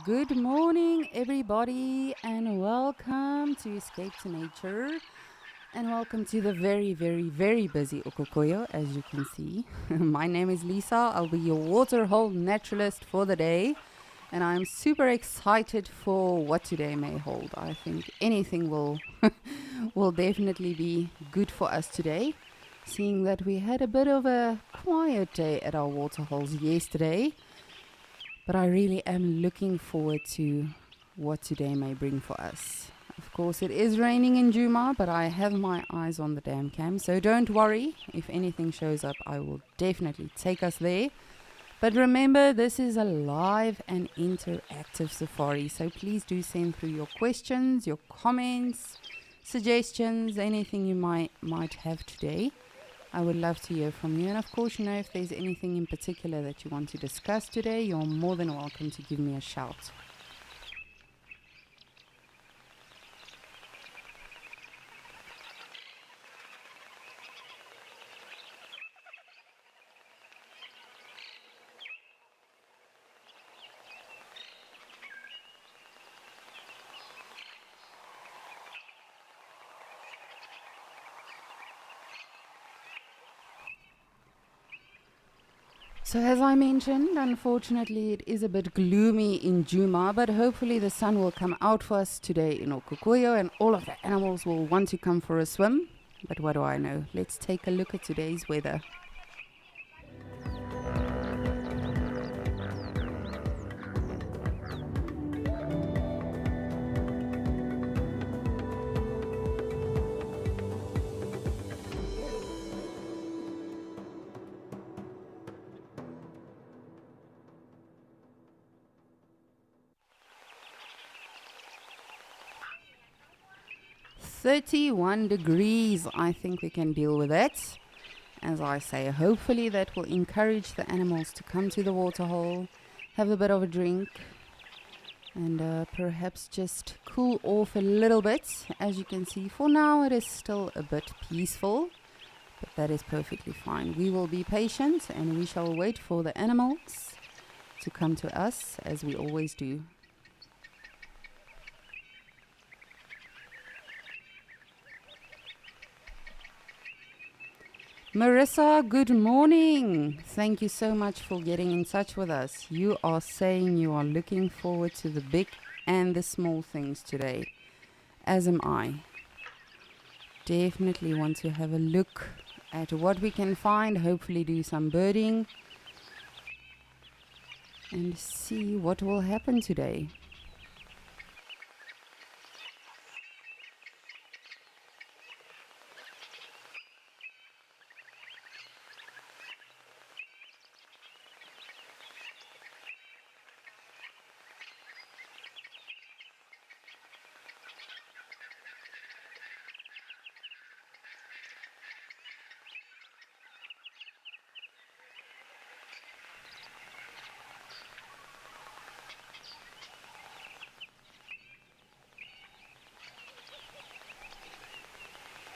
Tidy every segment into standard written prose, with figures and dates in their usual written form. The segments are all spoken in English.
Good morning, everybody, and welcome to Escape to Nature. And welcome to the very, very, very busy Okokoyo, as you can see. My name is Lisa. I'll be your waterhole naturalist for the day. And I'm super excited for what today may hold. I think anything will, will definitely be good for us today, seeing that we had a bit of a quiet day at our waterholes yesterday. But I really am looking forward to what today may bring for us. Of course, it is raining in Juma, but I have my eyes on the dam cam, so don't worry. If anything shows up, I will definitely take us there. But remember, this is a live and interactive safari, so please do send through your questions, your comments, suggestions, anything you might have today. I would love to hear from you. And of course, if there's anything in particular that you want to discuss today, you're more than welcome to give me a shout. So as I mentioned, unfortunately it is a bit gloomy in Juma, but hopefully the sun will come out for us today in Okukuyo and all of the animals will want to come for a swim. But what do I know? Let's take a look at today's weather. 31 degrees, I think we can deal with that. As I say, hopefully that will encourage the animals to come to the waterhole, have a bit of a drink, and perhaps just cool off a little bit. As you can see, for now it is still a bit peaceful, but that is perfectly fine. We will be patient and we shall wait for the animals to come to us, as we always do. Marissa, good morning. Thank you so much for getting in touch with us. You are saying you are looking forward to the big and the small things today, as am I. Definitely want to have a look at what we can find, hopefully do some birding, and see what will happen today.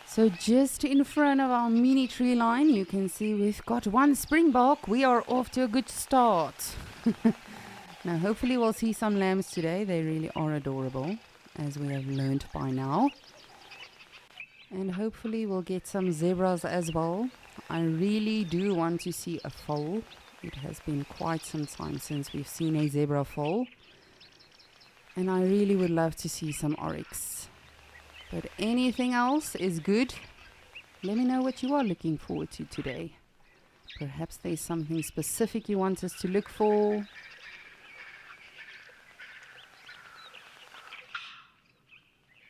So just in front of our mini tree line, you can see we've got one springbok. We are off to a good start. Now, hopefully we'll see some lambs today. They really are adorable, as we have learned by now. And hopefully we'll get some zebras as well. I really do want to see a foal. It has been quite some time since we've seen a zebra foal. And I really would love to see some oryx. But anything else is good. Let me know what you are looking forward to today. Perhaps there's something specific you want us to look for.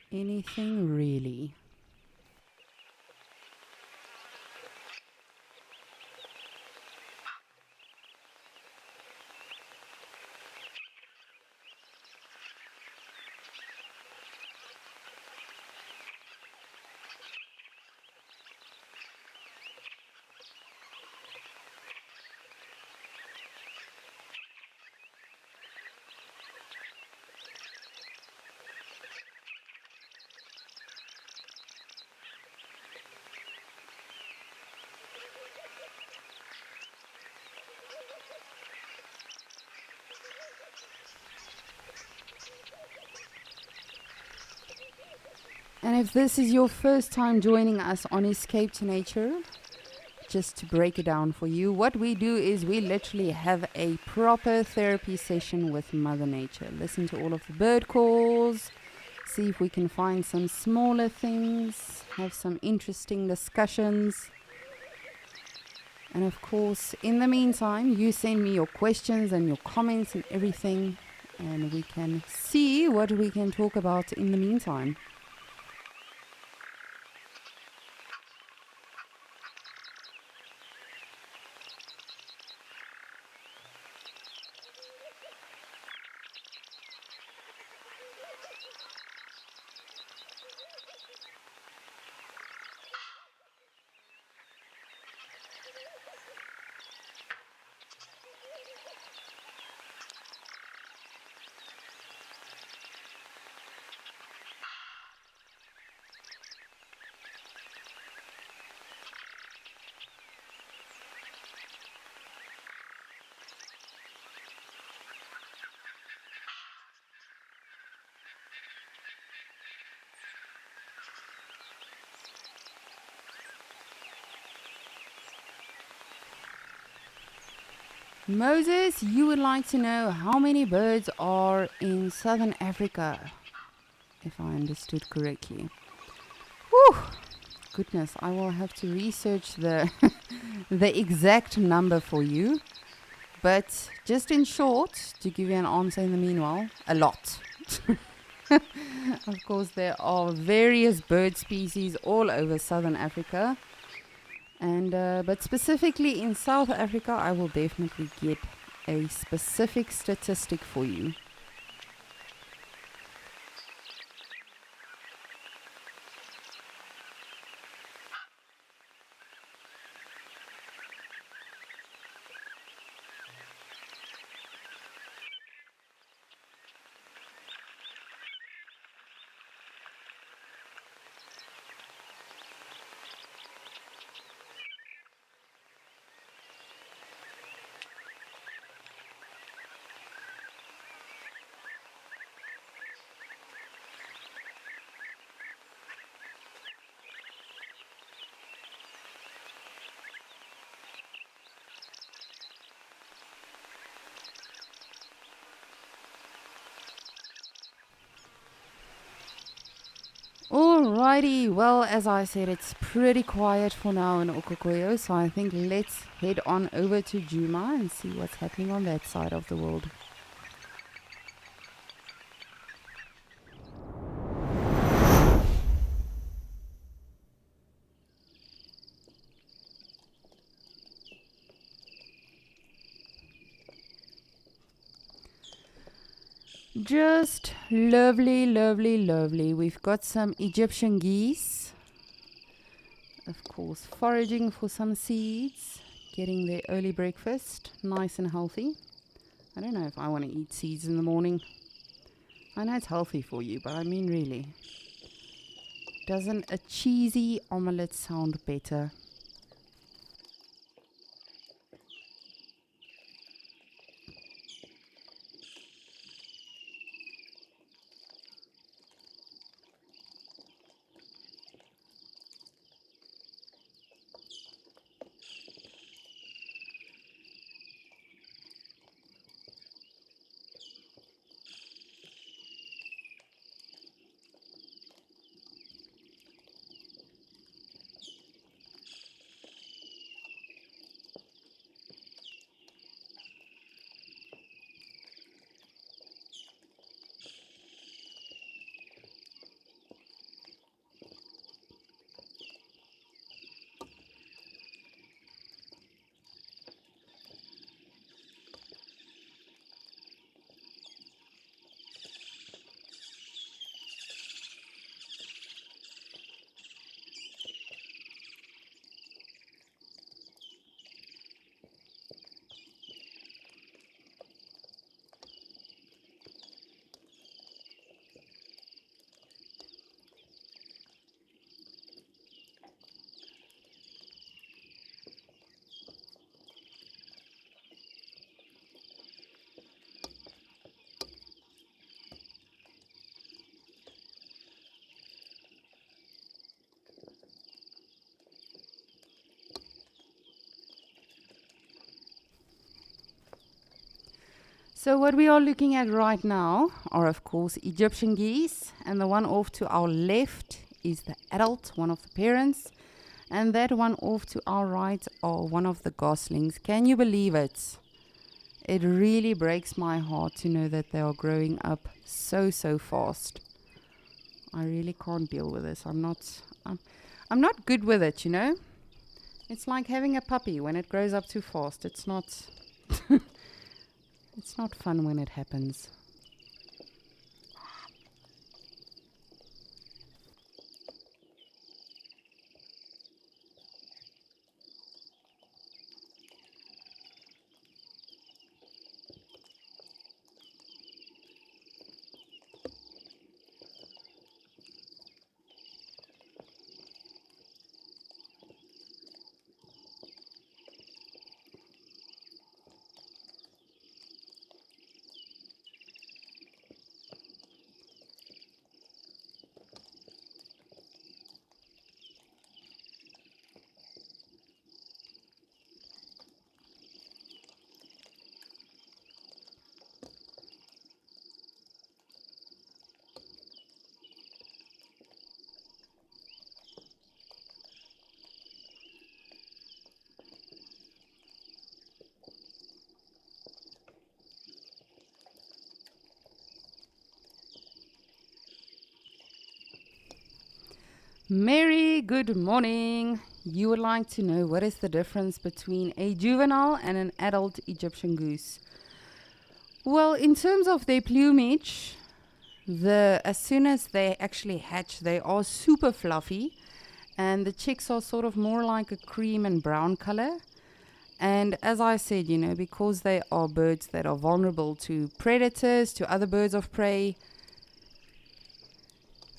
Anything really. And if this is your first time joining us on Escape to Nature, just to break it down for you, what we do is we literally have a proper therapy session with Mother Nature. Listen to all of the bird calls, see if we can find some smaller things, have some interesting discussions. And of course, in the meantime, you send me your questions and your comments and everything, and we can see what we can talk about in the meantime. Moses, you would like to know how many birds are in southern Africa, if I understood correctly. Whew, goodness, I will have to research the the exact number for you. But just in short, to give you an answer in the meanwhile, a lot. Of course, there are various bird species all over southern Africa. And but specifically in South Africa, I will definitely get a specific statistic for you. Alrighty, well, as I said, it's pretty quiet for now in Okokoyo, so I think let's head on over to Djuma and see what's happening on that side of the world. Just lovely, lovely, lovely. We've got some Egyptian geese. Of course, foraging for some seeds, getting their early breakfast, nice and healthy. I don't know if I want to eat seeds in the morning. I know it's healthy for you, but I mean really. Doesn't a cheesy omelette sound better? So what we are looking at right now are, of course, Egyptian geese, and the one off to our left is the adult, one of the parents, and that one off to our right are one of the goslings. Can you believe it? It really breaks my heart to know that they are growing up so fast. I really can't deal with this. I'm not good with it, you know? It's like having a puppy. When it grows up too fast, it's not it's not fun when it happens. Mary, good morning. You would like to know what is the difference between a juvenile and an adult Egyptian goose? Well, in terms of their plumage, as soon as they actually hatch, they are super fluffy, and the chicks are sort of more like a cream and brown color. And as I said, you know, because they are birds that are vulnerable to predators, to other birds of prey,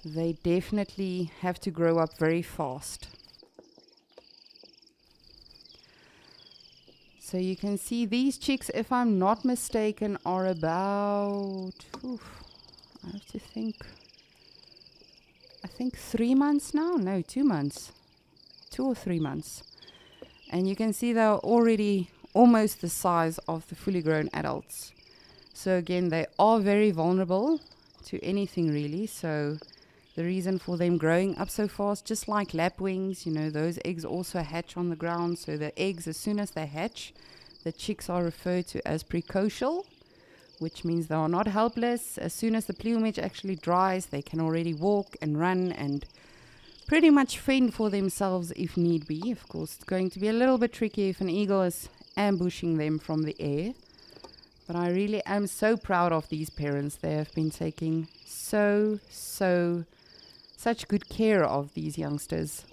they definitely have to grow up very fast. So you can see these chicks, if I'm not mistaken, are about, I have to think, I think 3 months now? No, 2 months. 2 or 3 months. And you can see they're already almost the size of the fully grown adults. So again, they are very vulnerable to anything really. So the reason for them growing up so fast, just like lapwings, you know, those eggs also hatch on the ground. So the eggs, as soon as they hatch, the chicks are referred to as precocial, which means they are not helpless. As soon as the plumage actually dries, they can already walk and run and pretty much fend for themselves if need be. Of course, it's going to be a little bit tricky if an eagle is ambushing them from the air. But I really am so proud of these parents. They have been taking such good care of these youngsters.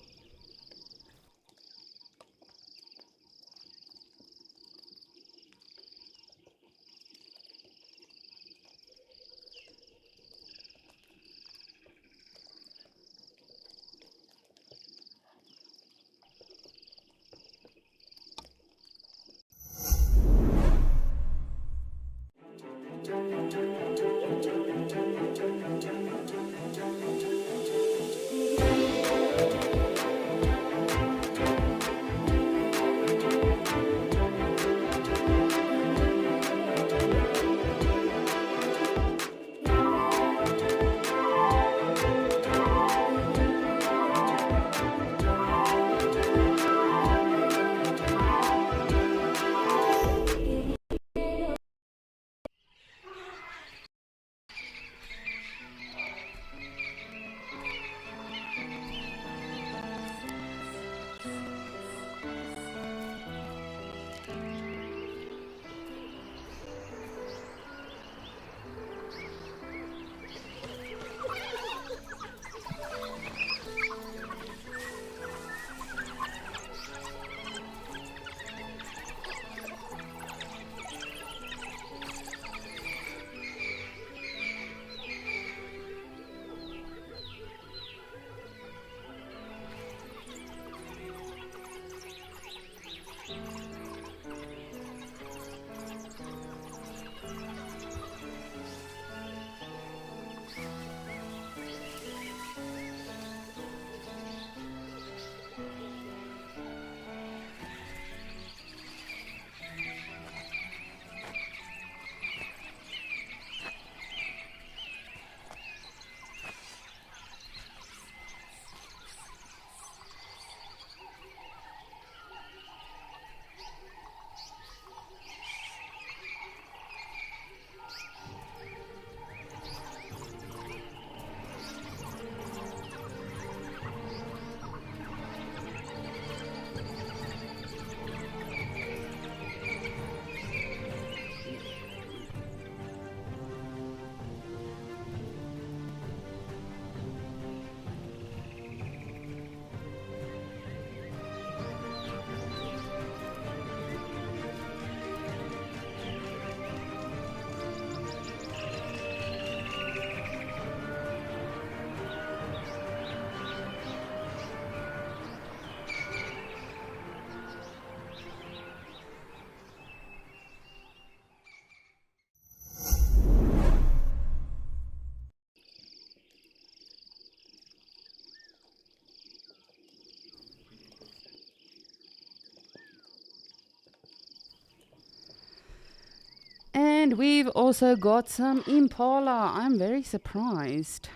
And we've also got some impala. I'm very surprised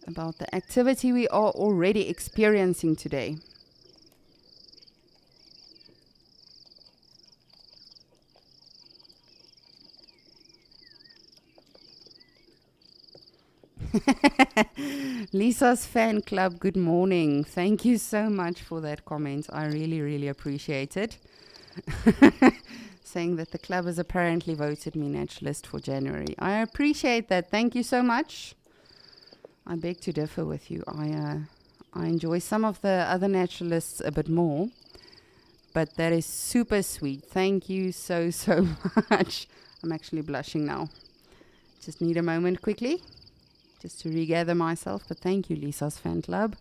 about the activity we are already experiencing today. Lisa's fan club, good morning. Thank you so much for that comment. I really, really appreciate it. Saying that the club has apparently voted me naturalist for January. I appreciate that. Thank you so much. I beg to differ with you. I enjoy some of the other naturalists a bit more, but that is super sweet. Thank you so, so much. I'm actually blushing now. Just need a moment quickly, just to regather myself. But thank you, Lisa's fan club.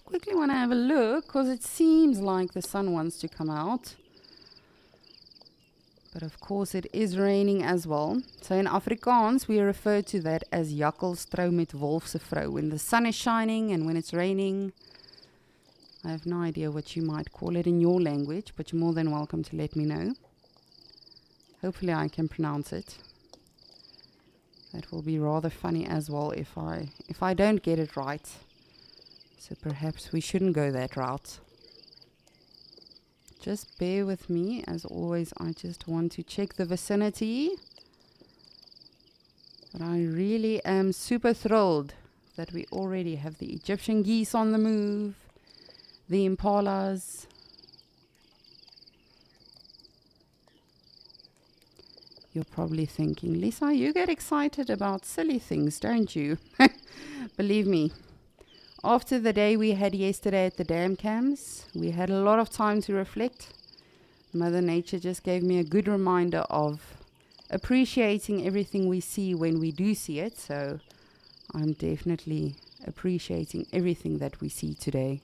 Quickly want to have a look, because it seems like the sun wants to come out. But of course it is raining as well. So in Afrikaans we refer to that as Jakkalstrou met wolfse vrou. When the sun is shining and when it's raining. I have no idea what you might call it in your language, but you're more than welcome to let me know. Hopefully I can pronounce it. That will be rather funny as well if I don't get it right. So perhaps we shouldn't go that route. Just bear with me. As always, I just want to check the vicinity. But I really am super thrilled that we already have the Egyptian geese on the move, the impalas. You're probably thinking, Lisa, you get excited about silly things, don't you? Believe me. After the day we had yesterday at the dam cams, we had a lot of time to reflect. Mother Nature just gave me a good reminder of appreciating everything we see when we do see it. So I'm definitely appreciating everything that we see today.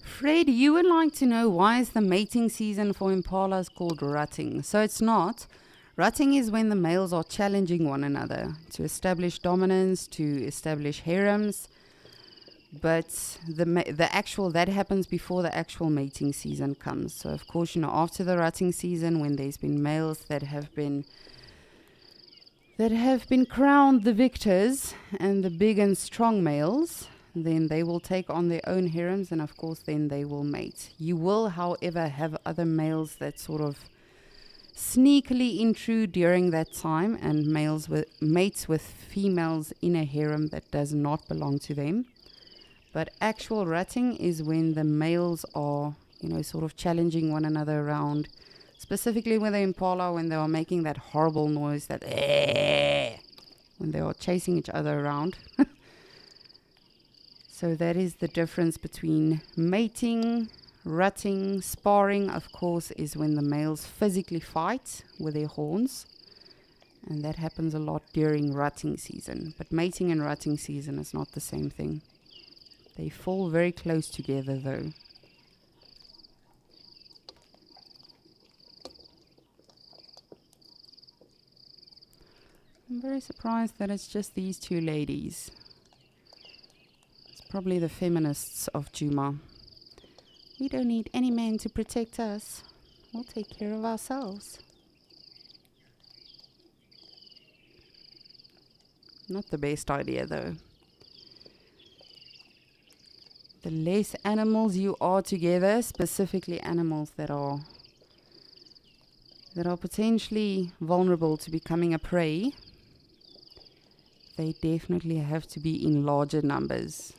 Fred, you would like to know why is the mating season for impalas called rutting? So it's not. Rutting is when the males are challenging one another to establish dominance, to establish harems. But the actual, that happens before the actual mating season comes. So of course, after the rutting season, when there's been males that have been crowned the victors and the big and strong males, then they will take on their own harems, and of course then they will mate. You will, however, have other males that sort of sneakily intrude during that time, and mates with females in a harem that does not belong to them. But actual rutting is when the males are, sort of challenging one another around, specifically with the impala, when they are making that horrible noise, that when they are chasing each other around. So that is the difference between mating, rutting. Sparring, of course, is when the males physically fight with their horns. And that happens a lot during rutting season. But mating and rutting season is not the same thing. They fall very close together, though. I'm very surprised that it's just these two ladies. Probably the feminists of Djuma. We don't need any man to protect us. We'll take care of ourselves. Not the best idea, though. The less animals you are together, specifically animals that are potentially vulnerable to becoming a prey, they definitely have to be in larger numbers.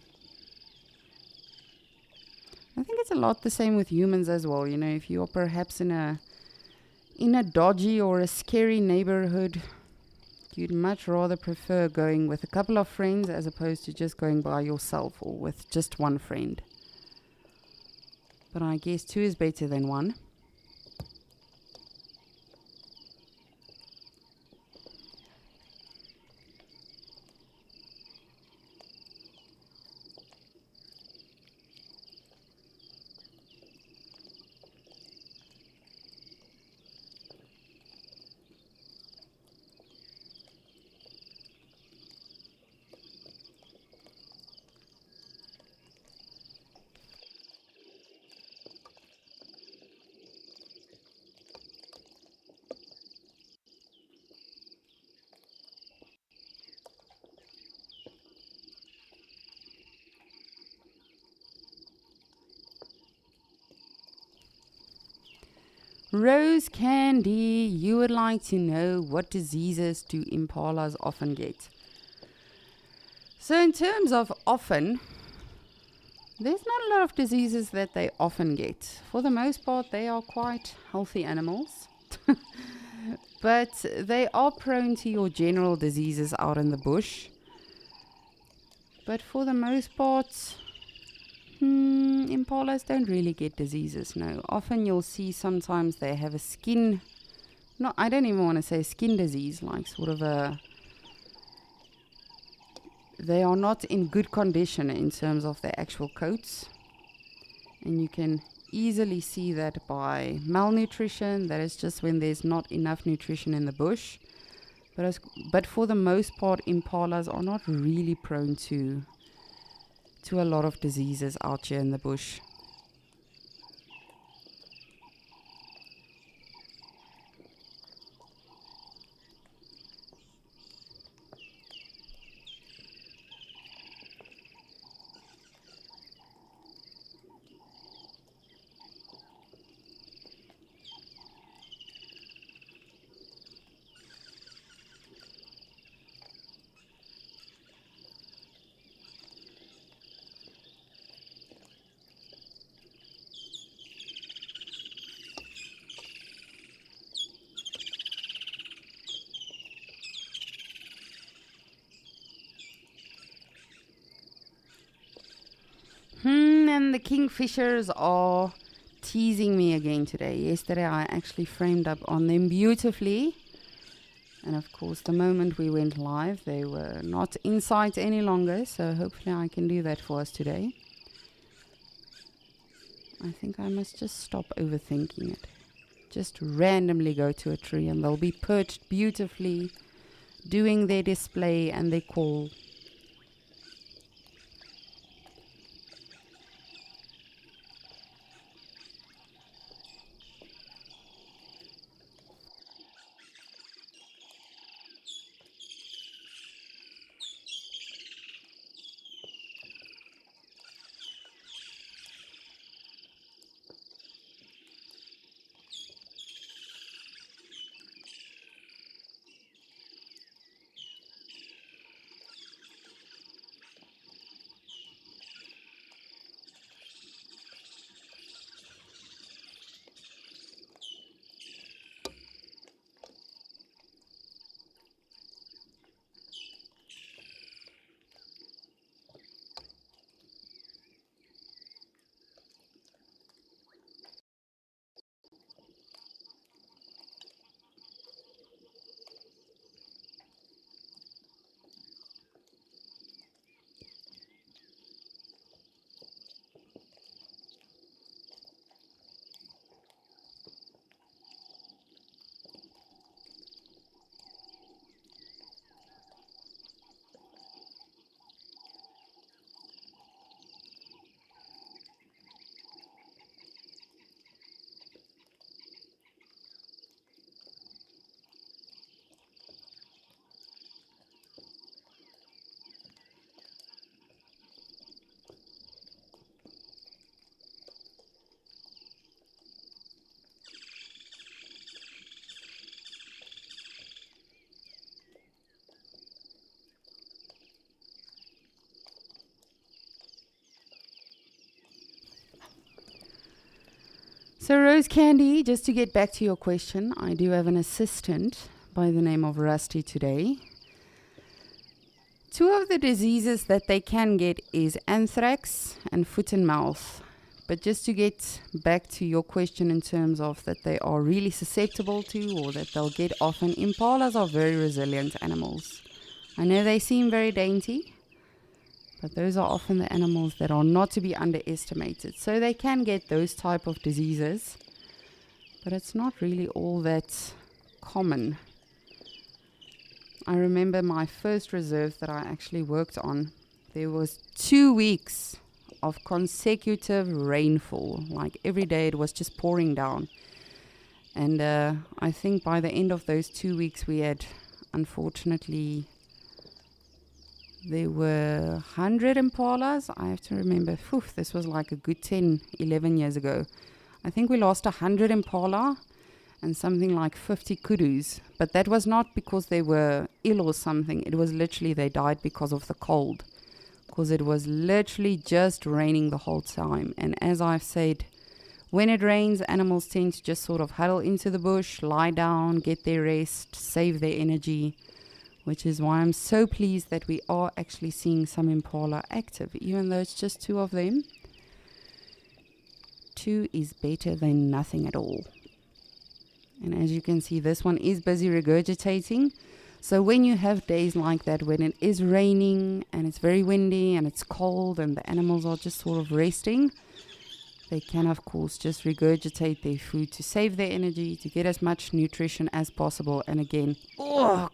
I think it's a lot the same with humans as well. You know, if you're perhaps in a dodgy or a scary neighborhood, you'd much rather prefer going with a couple of friends as opposed to just going by yourself or with just one friend. But I guess two is better than one. Rose Candy, you would like to know what diseases do impalas often get? So in terms of often, there's not a lot of diseases that they often get. For the most part, they are quite healthy animals. But they are prone to your general diseases out in the bush. But for the most part, impalas don't really get diseases, no. Often you'll see sometimes they have a skin, no, I don't even want to say skin disease, like sort of they are not in good condition in terms of their actual coats. And you can easily see that by malnutrition. That is just when there's not enough nutrition in the bush. But for the most part, impalas are not really prone to a lot of diseases out here in the bush. And the kingfishers are teasing me again today. Yesterday I actually framed up on them beautifully. And of course, the moment we went live, they were not in sight any longer. So hopefully I can do that for us today. I think I must just stop overthinking it. Just randomly go to a tree and they'll be perched beautifully, doing their display and their call. So, Rose Candy, just to get back to your question, I do have an assistant by the name of Rusty today. Two of the diseases that they can get is anthrax and foot and mouth. But just to get back to your question in terms of that they are really susceptible to or that they'll get often, impalas are very resilient animals. I know they seem very dainty, but those are often the animals that are not to be underestimated. So they can get those type of diseases, but it's not really all that common. I remember my first reserve that I actually worked on, there was 2 weeks of consecutive rainfall. Like every day it was just pouring down. And I think by the end of those 2 weeks we had, unfortunately, there were 100 impalas. I have to remember, this was like a good 10, 11 years ago. I think we lost 100 impala and something like 50 kudus. But that was not because they were ill or something. It was literally they died because of the cold. Because it was literally just raining the whole time. And as I've said, when it rains, animals tend to just sort of huddle into the bush, lie down, get their rest, save their energy, which is why I'm so pleased that we are actually seeing some impala active, even though it's just 2 of them. 2 is better than nothing at all. And as you can see, this one is busy regurgitating. So when you have days like that, when it is raining and it's very windy and it's cold and the animals are just sort of resting, they can, of course, just regurgitate their food to save their energy, to get as much nutrition as possible. And again,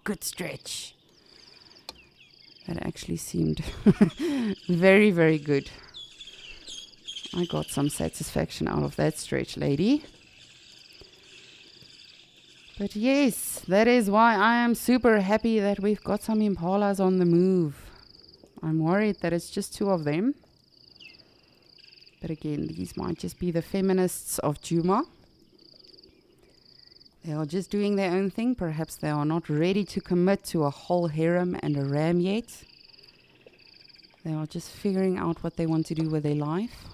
good stretch. That actually seemed very, very good. I got some satisfaction out of that stretch, lady. But yes, that is why I am super happy that we've got some impalas on the move. I'm worried that it's just 2 of them. But again, these might just be the feminists of Djuma. They are just doing their own thing. Perhaps they are not ready to commit to a whole harem and a ram yet. They are just figuring out what they want to do with their life.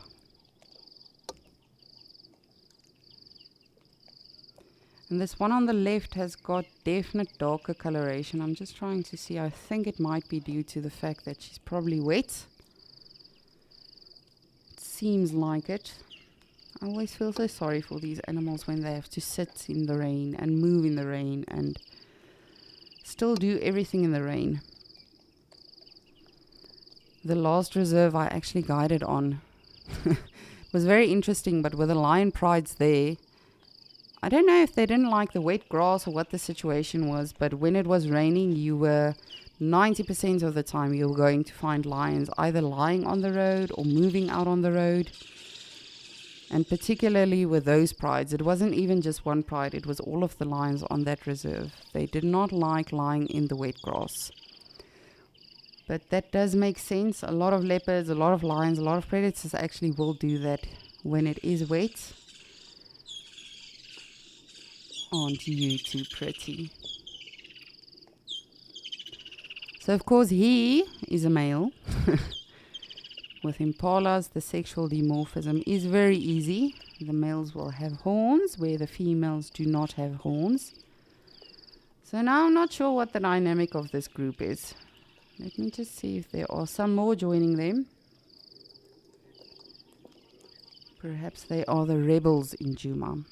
And this one on the left has got definite darker coloration. I'm just trying to see. I think it might be due to the fact that she's probably wet. It seems like it. I always feel so sorry for these animals when they have to sit in the rain and move in the rain and still do everything in the rain. The last reserve I actually guided on was very interesting, but with the lion prides there, I don't know if they didn't like the wet grass or what the situation was, but when it was raining, you were 90% of the time you were going to find lions either lying on the road or moving out on the road. And particularly with those prides, it wasn't even just one pride, it was all of the lions on that reserve. They did not like lying in the wet grass. But that does make sense. A lot of leopards, a lot of lions, a lot of predators actually will do that when it is wet. Aren't you too pretty? So of course he is a male. With impalas, the sexual dimorphism is very easy. The males will have horns where the females do not have horns. So now I'm not sure what the dynamic of this group is. Let me just see if there are some more joining them. Perhaps they are the rebels in Djuma.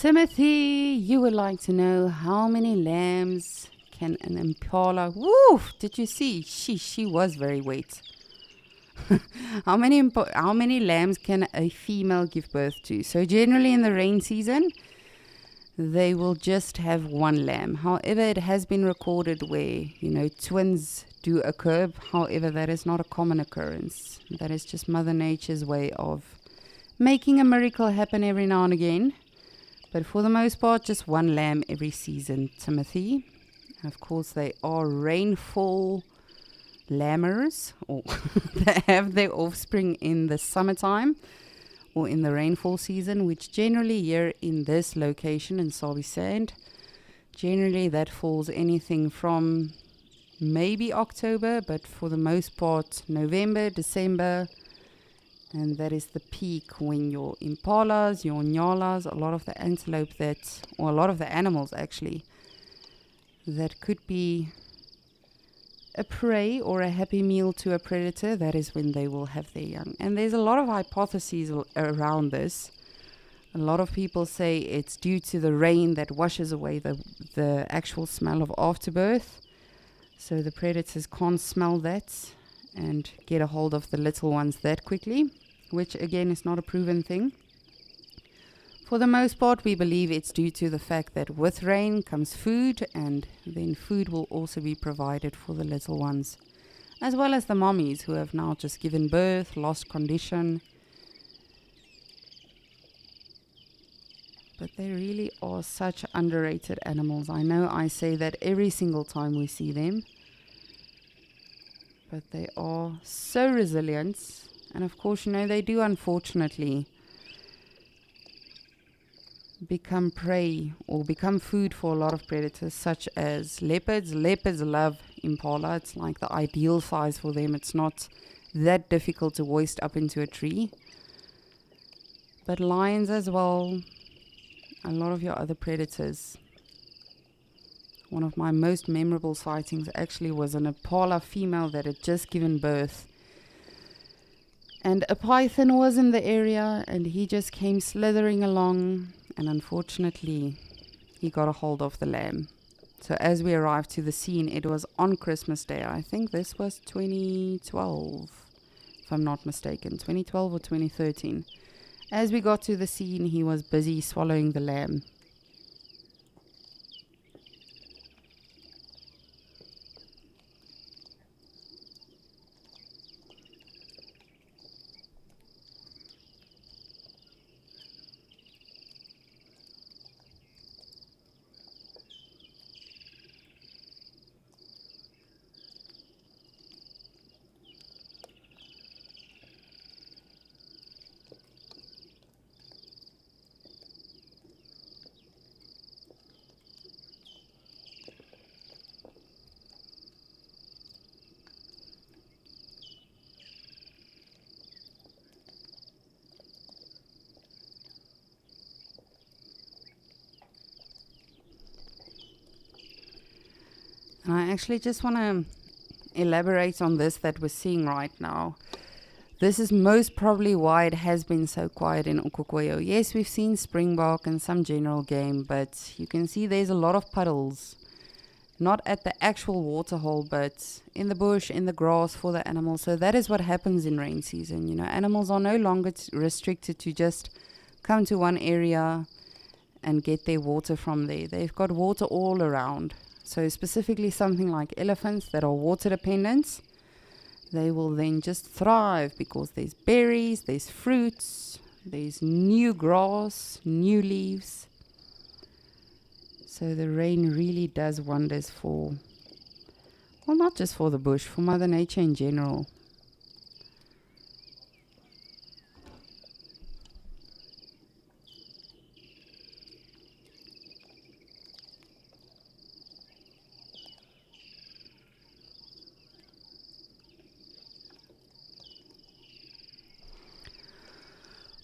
Timothy, you would like to know how many lambs can an impala... Woo! Did you see? She was very wet. How many lambs can a female give birth to? So generally in the rain season, they will just have one lamb. However, it has been recorded where, twins do occur. However, that is not a common occurrence. That is just Mother Nature's way of making a miracle happen every now and again. But for the most part, just one lamb every season, Timothy. And of course, they are rainfall lambers, or they have their offspring in the summertime or in the rainfall season, which generally here in this location in Sabi Sand, generally that falls anything from maybe October, but for the most part November, December, and that is the peak when your impalas, your nyalas, a lot of the antelope or a lot of the animals actually, that could be a prey or a happy meal to a predator, that is when they will have their young. And there's a lot of hypotheses around this. A lot of people say it's due to the rain that washes away the actual smell of afterbirth. So the predators can't smell that and get a hold of the little ones that quickly, which again is not a proven thing. For the most part, we believe it's due to the fact that with rain comes food, and then food will also be provided for the little ones, as well as the mommies who have now just given birth, lost condition. But they really are such underrated animals. I know I say that every single time we see them, but they are so resilient. And of course, they do unfortunately become prey or become food for a lot of predators, such as leopards. Leopards love impala. It's like the ideal size for them. It's not that difficult to hoist up into a tree. But lions as well, a lot of your other predators. One of my most memorable sightings actually was an impala female that had just given birth. And a python was in the area, and he just came slithering along, and unfortunately he got a hold of the lamb. So as we arrived to the scene, it was on Christmas Day. I think this was 2012, if I'm not mistaken, 2012 or 2013. As we got to the scene, he was busy swallowing the lamb. And I actually just want to elaborate on this that we're seeing right now. This is most probably why it has been so quiet in Okokoyo. Yes, we've seen springbok and some general game, but you can see there's a lot of puddles. Not at the actual waterhole, but in the bush, in the grass for the animals. So that is what happens in rain season. Animals are no longer restricted to just come to one area and get their water from there. They've got water all around. So specifically something like elephants that are water dependent, they will then just thrive because there's berries, there's fruits, there's new grass, new leaves. So the rain really does wonders for, well, not just for the bush, for Mother Nature in general.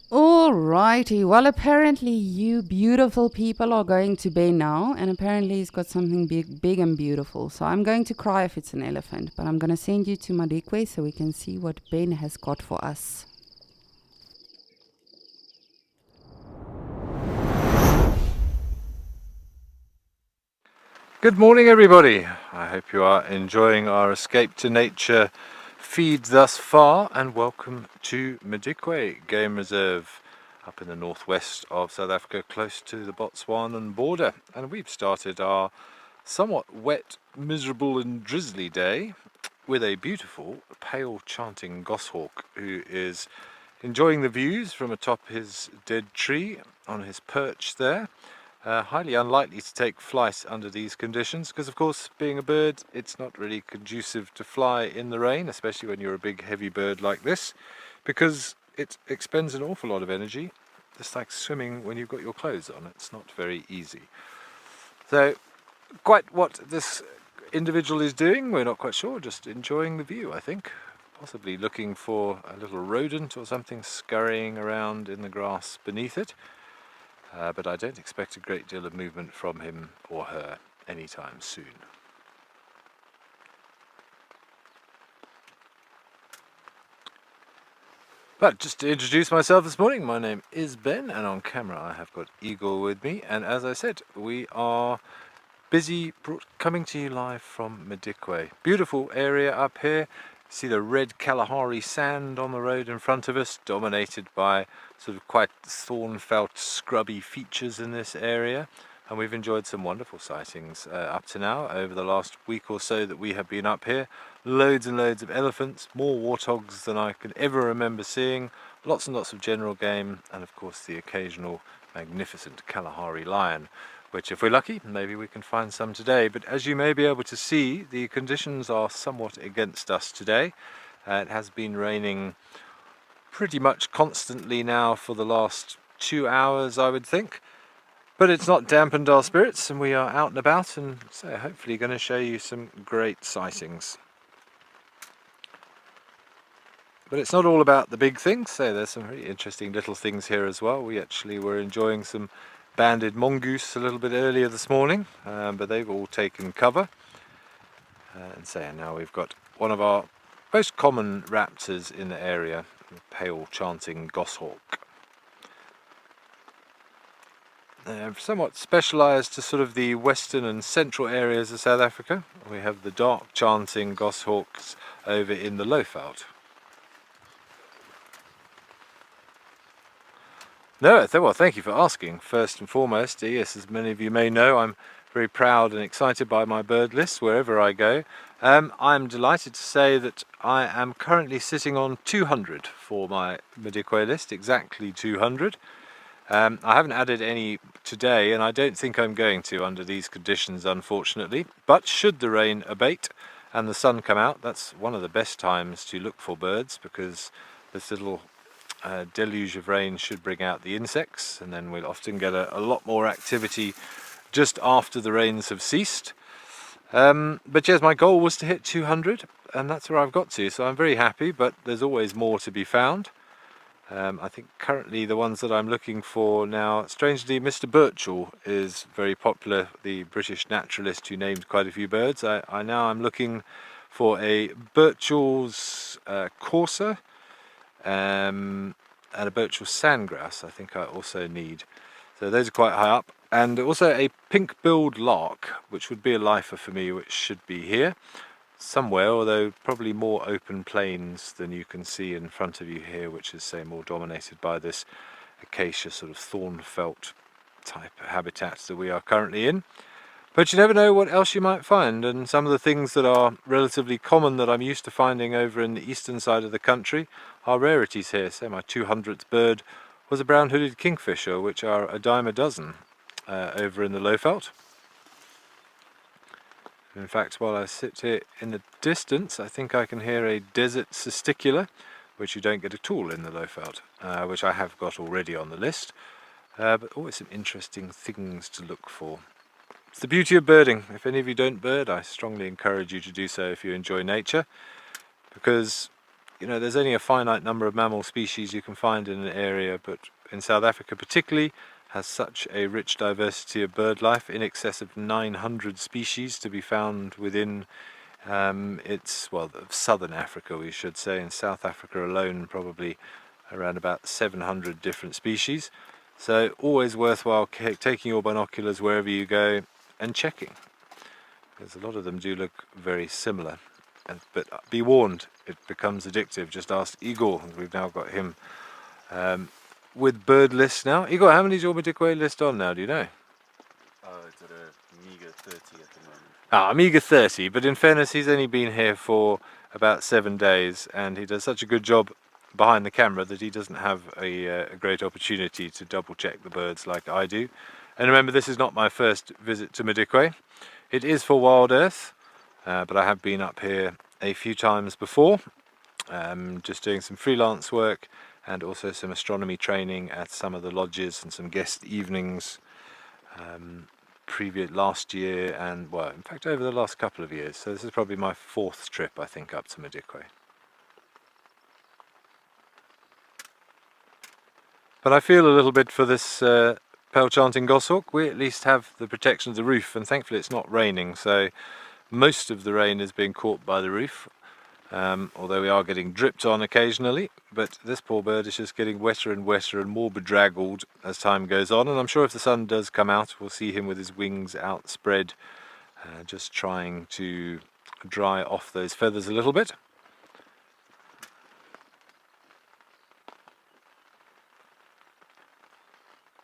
Alrighty, well, apparently you beautiful people are going to bed now, and apparently he's got something big and beautiful. So I'm going to cry if it's an elephant, but I'm going to send you to Madikwe so we can see what Ben has got for us. Good morning, everybody. I hope you are enjoying our Escape to Nature feed thus far, and welcome to Madikwe Game Reserve up in the northwest of South Africa, close to the Botswanan border. And we've started our somewhat wet, miserable and drizzly day with a beautiful pale chanting goshawk who is enjoying the views from atop his dead tree on his perch there. Highly unlikely to take flight under these conditions because, of course, being a bird, it's not really conducive to fly in the rain, especially when you're a big heavy bird like this, because it expends an awful lot of energy. It's like swimming when you've got your clothes on. It's not very easy. So quite what this individual is doing, we're not quite sure, just enjoying the view, I think. Possibly looking for a little rodent or something scurrying around in the grass beneath it. But I don't expect a great deal of movement from him or her anytime soon. But just to introduce myself this morning, my name is Ben, and on camera I have got Eagle with me. And as I said, we are busy coming to you live from Madikwe. Beautiful area up here. See the red Kalahari sand on the road in front of us, dominated by sort of quite thorn-felt, scrubby features in this area. And we've enjoyed some wonderful sightings up to now over the last week or so that we have been up here. Loads and loads of elephants, more warthogs than I can ever remember seeing, lots and lots of general game, and of course the occasional magnificent Kalahari lion, which if we're lucky, maybe we can find some today. But as you may be able to see, the conditions are somewhat against us today. It has been raining pretty much constantly now for the last 2 hours, I would think. But it's not dampened our spirits, and we are out and about, and so hopefully going to show you some great sightings. But it's not all about the big things, so there's some really interesting little things here as well. We actually were enjoying some banded mongoose a little bit earlier this morning, but they've all taken cover. And so now we've got one of our most common raptors in the area, the pale chanting goshawk. Somewhat specialised to sort of the western and central areas of South Africa. We have the dark chanting goshawks over in the Lowveld. No, well, thank you for asking. First and foremost, yes, as many of you may know, I'm very proud and excited by my bird list wherever I go. I'm delighted to say that I am currently sitting on 200 for my Madikwe list, exactly 200. I haven't added any today, and I don't think I'm going to under these conditions, unfortunately. But should the rain abate and the sun come out, that's one of the best times to look for birds, because this little deluge of rain should bring out the insects, and then we'll often get a lot more activity just after the rains have ceased. But yes, my goal was to hit 200, and that's where I've got to, so I'm very happy, but there's always more to be found. I think currently the ones that I'm looking for now, strangely, Mr. Birchall is very popular, the British naturalist who named quite a few birds. I'm looking for a Birchall's courser, and a Birchall sandgrass I think I also need. So those are quite high up. And also a pink-billed lark, which would be a lifer for me, which should be here somewhere, although probably more open plains than you can see in front of you here, which is, say, more dominated by this acacia sort of thorn-felt type habitat that we are currently in. But you never know what else you might find, and some of the things that are relatively common that I'm used to finding over in the eastern side of the country are rarities here. So my 200th bird was a brown-hooded kingfisher, which are a dime a dozen over in the Lowveld. In fact, while I sit here in the distance, I think I can hear a desert cisticola, which you don't get at all in the Lowveld, which I have got already on the list. But always some interesting things to look for. It's the beauty of birding. If any of you don't bird, I strongly encourage you to do so if you enjoy nature, because there's only a finite number of mammal species you can find in an area, but in South Africa particularly has such a rich diversity of bird life, in excess of 900 species to be found within southern Africa, we should say. In South Africa alone, probably around about 700 different species. So always worthwhile taking your binoculars wherever you go and checking. because a lot of them do look very similar. But be warned, it becomes addictive. Just ask Igor. We've now got him with bird lists now. Igor, how many is your Madikwe list on now, do you know? It's at a meager 30 at the moment. Ah, meager 30, but in fairness, he's only been here for about 7 days, and he does such a good job behind the camera that he doesn't have a great opportunity to double check the birds like I do. And remember, this is not my first visit to Madikwe. It is for Wild Earth, but I have been up here a few times before, just doing some freelance work and also some astronomy training at some of the lodges and some guest evenings last year, and well, in fact over the last couple of years. So this is probably my 4th trip, I think, up to Madikwe. But I feel a little bit for this pearl chanting goshawk. We at least have the protection of the roof, and thankfully it's not raining, so most of the rain is being caught by the roof, although we are getting dripped on occasionally. But this poor bird is just getting wetter and wetter and more bedraggled as time goes on, and I'm sure if the sun does come out we'll see him with his wings outspread, just trying to dry off those feathers a little bit.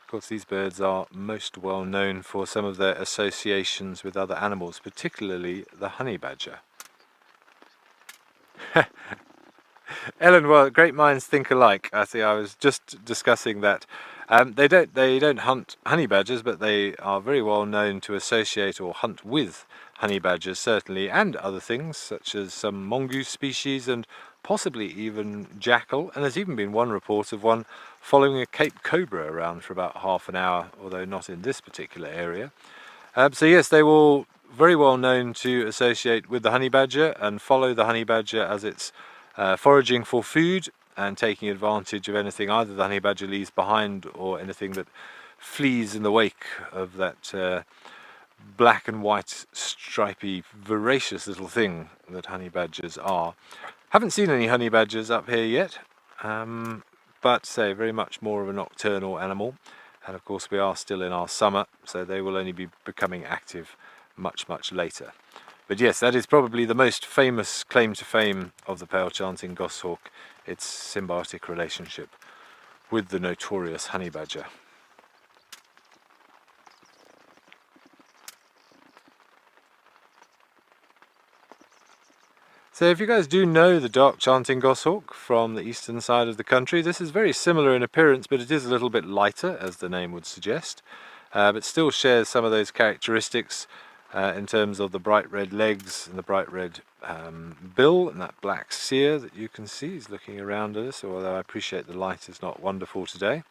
Of course, these birds are most well known for some of their associations with other animals, particularly the honey badger. Ellen, well, great minds think alike. I see. I was just discussing that. They don't hunt honey badgers, but they are very well known to associate or hunt with honey badgers, certainly, and other things such as some mongoose species and possibly even jackal. And there's even been one report of one following a Cape cobra around for about half an hour, although not in this particular area. So yes, they will very well known to associate with the honey badger and follow the honey badger as it's foraging for food and taking advantage of anything either the honey badger leaves behind or anything that flees in the wake of that black and white stripy voracious little thing that honey badgers are. Haven't seen any honey badgers up here yet, but say very much more of a nocturnal animal, and of course we are still in our summer, so they will only be becoming active much later. But yes, that is probably the most famous claim to fame of the pearl chanting goshawk, its symbiotic relationship with the notorious honey badger. So if you guys do know the dark chanting goshawk from the eastern side of the country, this is very similar in appearance, but it is a little bit lighter, as the name would suggest, but still shares some of those characteristics in terms of the bright red legs and the bright red bill and that black cere that you can see. He's looking around at us, although I appreciate the light is not wonderful today.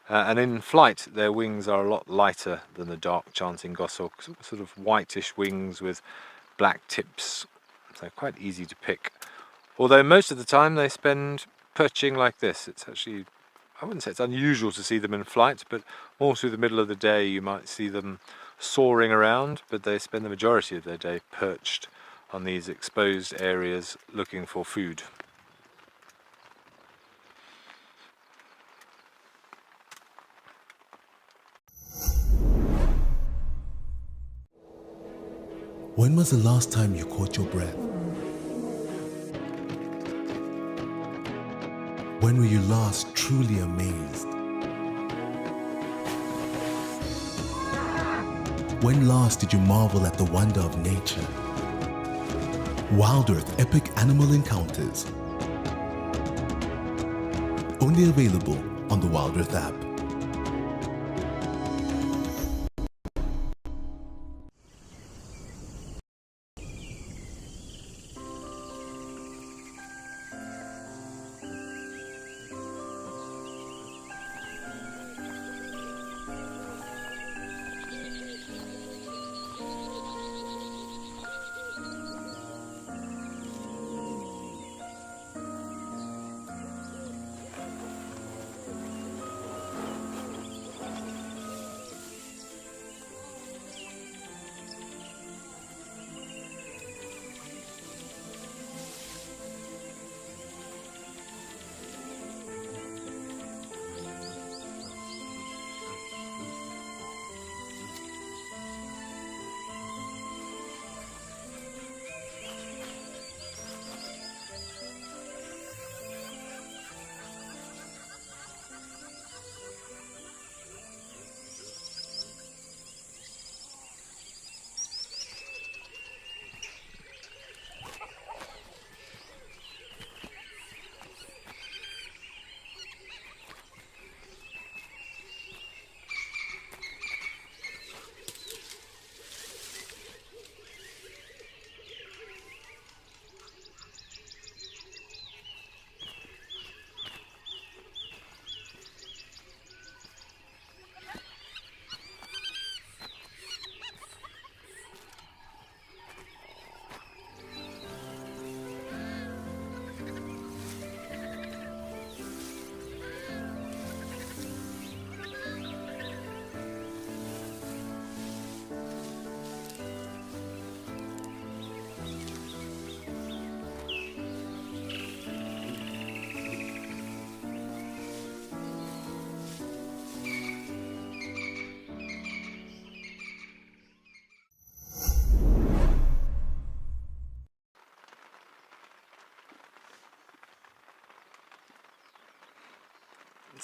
And in flight their wings are a lot lighter than the dark chanting goshawk, sort of whitish wings with black tips. So quite easy to pick, although most of the time they spend perching like this. It's actually, I wouldn't say it's unusual to see them in flight, but all through the middle of the day you might see them soaring around, but they spend the majority of their day perched on these exposed areas looking for food. When was the last time you caught your breath? When were you last truly amazed? When last did you marvel at the wonder of nature? Wild Earth Epic Animal Encounters. Only available on the Wild Earth app.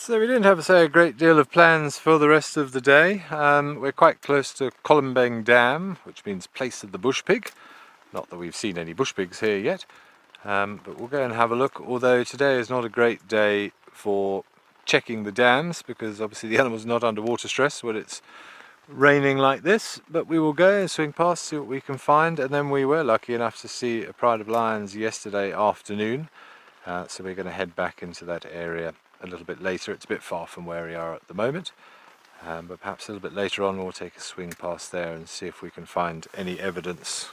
So we didn't have, say, a great deal of plans for the rest of the day. We're quite close to Columbang Dam, which means place of the bush pig. Not that we've seen any bush pigs here yet, but we'll go and have a look, although today is not a great day for checking the dams because obviously the animal's not under water stress when it's raining like this, but we will go and swing past, see what we can find. And then we were lucky enough to see a pride of lions yesterday afternoon, so we're going to head back into that area a little bit later. It's a bit far from where we are at the moment, but perhaps a little bit later on we'll take a swing past there and see if we can find any evidence.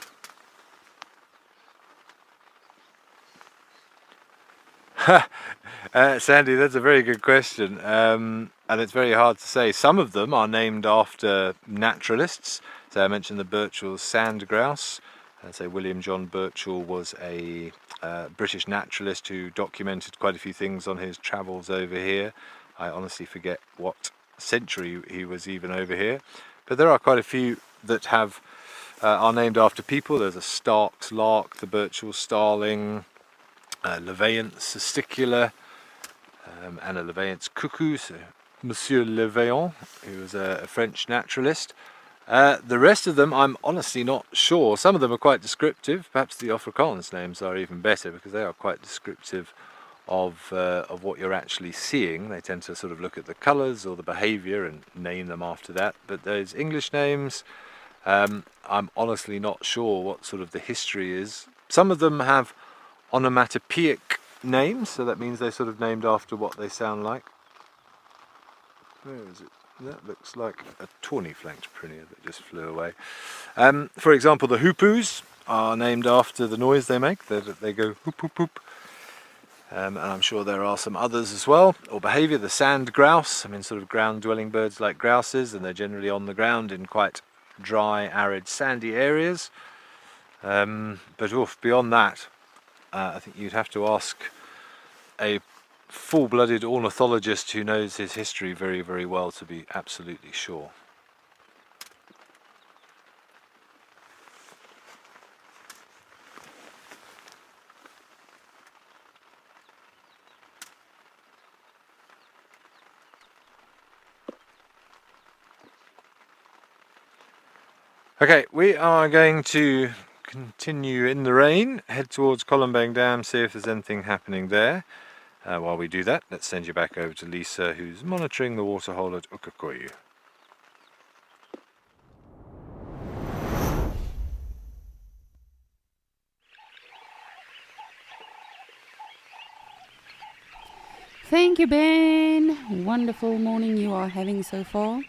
Sandy, that's a very good question, and it's very hard to say. Some of them are named after naturalists. So I mentioned the Birchall sand grouse. So William John Birchall was a British naturalist who documented quite a few things on his travels over here. I honestly forget what century he was even over here, but there are quite a few that are named after people. There's a Stark's lark, the Birchall starling, Levaillant's cesticula, and a Levaillant's cuckoo, so Monsieur Levaillant, who was a French naturalist. The rest of them I'm honestly not sure. Some of them are quite descriptive. Perhaps the Afrikaans names are even better because they are quite descriptive of what you're actually seeing. They tend to sort of look at the colours or the behaviour and name them after that. But those English names, I'm honestly not sure what sort of the history is. Some of them have onomatopoeic names, so that means they're sort of named after what they sound like. Where is it? That looks like a tawny-flanked prinia that just flew away. For example, the hoopoes are named after the noise they make. They go hoop hoop hoop. And I'm sure there are some others as well. Or behaviour, the sand grouse. I mean, sort of ground-dwelling birds like grouses, and they're generally on the ground in quite dry, arid, sandy areas. But beyond that, I think you'd have to ask a full-blooded ornithologist who knows his history very, very well to be absolutely sure. Okay, we are going to continue in the rain, head towards Columbang Dam, see if there's anything happening there. While we do that, let's send you back over to Lisa, who's monitoring the waterhole at Ukakoyu. Thank you, Ben. Wonderful morning you are having so far.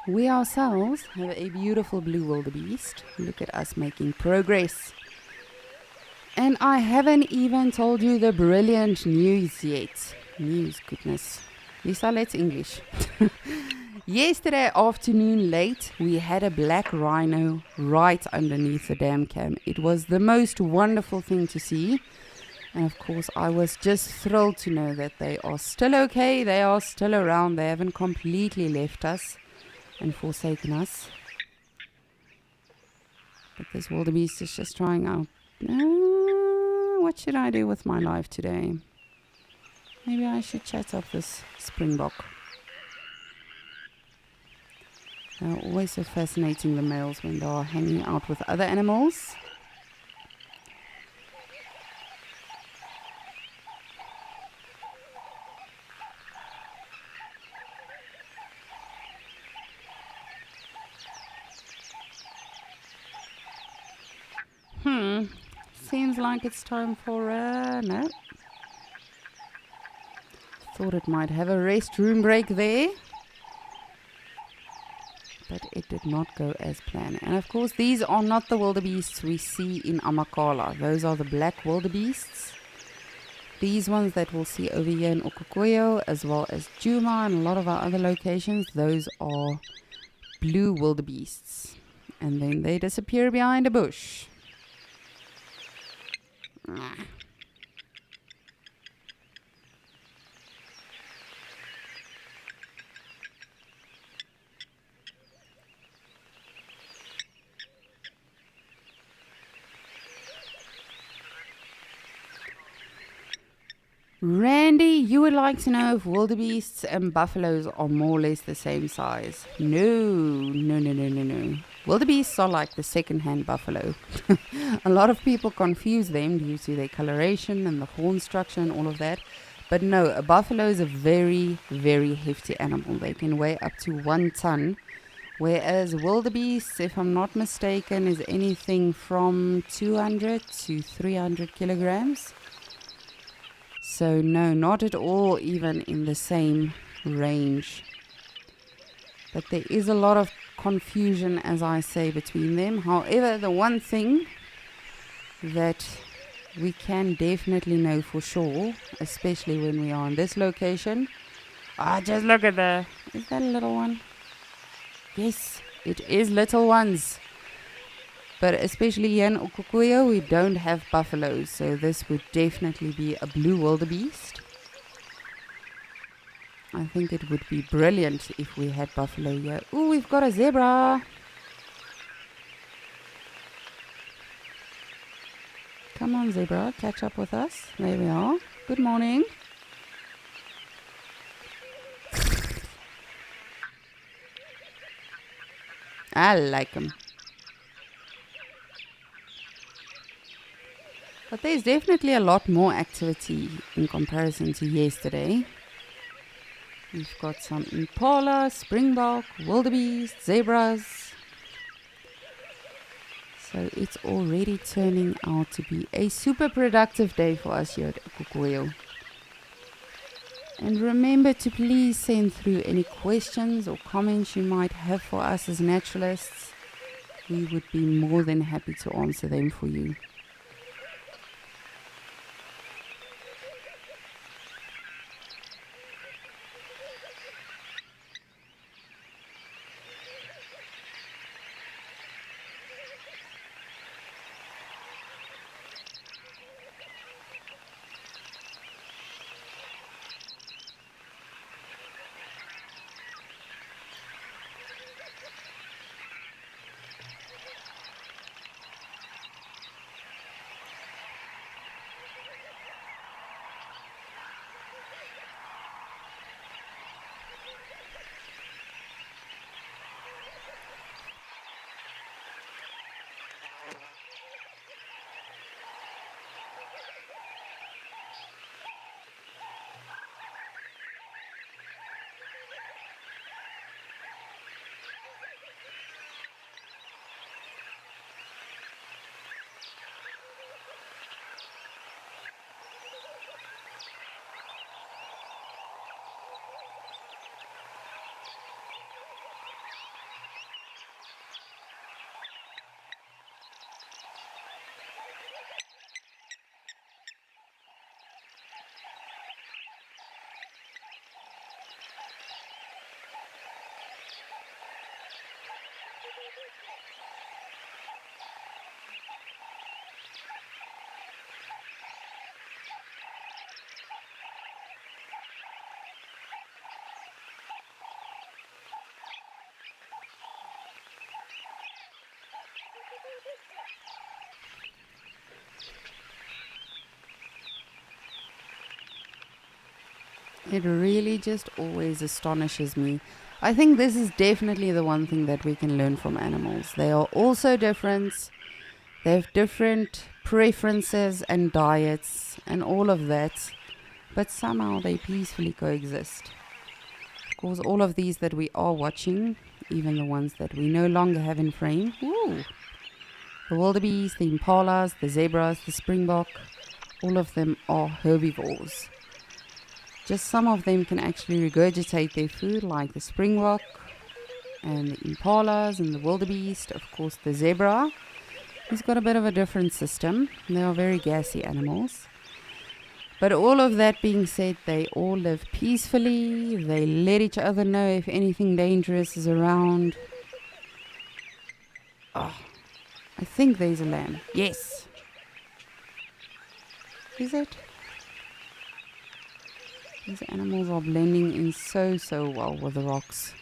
We ourselves have a beautiful blue wildebeest. Look at us making progress. And I haven't even told you the brilliant news yet. News, goodness. Lisa, let's English. Yesterday afternoon late, we had a black rhino right underneath the dam cam. It was the most wonderful thing to see. And of course, I was just thrilled to know that they are still okay. They are still around. They haven't completely left us and forsaken us. But this wildebeest is just trying out. What should I do with my life today? Maybe I should chat up this springbok. Always so fascinating, the males, when they are hanging out with other animals. Seems like it's time for no. Thought it might have a restroom break there, but it did not go as planned. And of course, these are not the wildebeests we see in Amakhala. Those are the black wildebeests. These ones that we'll see over here in Okukoyo, as well as Djuma and a lot of our other locations, those are blue wildebeests. And then they disappear behind a bush. Randy, you would like to know if wildebeests and buffaloes are more or less the same size. No. Wildebeests are like the second-hand buffalo. A lot of people confuse them due to their coloration and the horn structure and all of that. But no, a buffalo is a very, very hefty animal. They can weigh up to 1 ton. Whereas wildebeest, if I'm not mistaken, is anything from 200 to 300 kilograms. So no, not at all even in the same range. But there is a lot of confusion, as I say, between them. However, the one thing that we can definitely know for sure, especially when we are in this location. Just look at is that a little one? Yes, it is little ones. But especially here in Okukuyo, we don't have buffaloes, so this would definitely be a blue wildebeest. I think it would be brilliant if we had buffalo here. Ooh, we've got a zebra. Come on, zebra, catch up with us. There we are. Good morning. I like them. But there's definitely a lot more activity in comparison to yesterday. We've got some impala, springbok, wildebeest, zebras. So it's already turning out to be a super productive day for us here at Okukuyo. And remember to please send through any questions or comments you might have for us as naturalists. We would be more than happy to answer them for you. It really just always astonishes me. I think this is definitely the one thing that we can learn from animals. They are all so different. They have different preferences and diets and all of that. But somehow they peacefully coexist. Of course, all of these that we are watching, even the ones that we no longer have in frame. Ooh. The wildebeest, the impalas, the zebras, the springbok, all of them are herbivores. Just some of them can actually regurgitate their food, like the springbok and the impalas and the wildebeest. Of course, the zebra, he's got a bit of a different system. They are very gassy animals. But all of that being said, they all live peacefully. They let each other know if anything dangerous is around. Oh, I think there's a lamb. Yes. Is it? These animals are blending in so well with the rocks.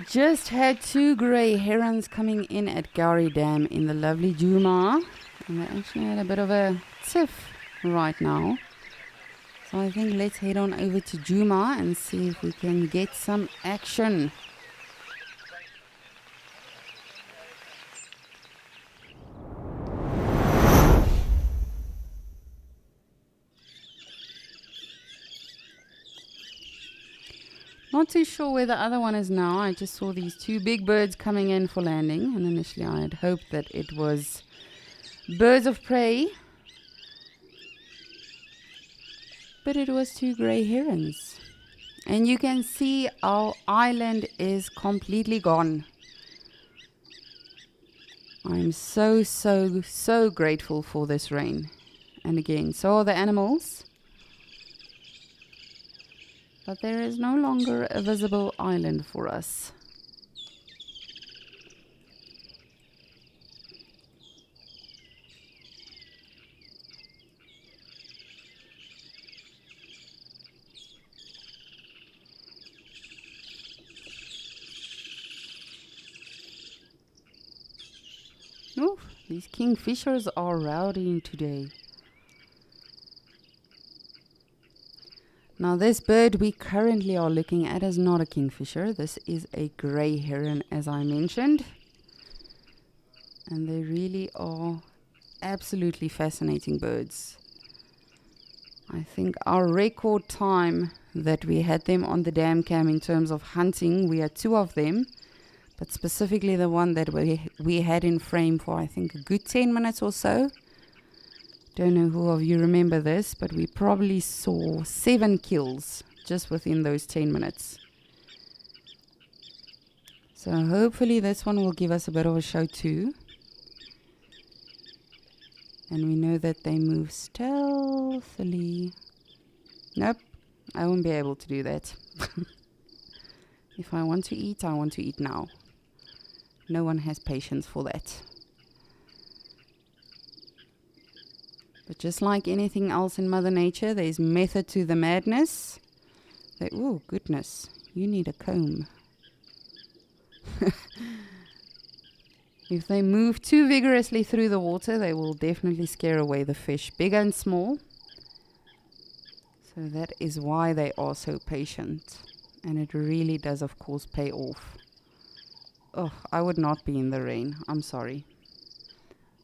just had two grey herons coming in at Gowrie Dam in the lovely Djuma. And they actually had a bit of a tiff right now. So I think let's head on over to Djuma and see if we can get some action. Not too sure where the other one is now. I just saw these two big birds coming in for landing, and initially I had hoped that it was birds of prey, but it was two grey herons. And you can see our island is completely gone. I'm so grateful for this rain. And again, so are the animals. But there is no longer a visible island for us. Oh, these kingfishers are rowdying today. Now this bird we currently are looking at is not a kingfisher. This is a grey heron, as I mentioned. And they really are absolutely fascinating birds. I think our record time that we had them on the dam cam in terms of hunting, we had 2 of them. But specifically the one that we had in frame for I think a good 10 minutes or so. Don't know who of you remember this, but we probably saw 7 kills just within those 10 minutes. So hopefully this one will give us a bit of a show too. And we know that they move stealthily. Nope, I won't be able to do that. If I want to eat, I want to eat now. No one has patience for that. But just like anything else in Mother Nature, there's method to the madness. Oh, goodness, you need a comb. If they move too vigorously through the water, they will definitely scare away the fish, big and small. So that is why they are so patient. And it really does, of course, pay off. Oh, I would not be in the rain. I'm sorry.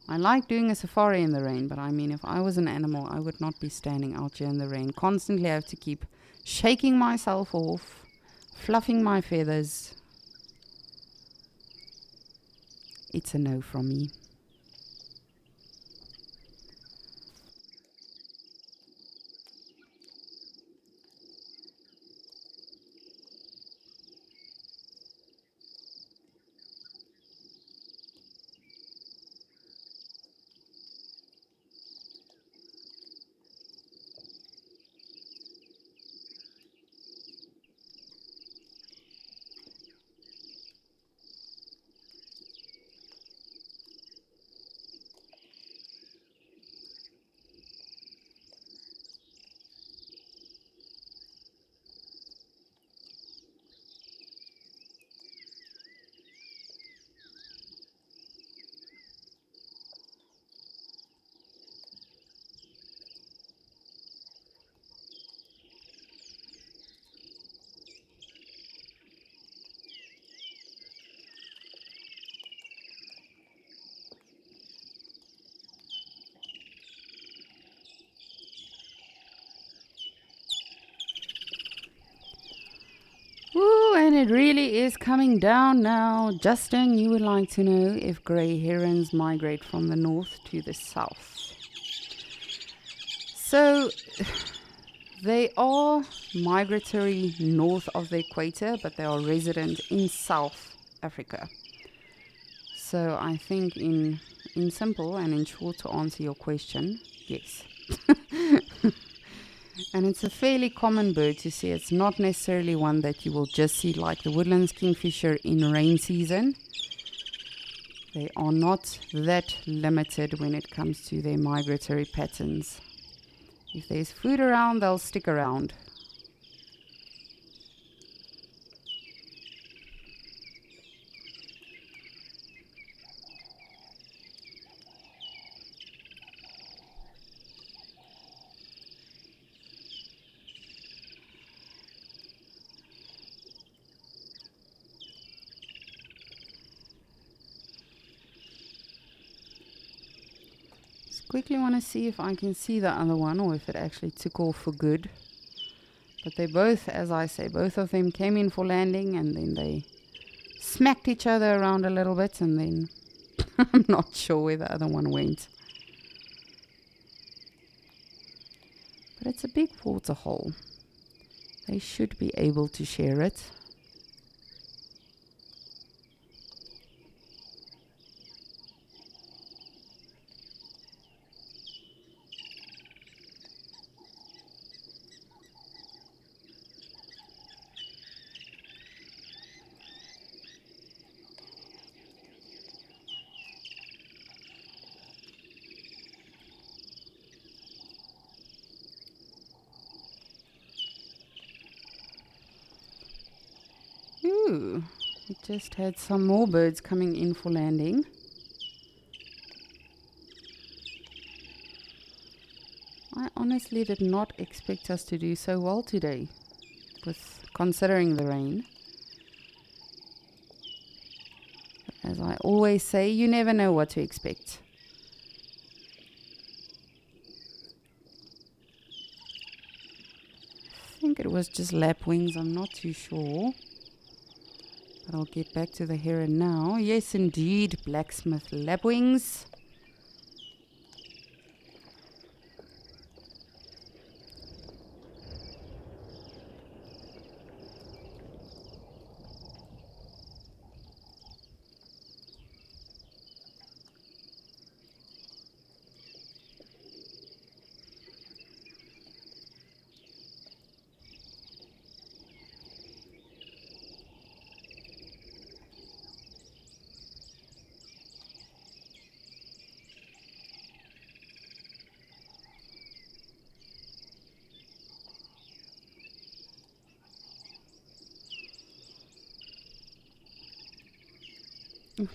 I like doing a safari in the rain, but I mean, if I was an animal, I would not be standing out here in the rain. Constantly have to keep shaking myself off, fluffing my feathers. It's a no from me. Ooh, and it really is coming down now. Justin, you would like to know if grey herons migrate from the north to the south. So, they are migratory north of the equator, but they are resident in South Africa. So I think in simple and in short to answer your question, yes. And it's a fairly common bird to see. It's not necessarily one that you will just see like the woodlands kingfisher in rain season. They are not that limited when it comes to their migratory patterns. If there's food around, they'll stick around. Quickly want to see if I can see the other one or if it actually took off for good. But they both, as I say, both of them came in for landing and then they smacked each other around a little bit and then I'm not sure where the other one went. But it's a big water hole. They should be able to share it. Ooh, we just had some more birds coming in for landing. I honestly did not expect us to do so well today, with considering the rain. As I always say, you never know what to expect. I think it was just lapwings, I'm not too sure. But I'll get back to the heron now. Yes, indeed, blacksmith lapwings.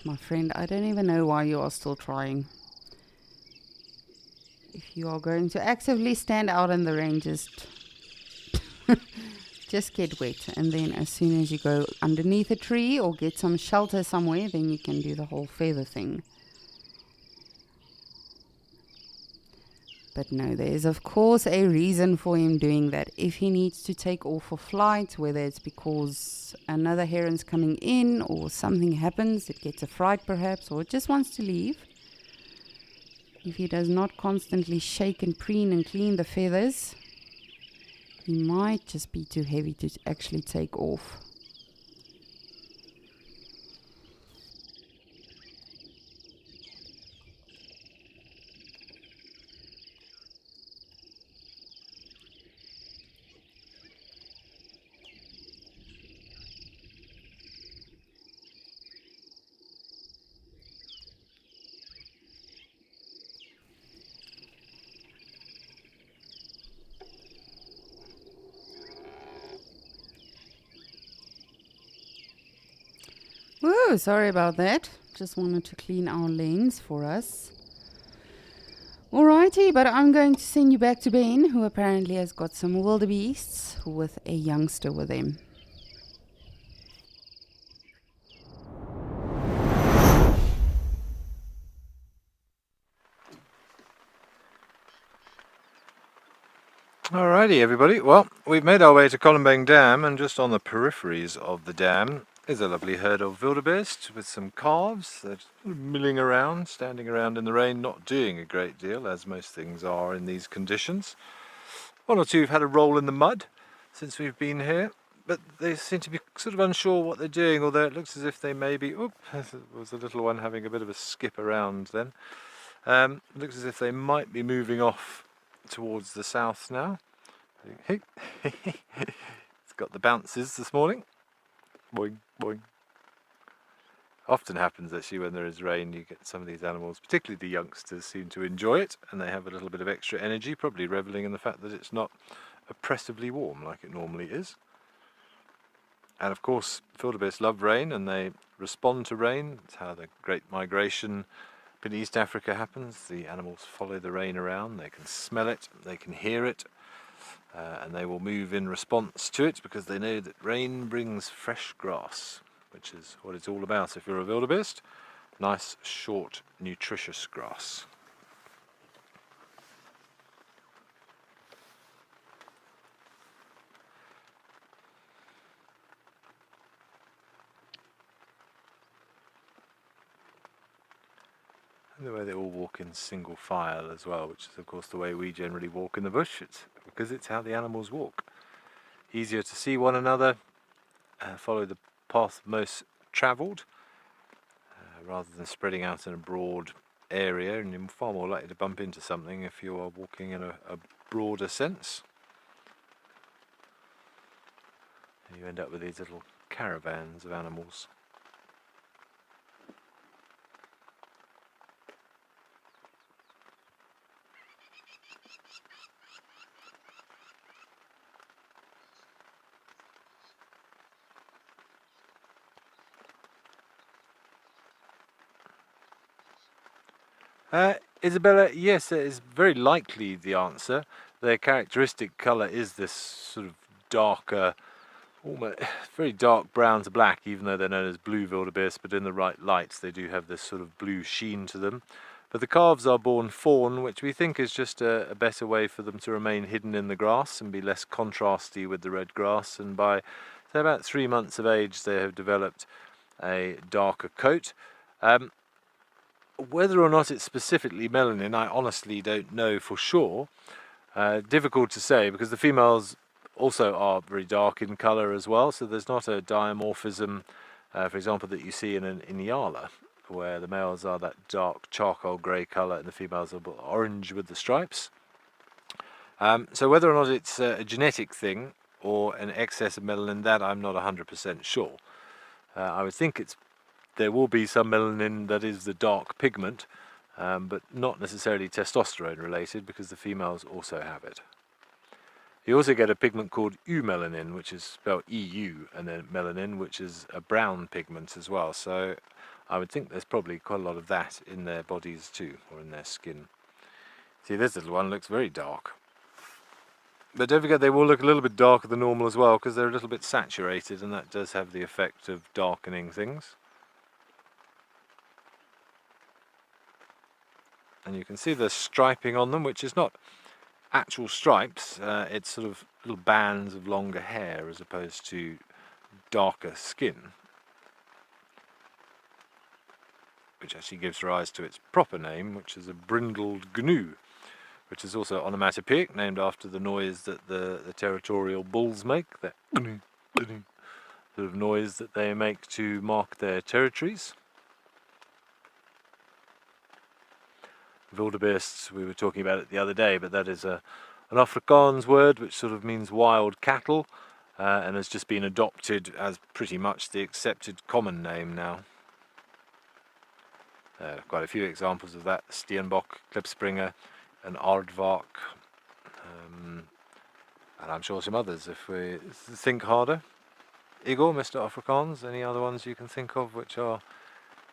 My friend, I don't even know why you are still trying. If you are going to actively stand out in the rain, just get wet. And then as soon as you go underneath a tree or get some shelter somewhere, then you can do the whole feather thing. But no, there is of course a reason for him doing that. If he needs to take off for flight, whether it's because another heron's coming in or something happens, it gets a fright perhaps, or it just wants to leave. If he does not constantly shake and preen and clean the feathers, he might just be too heavy to actually take off. Whoa, sorry about that. Just wanted to clean our lanes for us. Alrighty, but I'm going to send you back to Ben, who apparently has got some wildebeests with a youngster with him. Alrighty, everybody. Well, we've made our way to Collenbang Dam, and just on the peripheries of the dam is a lovely herd of wildebeest with some calves. They're milling around, standing around in the rain, not doing a great deal, as most things are in these conditions. One or two have had a roll in the mud since we've been here, but they seem to be sort of unsure what they're doing, although it looks as if they may be... Oop, there was a little one having a bit of a skip around then. It looks as if they might be moving off towards the south now. It's got the bounces this morning. Boing, boing. Often happens actually when there is rain, you get some of these animals, particularly the youngsters, seem to enjoy it, and they have a little bit of extra energy, probably revelling in the fact that it's not oppressively warm like it normally is. And of course, wildebeest love rain and they respond to rain. That's how the Great Migration in East Africa happens. The animals follow the rain around, they can smell it, they can hear it, and they will move in response to it because they know that rain brings fresh grass, which is what it's all about if you're a wildebeest. Nice, short, nutritious grass. The way they all walk in single file as well, which is of course the way we generally walk in the bush. It's because it's how the animals walk. Easier to see one another, follow the path most travelled, rather than spreading out in a broad area, and you're far more likely to bump into something if you are walking in a broader sense. And you end up with these little caravans of animals. Isabella, yes, it is very likely the answer. Their characteristic colour is this sort of darker, almost very dark brown to black, even though they're known as blue wildebeest, but in the right lights they do have this sort of blue sheen to them. But the calves are born fawn, which we think is just a better way for them to remain hidden in the grass and be less contrasty with the red grass. And by say, about 3 months of age they have developed a darker coat. Whether or not it's specifically melanin, I honestly don't know for sure. Difficult to say, because the females also are very dark in colour as well, so there's not a dimorphism, for example, that you see in an Inyala, where the males are that dark charcoal grey colour and the females are orange with the stripes. So whether or not it's a genetic thing or an excess of melanin, that I'm not 100% sure. I would think there will be some melanin that is the dark pigment, but not necessarily testosterone related, because the females also have it. You also get a pigment called eumelanin, which is spelled EU, and then melanin, which is a brown pigment as well. So I would think there's probably quite a lot of that in their bodies too, or in their skin. See, this little one looks very dark. But don't forget, they will look a little bit darker than normal as well, because they're a little bit saturated, and that does have the effect of darkening things. And you can see the striping on them, which is not actual stripes, it's sort of little bands of longer hair as opposed to darker skin, which actually gives rise to its proper name, which is a brindled gnu, which is also onomatopoeic, named after the noise that the territorial bulls make, that sort of noise that they make to mark their territories. Wildebeest, we were talking about it the other day, but that is an Afrikaans word which sort of means wild cattle, and has just been adopted as pretty much the accepted common name now. Quite a few examples of that: Steenbok, Klipspringer, and Aardvark, and I'm sure some others if we think harder. Igor, Mr. Afrikaans, any other ones you can think of which are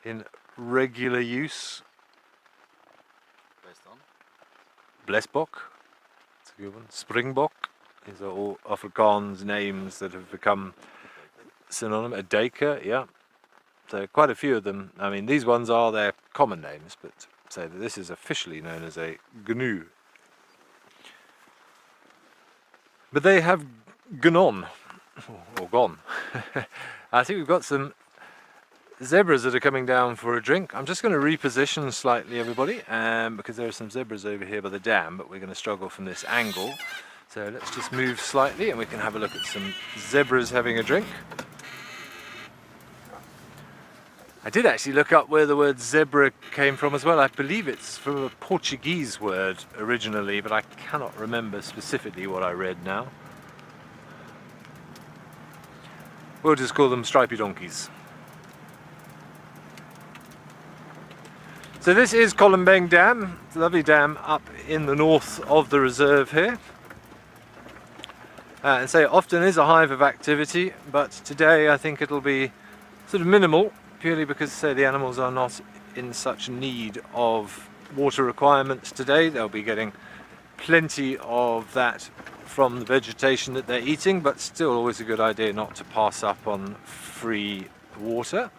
in regular use? Blesbok, that's a good one. Springbok, these are all Afrikaans names that have become synonymous. Adeka, yeah. So quite a few of them. I mean, these ones are their common names, but say that this is officially known as a gnu. But they have gone, or gone. I think we've got some zebras that are coming down for a drink. I'm just going to reposition slightly, everybody, because there are some zebras over here by the dam, but we're going to struggle from this angle. So let's just move slightly and we can have a look at some zebras having a drink. I did actually look up where the word zebra came from as well. I believe it's from a Portuguese word originally, but I cannot remember specifically what I read now. We'll just call them stripy donkeys. So this is Columbang Dam. It's a lovely dam up in the north of the reserve here. And so it often is a hive of activity, but today I think it'll be sort of minimal, purely because, say, the animals are not in such need of water requirements today. They'll be getting plenty of that from the vegetation that they're eating, but still always a good idea not to pass up on free water.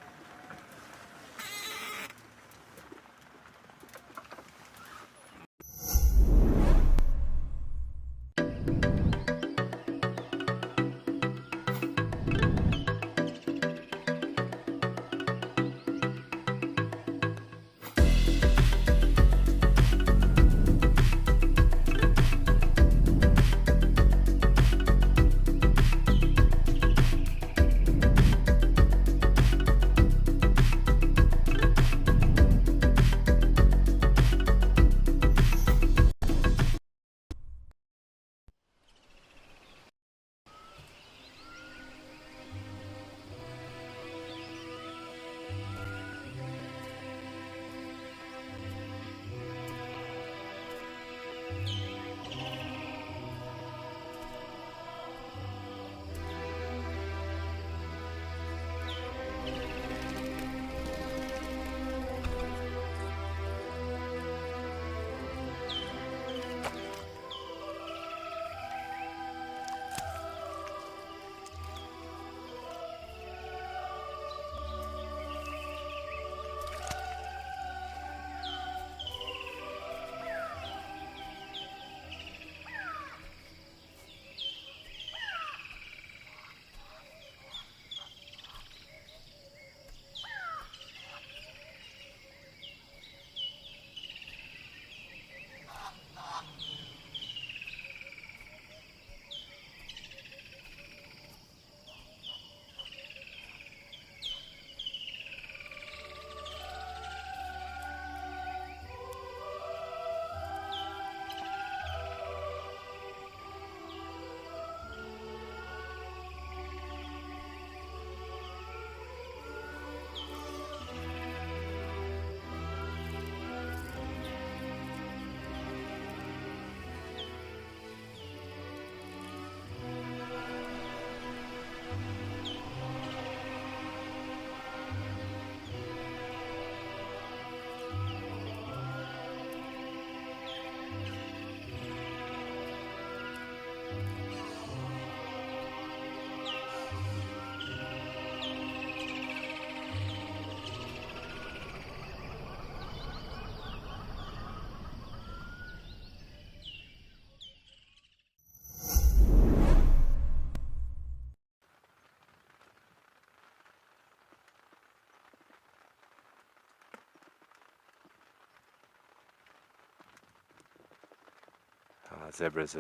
zebras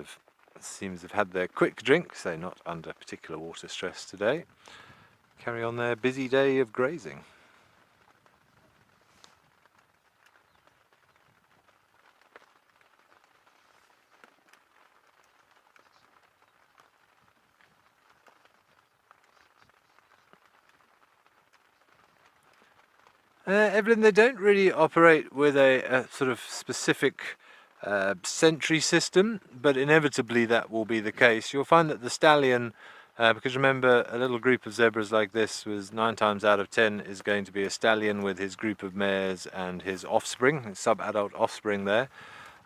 seems to have had their quick drink, so not under particular water stress today. Carry on their busy day of grazing. Evelyn, they don't really operate with a sort of specific sentry system, but inevitably that will be the case. You'll find that the stallion, because remember, a little group of zebras like this was 9 times out of 10 is going to be a stallion with his group of mares and his offspring, his sub-adult offspring there.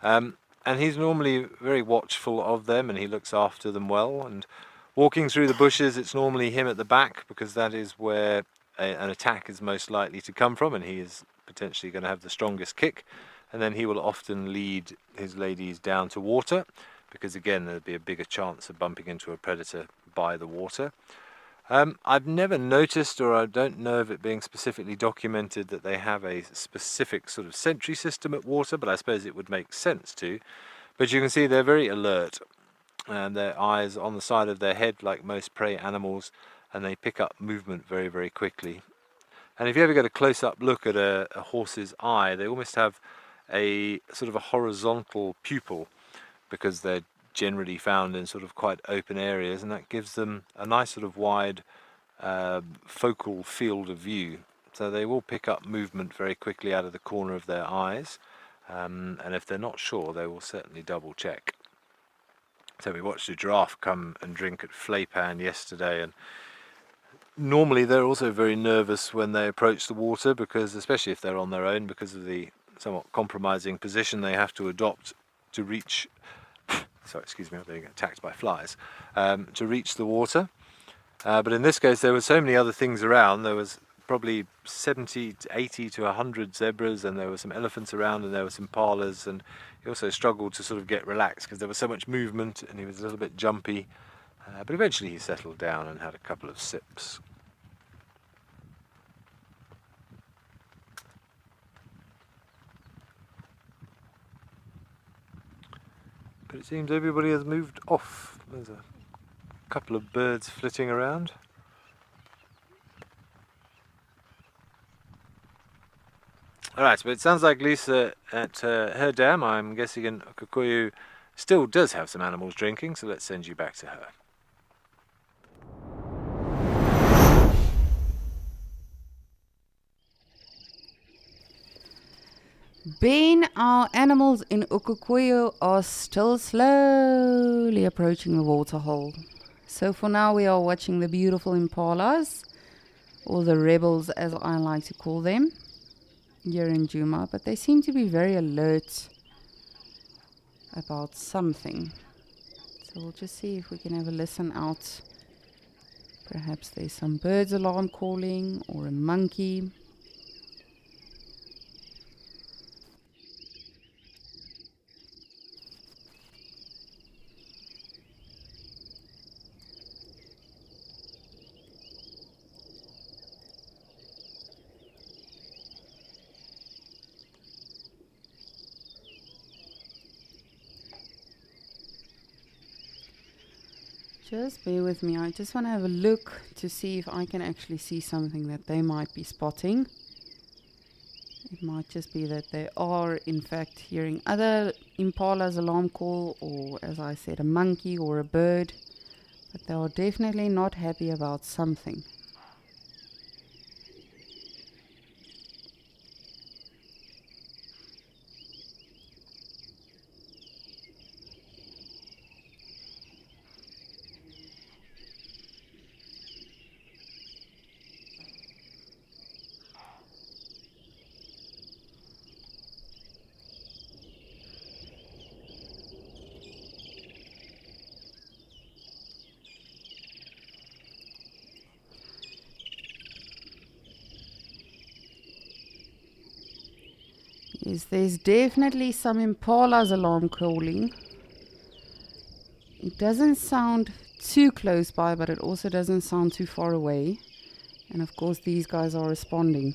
And he's normally very watchful of them, and he looks after them well. And walking through the bushes, it's normally him at the back, because that is where an attack is most likely to come from, and he is potentially going to have the strongest kick. And then he will often lead his ladies down to water, because again there'll be a bigger chance of bumping into a predator by the water. I've never noticed, or I don't know of it being specifically documented, that they have a specific sort of sentry system at water, but I suppose it would make sense to. But you can see they're very alert, and their eyes on the side of their head like most prey animals, and they pick up movement very, very quickly. And if you ever get a close-up look at a horse's eye, they almost have a sort of a horizontal pupil, because they're generally found in sort of quite open areas, and that gives them a nice sort of wide focal field of view. So they will pick up movement very quickly out of the corner of their eyes, and if they're not sure, they will certainly double check. So we watched a giraffe come and drink at Flaypan yesterday, and normally they're also very nervous when they approach the water, because especially if they're on their own, because of the somewhat compromising position they have to adopt to reach sorry, excuse me, I'm being attacked by flies, to reach the water. But in this case there were so many other things around. There was probably 70 to 80 to 100 zebras, and there were some elephants around, and there were some impalas, and he also struggled to sort of get relaxed because there was so much movement, and he was a little bit jumpy. But eventually he settled down and had a couple of sips. But it seems everybody has moved off. There's a couple of birds flitting around. Alright, but it sounds like Lisa at her dam, I'm guessing in Okukoyo, still does have some animals drinking, so let's send you back to her. Ben, our animals in Okukoyo are still slowly approaching the waterhole. So for now we are watching the beautiful impalas, or the rebels as I like to call them, here in Djuma, but they seem to be very alert about something. So we'll just see if we can have a listen out. Perhaps there's some birds alarm calling, or a monkey. Just bear with me, I just want to have a look to see if I can actually see something that they might be spotting. It might just be that they are in fact hearing other impalas alarm call, or as I said, a monkey or a bird, but they are definitely not happy about something. Yes, there's definitely some impalas alarm calling. It doesn't sound too close by, but it also doesn't sound too far away. And of course these guys are responding.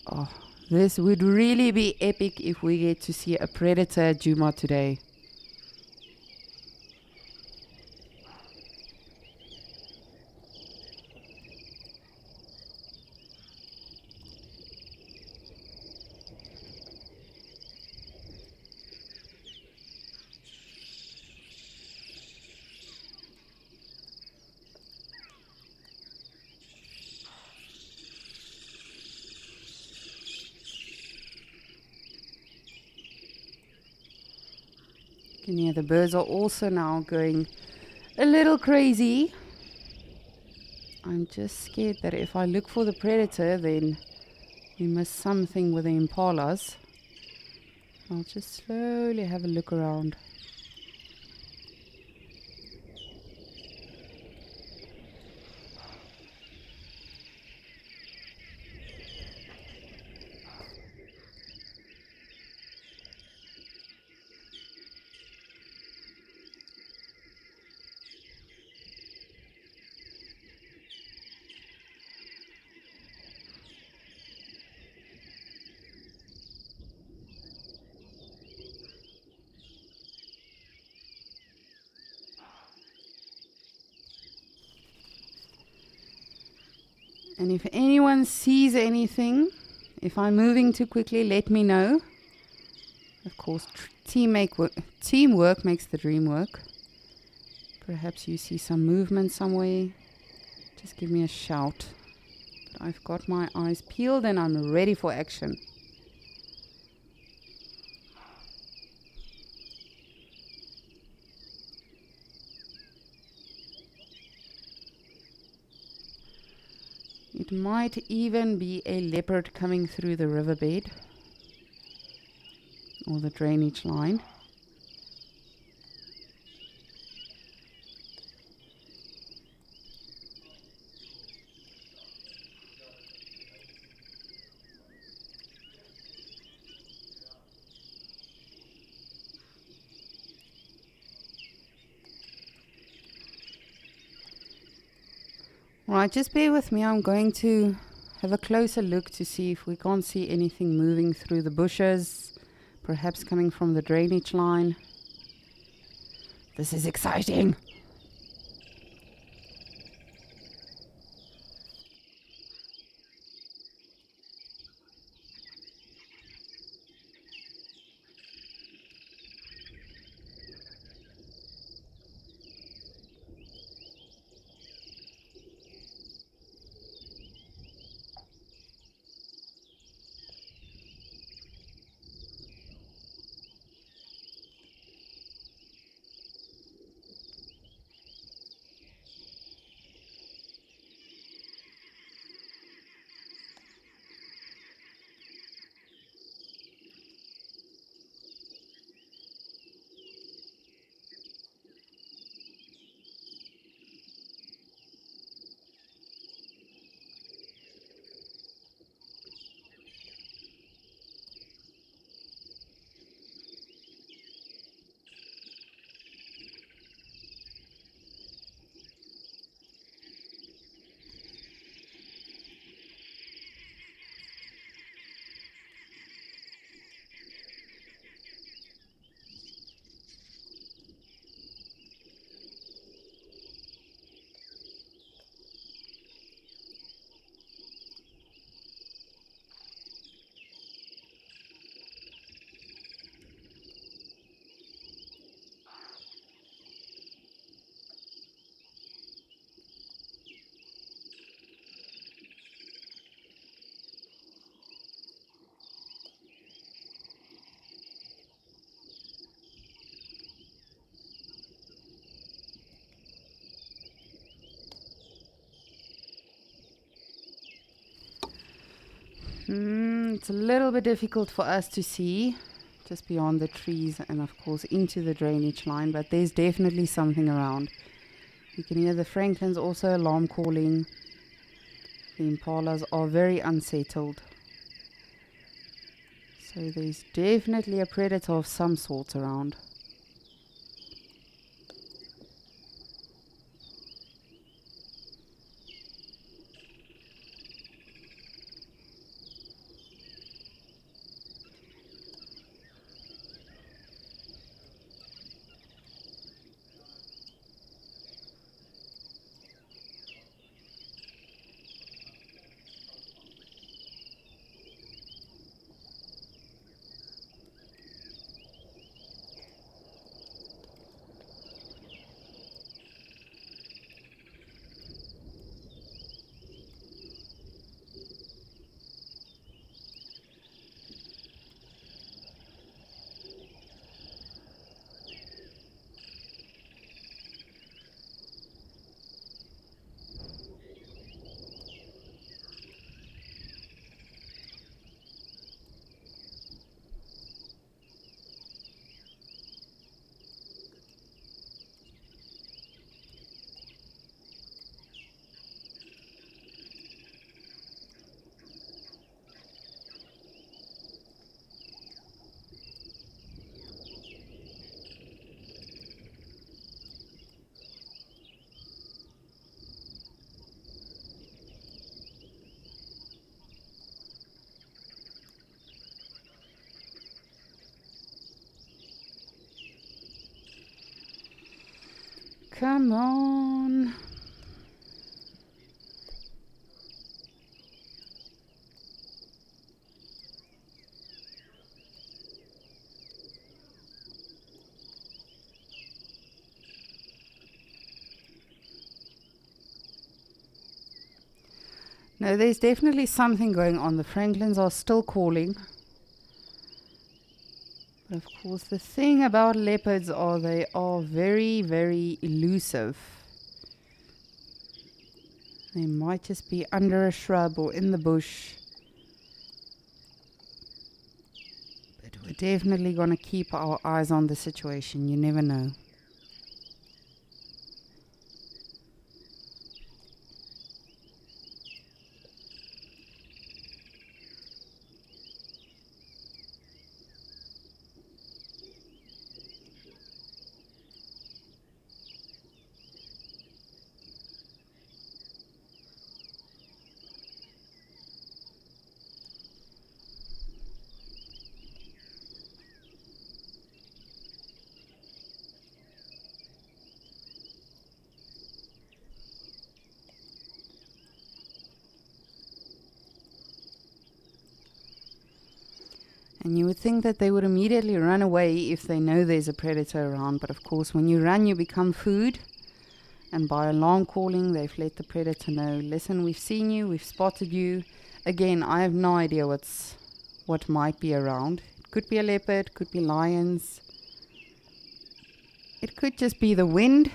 Oh, this would really be epic if we get to see a predator at Djuma today. You can hear the birds are also now going a little crazy. I'm just scared that if I look for the predator, then we miss something with the impalas. I'll just slowly have a look around. And if anyone sees anything, if I'm moving too quickly, let me know. Of course, teamwork makes the dream work. Perhaps you see some movement somewhere. Just give me a shout. But I've got my eyes peeled and I'm ready for action. It might even be a leopard coming through the riverbed or the drainage line. Right, just bear with me. I'm going to have a closer look to see if we can't see anything moving through the bushes, perhaps coming from the drainage line. This is exciting. It's a little bit difficult for us to see just beyond the trees and of course into the drainage line, but there's definitely something around. You can hear the francolins also alarm calling. The impalas are very unsettled. So there's definitely a predator of some sort around. Come on. No, there's definitely something going on. The francolins are still calling. But of course, the thing about leopards are they are very, very elusive. They might just be under a shrub or in the bush. But we're definitely going to keep our eyes on the situation. You never know. And you would think that they would immediately run away if they know there's a predator around. But of course, when you run, you become food. And by alarm calling, they've let the predator know, listen, we've seen you, we've spotted you. Again, I have no idea what might be around. It could be a leopard, could be lions. It could just be the wind.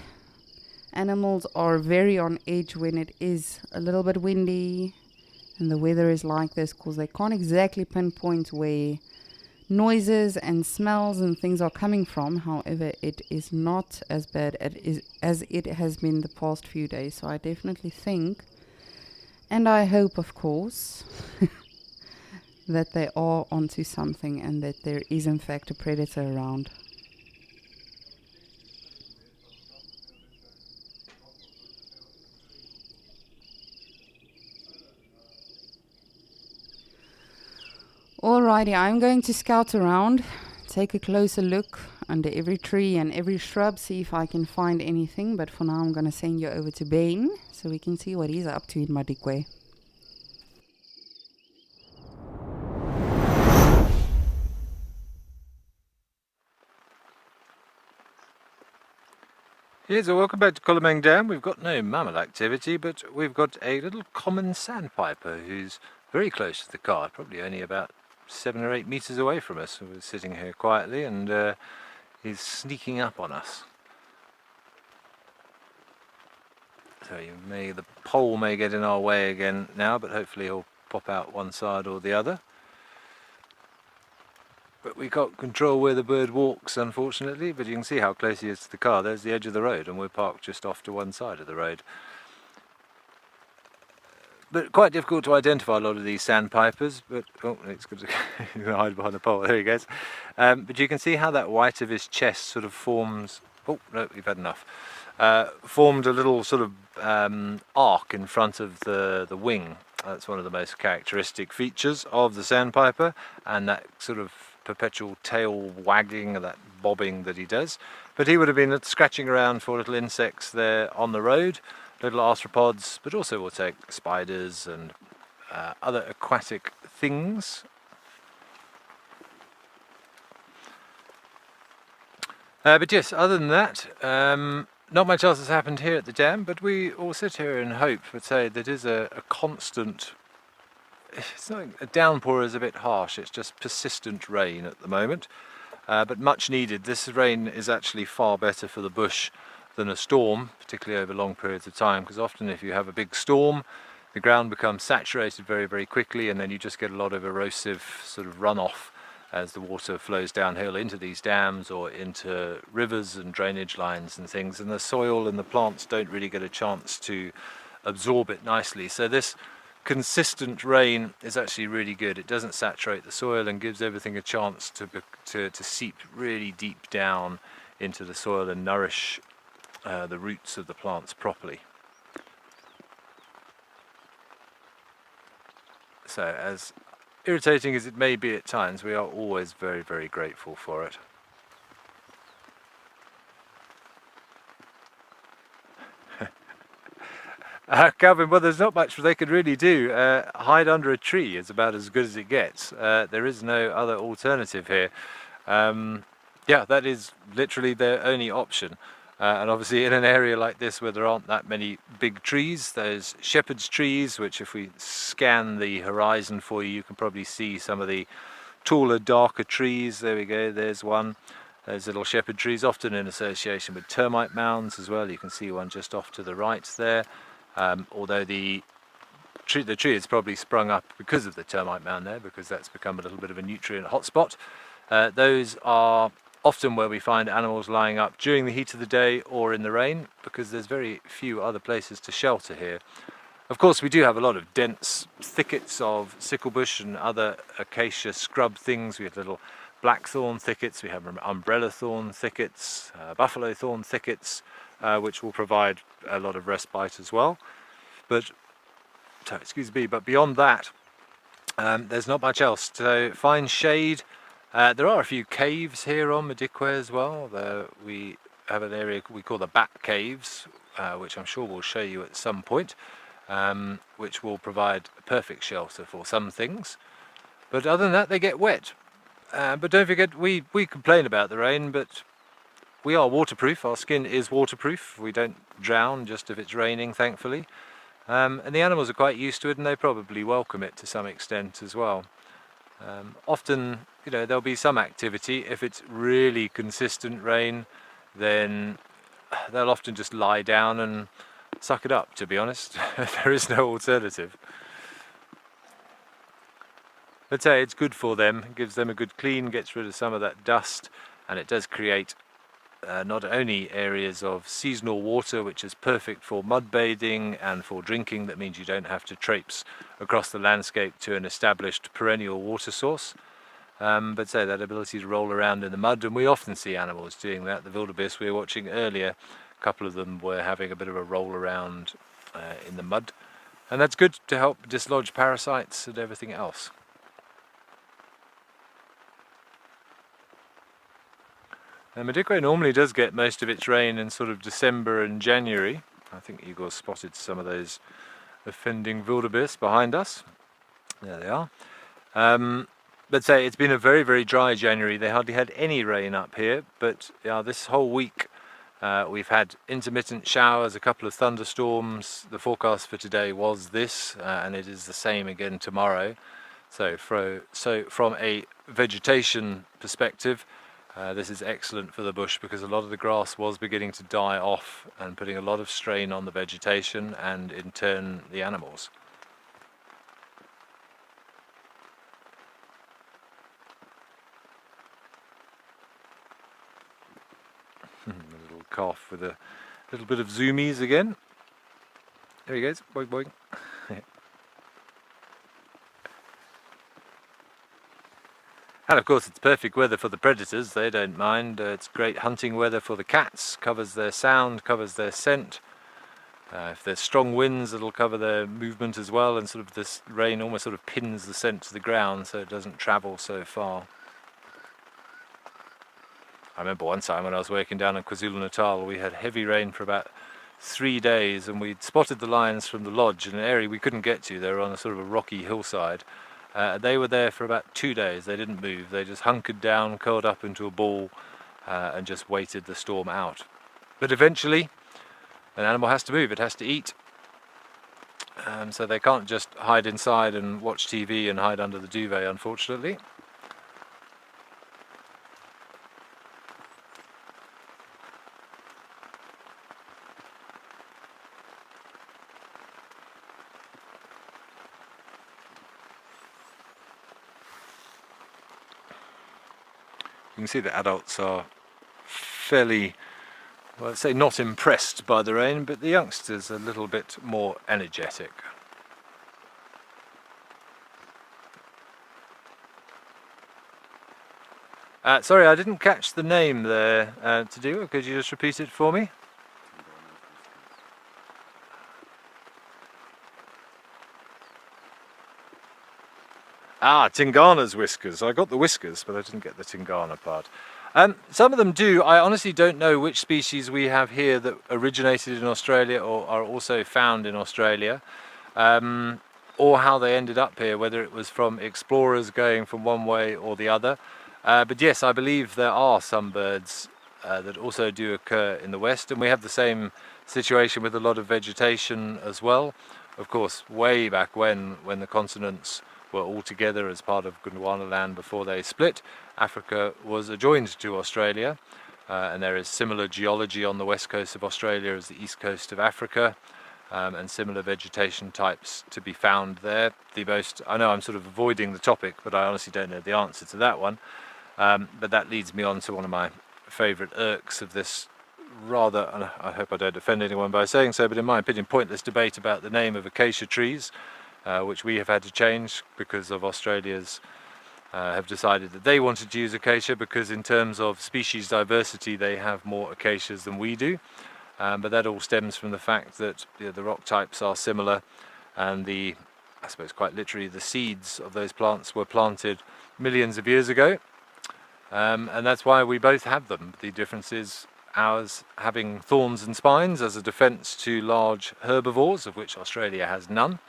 Animals are very on edge when it is a little bit windy and the weather is like this, because they can't exactly pinpoint where noises and smells and things are coming from. However, it is not as bad as it has been the past few days. So I definitely think, and I hope, of course, that they are onto something and that there is in fact a predator around. Alrighty, I'm going to scout around, take a closer look under every tree and every shrub, see if I can find anything. But for now, I'm going to send you over to Bane so we can see what he's up to in Madikwe. Yes, so welcome back to Kolomeng Dam. We've got no mammal activity, but we've got a little common sandpiper who's very close to the car, probably only about 7 or 8 meters away from us. We're sitting here quietly and he's sneaking up on us. So the pole may get in our way again now, but hopefully he'll pop out one side or the other. But we can't control where the bird walks, unfortunately, but you can see how close he is to the car. There's the edge of the road and we're parked just off to one side of the road. But quite difficult to identify a lot of these sandpipers, but oh, it's good to hide behind the pole. There he goes. But you can see how that white of his chest sort of forms. Oh no, we've had enough. Formed a little sort of arc in front of the wing. That's one of the most characteristic features of the sandpiper, and that sort of perpetual tail wagging, that bobbing that he does. But he would have been scratching around for little insects there on the road. Little arthropods, but also we'll take spiders and other aquatic things. But yes, other than that, not much else has happened here at the dam, but we all sit here and hope, but say that is a constant, it's not, a downpour is a bit harsh, it's just persistent rain at the moment, but much needed. This rain is actually far better for the bush than a storm, particularly over long periods of time, because often if you have a big storm, the ground becomes saturated very, very quickly, and then you just get a lot of erosive sort of runoff as the water flows downhill into these dams or into rivers and drainage lines and things, and the soil and the plants don't really get a chance to absorb it nicely. So this consistent rain is actually really good. It doesn't saturate the soil and gives everything a chance to seep really deep down into the soil and nourish the roots of the plants properly. So as irritating as it may be at times, we are always very, very grateful for it. Calvin, well, there's not much they could really do. Hide under a tree is about as good as it gets. There is no other alternative here. Yeah, that is literally their only option. And obviously in an area like this where there aren't that many big trees, there's shepherd's trees, which if we scan the horizon for you, you can probably see some of the taller, darker trees. There we go, there's one. There's little shepherd trees, often in association with termite mounds as well. You can see one just off to the right there. Although the tree has probably sprung up because of the termite mound there, because that's become a little bit of a nutrient hotspot. Those are often where we find animals lying up during the heat of the day or in the rain, because there's very few other places to shelter here. Of course, we do have a lot of dense thickets of sicklebush and other acacia scrub things. We have little blackthorn thickets, we have umbrella thorn thickets, buffalo thorn thickets, which will provide a lot of respite as well. But, excuse me, but beyond that, there's not much else. So find shade. There are a few caves here on Madikwe as well. We have an area we call the Bat Caves, which I'm sure we'll show you at some point, which will provide perfect shelter for some things. But other than that, they get wet. But don't forget, we complain about the rain, but we are waterproof. Our skin is waterproof. We don't drown just if it's raining, thankfully. And the animals are quite used to it, and they probably welcome it to some extent as well. Often, you know, there'll be some activity. If it's really consistent rain, then they'll often just lie down and suck it up, to be honest. There is no alternative. I'd say it's good for them. It gives them a good clean, gets rid of some of that dust, and it does create not only areas of seasonal water, which is perfect for mud bathing and for drinking. That means you don't have to traipse across the landscape to an established perennial water source. But say that ability to roll around in the mud, and we often see animals doing that. The wildebeest we were watching earlier, a couple of them were having a bit of a roll around in the mud, and that's good to help dislodge parasites and everything else. Madikwe normally does get most of its rain in sort of December and January. I think Igor spotted some of those offending wildebeest behind us. There they are. But say it's been a very, very dry January. They hardly had any rain up here, but this whole week we've had intermittent showers, a couple of thunderstorms. The forecast for today was this, and it is the same again tomorrow. So from a vegetation perspective, this is excellent for the bush, because a lot of the grass was beginning to die off and putting a lot of strain on the vegetation and in turn the animals. A little calf with a little bit of zoomies again. There he goes, boing boing. And of course it's perfect weather for the predators, they don't mind. It's great hunting weather for the cats, covers their sound, covers their scent. If there's strong winds, it'll cover their movement as well, and sort of this rain almost sort of pins the scent to the ground so it doesn't travel so far. I remember one time when I was working down in KwaZulu-Natal, we had heavy rain for about 3 days, and we'd spotted the lions from the lodge in an area we couldn't get to. They were on a sort of a rocky hillside. They were there for about 2 days. They didn't move. They just hunkered down, curled up into a ball, and just waited the storm out. But eventually, an animal has to move. It has to eat. So they can't just hide inside and watch TV and hide under the duvet, unfortunately. You can see the adults are fairly, well, I'd say not impressed by the rain, but the youngsters are a little bit more energetic. Sorry, I didn't catch the name there, Tadiwa. Could you just repeat it for me? Ah, Tingana's whiskers. I got the whiskers, but I didn't get the Tingana part. Some of them do. I honestly don't know which species we have here that originated in Australia or are also found in Australia, or how they ended up here, whether it was from explorers going from one way or the other. But yes, I believe there are some birds that also do occur in the West, and we have the same situation with a lot of vegetation as well. Of course, way back when the continents were all together as part of Gondwana before they split, Africa was adjoined to Australia, and there is similar geology on the west coast of Australia as the east coast of Africa, and similar vegetation types to be found there. I know I'm sort of avoiding the topic, but I honestly don't know the answer to that one. But that leads me on to one of my favourite irks of this rather, and I hope I don't offend anyone by saying so, but in my opinion pointless debate about the name of acacia trees, which we have had to change because of Australia's have decided that they wanted to use acacia because in terms of species diversity they have more acacias than we do. But that all stems from the fact that the rock types are similar, and I suppose quite literally, the seeds of those plants were planted millions of years ago. And that's why we both have them. The difference is ours having thorns and spines as a defence to large herbivores, of which Australia has none.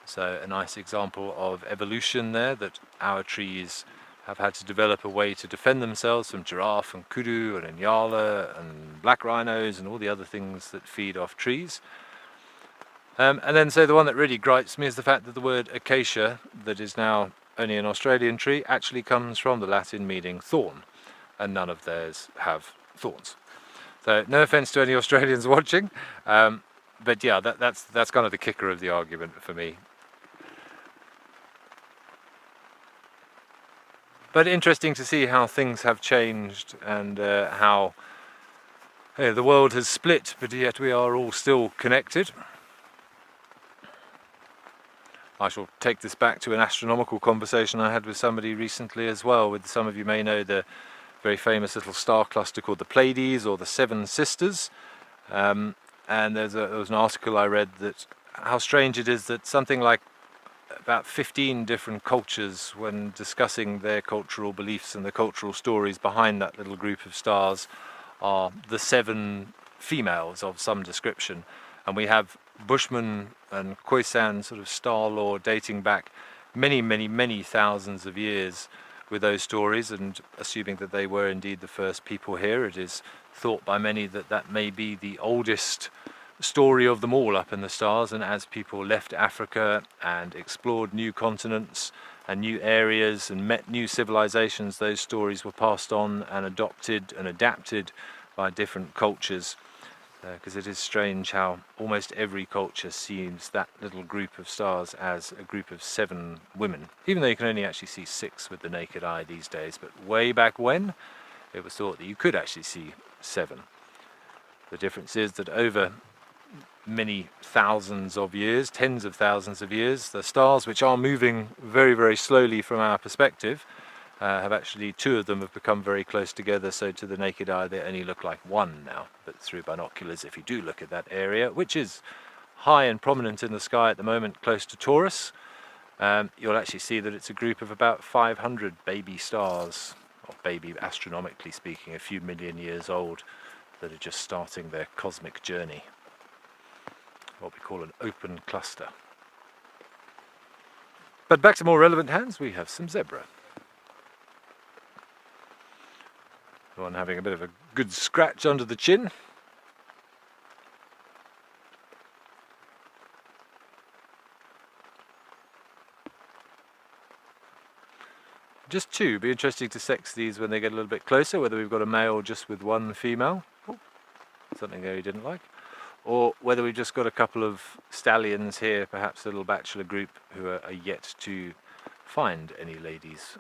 So a nice example of evolution there, that our trees have had to develop a way to defend themselves from giraffe and kudu and inyala and black rhinos and all the other things that feed off trees. And then so the one that really gripes me is the fact that the word acacia, that is now only an Australian tree, actually comes from the Latin meaning thorn, and none of theirs have thorns. So no offence to any Australians watching, but yeah, that's kind of the kicker of the argument for me. But interesting to see how things have changed, and how the world has split, but yet we are all still connected. I shall take this back to an astronomical conversation I had with somebody recently as well. With some of you may know the very famous little star cluster called the Pleiades, or the Seven Sisters. And there was an article I read that how strange it is that something like about 15 different cultures, when discussing their cultural beliefs and the cultural stories behind that little group of stars, are the 7 females of some description. And we have Bushman and Khoisan sort of star lore dating back many thousands of years with those stories, and assuming that they were indeed the first people here, it is thought by many that that may be the oldest story of them all up in the stars. And as people left Africa and explored new continents and new areas and met new civilizations, those stories were passed on and adopted and adapted by different cultures. Because it is strange how almost every culture sees that little group of stars as a group of 7 women, even though you can only actually see 6 with the naked eye these days. But way back when, it was thought that you could actually see 7. The difference is that over many thousands of years, tens of thousands of years, the stars, which are moving very slowly from our perspective, have actually, 2 of them have become very close together, so to the naked eye they only look like 1 now. But through binoculars, if you do look at that area, which is high and prominent in the sky at the moment close to Taurus, you'll actually see that it's a group of about 500 baby stars, or baby astronomically speaking, a few million years old, that are just starting their cosmic journey. What we call an open cluster. But back to more relevant hands, we have some zebra. One having a bit of a good scratch under the chin. Just 2. Be interesting to sex these when they get a little bit closer, whether we've got a male just with 1 female. Oh, something there he didn't like. Or whether we've just got a couple of stallions here, perhaps a little bachelor group who are yet to find any ladies.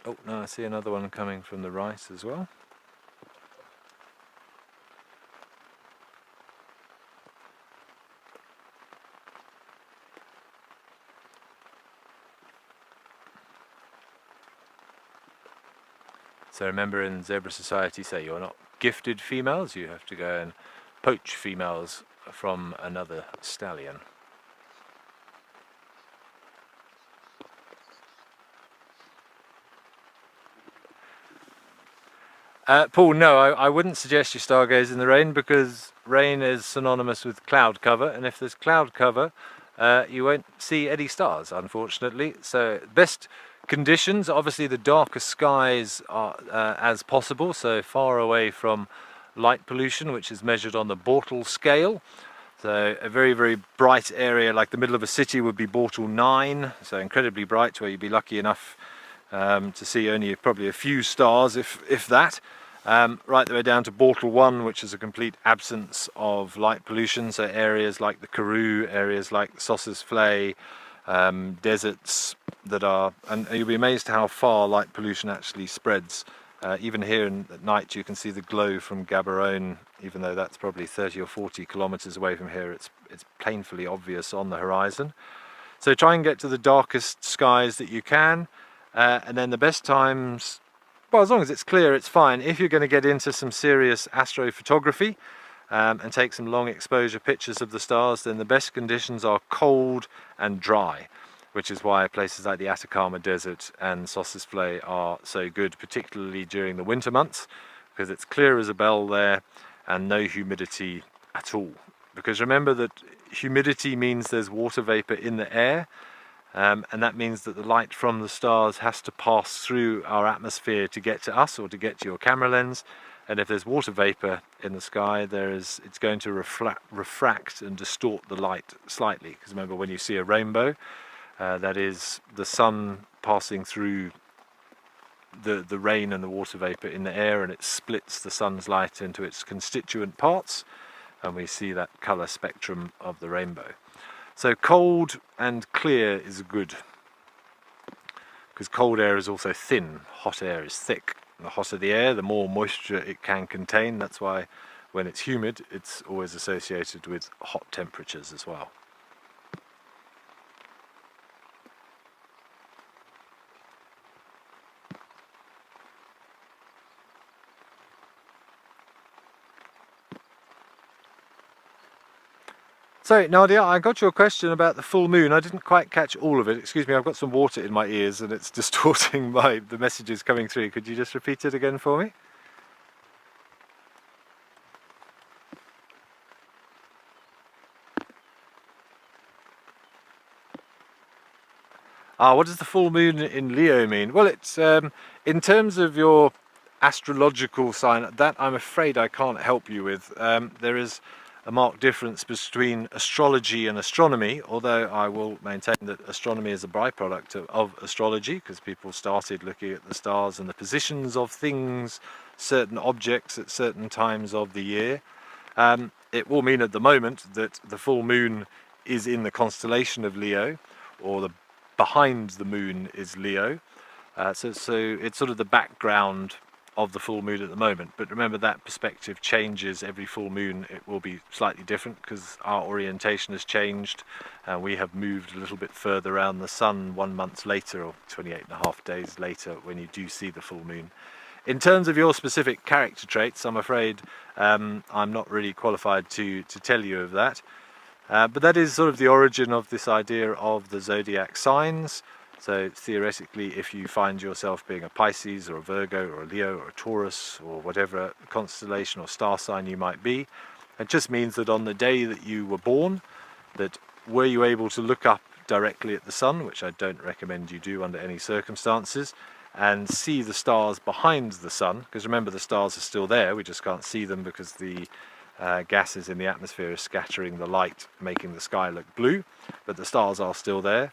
Oh, no, I see another one coming from the right as well. So remember, in Zebra Society, say you're not gifted females, you have to go and poach females from another stallion. Paul, no, I wouldn't suggest you stargaze in the rain, because rain is synonymous with cloud cover, and if there's cloud cover, you won't see any stars, unfortunately. So best conditions, obviously the darkest skies are as possible, so far away from light pollution, which is measured on the Bortle scale. So a very, very bright area like the middle of a city would be Bortle 9, so incredibly bright, where you'd be lucky enough to see only probably a few stars, if that. Right the way down to Bortle 1, which is a complete absence of light pollution, so areas like the Karoo, areas like Sossus Vlei, deserts that are, and you'll be amazed how far light pollution actually spreads. Even here at night you can see the glow from Gaborone, even though that's probably 30 or 40 kilometers away from here. It's painfully obvious on the horizon. So try and get to the darkest skies that you can, and then the best times, well, as long as it's clear, it's fine. If you're going to get into some serious astrophotography and take some long exposure pictures of the stars, then the best conditions are cold and dry, which is why places like the Atacama Desert and Sossus Vlei are so good, particularly during the winter months, because it's clear as a bell there and no humidity at all. Because remember that humidity means there's water vapor in the air, and that means that the light from the stars has to pass through our atmosphere to get to us or to get to your camera lens. And if there's water vapor in the sky, it's going to refract and distort the light slightly. Because remember, when you see a rainbow, that is the sun passing through the rain and the water vapor in the air, and it splits the sun's light into its constituent parts, and we see that color spectrum of the rainbow. So cold and clear is good, because cold air is also thin, hot air is thick. The hotter the air, the more moisture it can contain. That's why when it's humid, it's always associated with hot temperatures as well. So Nadia, I got your question about the full moon. I didn't quite catch all of it. Excuse me, I've got some water in my ears and it's distorting the messages coming through. Could you just repeat it again for me? What does the full moon in Leo mean? Well, it's in terms of your astrological sign, that I'm afraid I can't help you with. There is a marked difference between astrology and astronomy, although I will maintain that astronomy is a byproduct of astrology, because people started looking at the stars and the positions of things, certain objects at certain times of the year. It will mean at the moment that the full moon is in the constellation of Leo, or the behind the moon is Leo. So it's sort of the background of the full moon at the moment, but remember that perspective changes every full moon. It will be slightly different because our orientation has changed and we have moved a little bit further around the sun 1 month later, or 28.5 days later, when you do see the full moon. In terms of your specific character traits, I'm afraid I'm not really qualified to tell you of that, but that is sort of the origin of this idea of the zodiac signs. So theoretically, if you find yourself being a Pisces or a Virgo or a Leo or a Taurus or whatever constellation or star sign you might be, it just means that on the day that you were born, that were you able to look up directly at the sun, which I don't recommend you do under any circumstances, and see the stars behind the sun, because remember the stars are still there, we just can't see them because the gases in the atmosphere are scattering the light, making the sky look blue, but the stars are still there.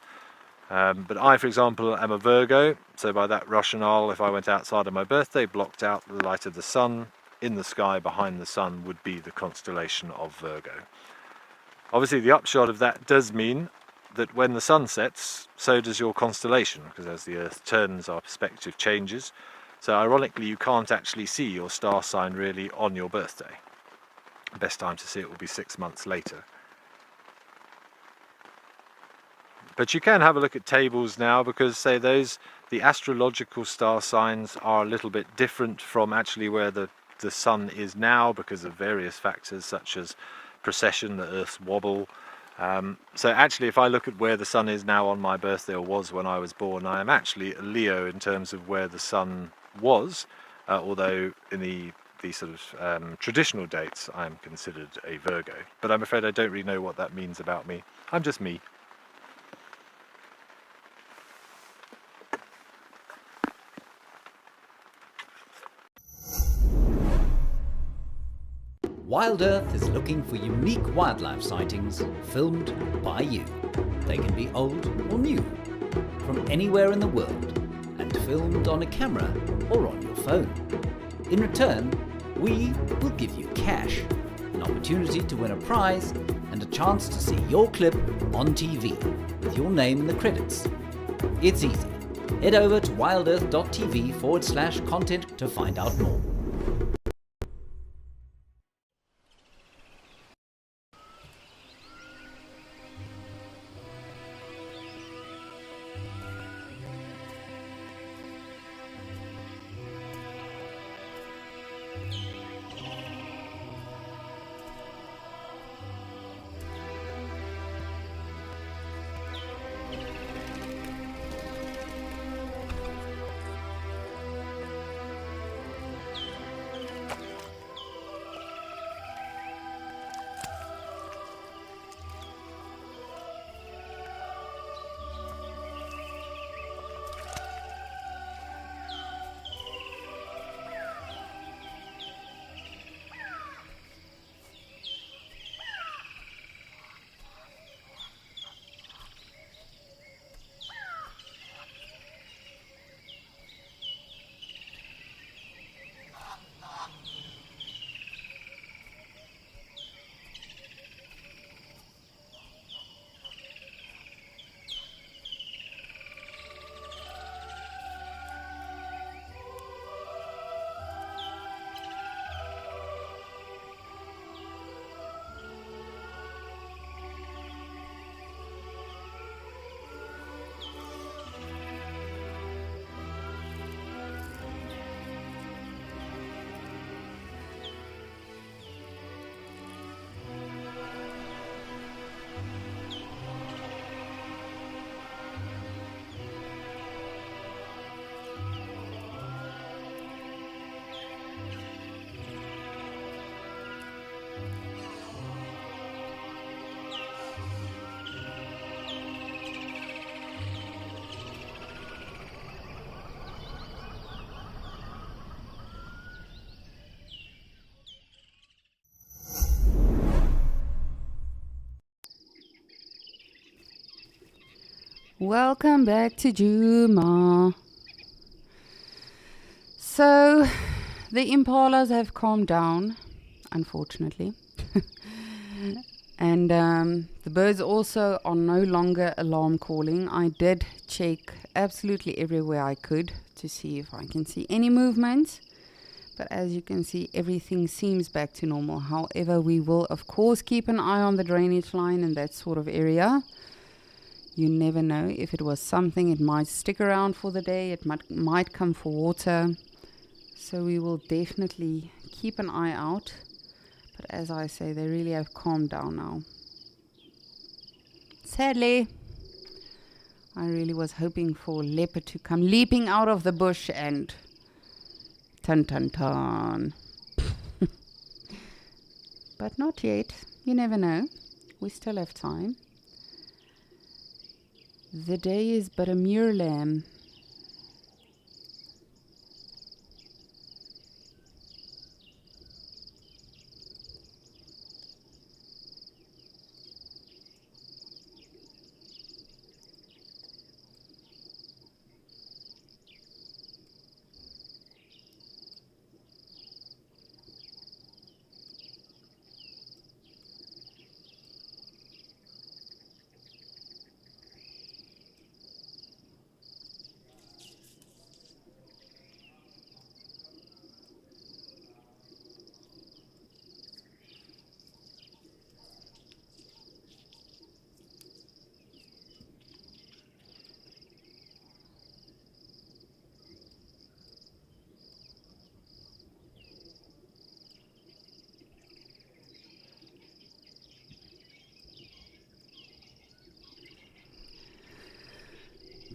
But I, for example, am a Virgo, so by that rationale, if I went outside on my birthday, blocked out the light of the sun, in the sky behind the sun would be the constellation of Virgo. Obviously the upshot of that does mean that when the sun sets, so does your constellation, because as the Earth turns, our perspective changes. So ironically, you can't actually see your star sign really on your birthday. The best time to see it will be 6 months later. But you can have a look at tables now, because say the astrological star signs are a little bit different from actually where the sun is now, because of various factors such as precession, the Earth's wobble. So actually, if I look at where the sun is now on my birthday, or was when I was born, I am actually a Leo in terms of where the sun was, although in the sort of traditional dates I'm considered a Virgo. But I'm afraid I don't really know what that means about me. I'm just me. Wild Earth is looking for unique wildlife sightings filmed by you. They can be old or new, from anywhere in the world, and filmed on a camera or on your phone. In return, we will give you cash, an opportunity to win a prize, and a chance to see your clip on TV with your name in the credits. It's easy. Head over to wildearth.tv/content to find out more. Welcome back to Djuma. So, the impalas have calmed down, unfortunately. And the birds also are no longer alarm calling. I did check absolutely everywhere I could to see if I can see any movement. But as you can see, everything seems back to normal. However, we will, of course, keep an eye on the drainage line and that sort of area. You never know. If it was something, it might stick around for the day. It might come for water. So we will definitely keep an eye out. But as I say, they really have calmed down now. Sadly, I really was hoping for a leopard to come leaping out of the bush and Tan tan tan. But not yet. You never know. We still have time. The day is but a mere lamb.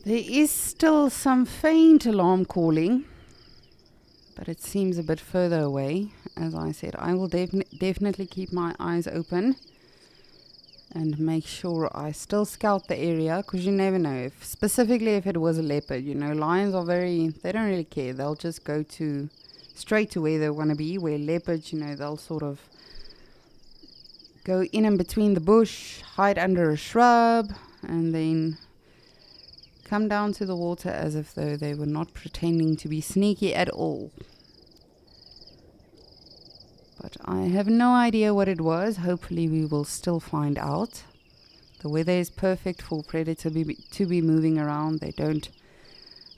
There is still some faint alarm calling, but but it seems a bit further away. As I said, I will definitely keep my eyes open and make sure I still scout the area, because you never know. Specifically if it was a leopard, lions are they don't really care. They'll just go straight to where they want to be. Where leopards, they'll sort of go in and between the bush, hide under a shrub, and then come down to the water as if though they were not pretending to be sneaky at all. But I have no idea what it was. Hopefully we will still find out. The weather is perfect for predator to be moving around. They don't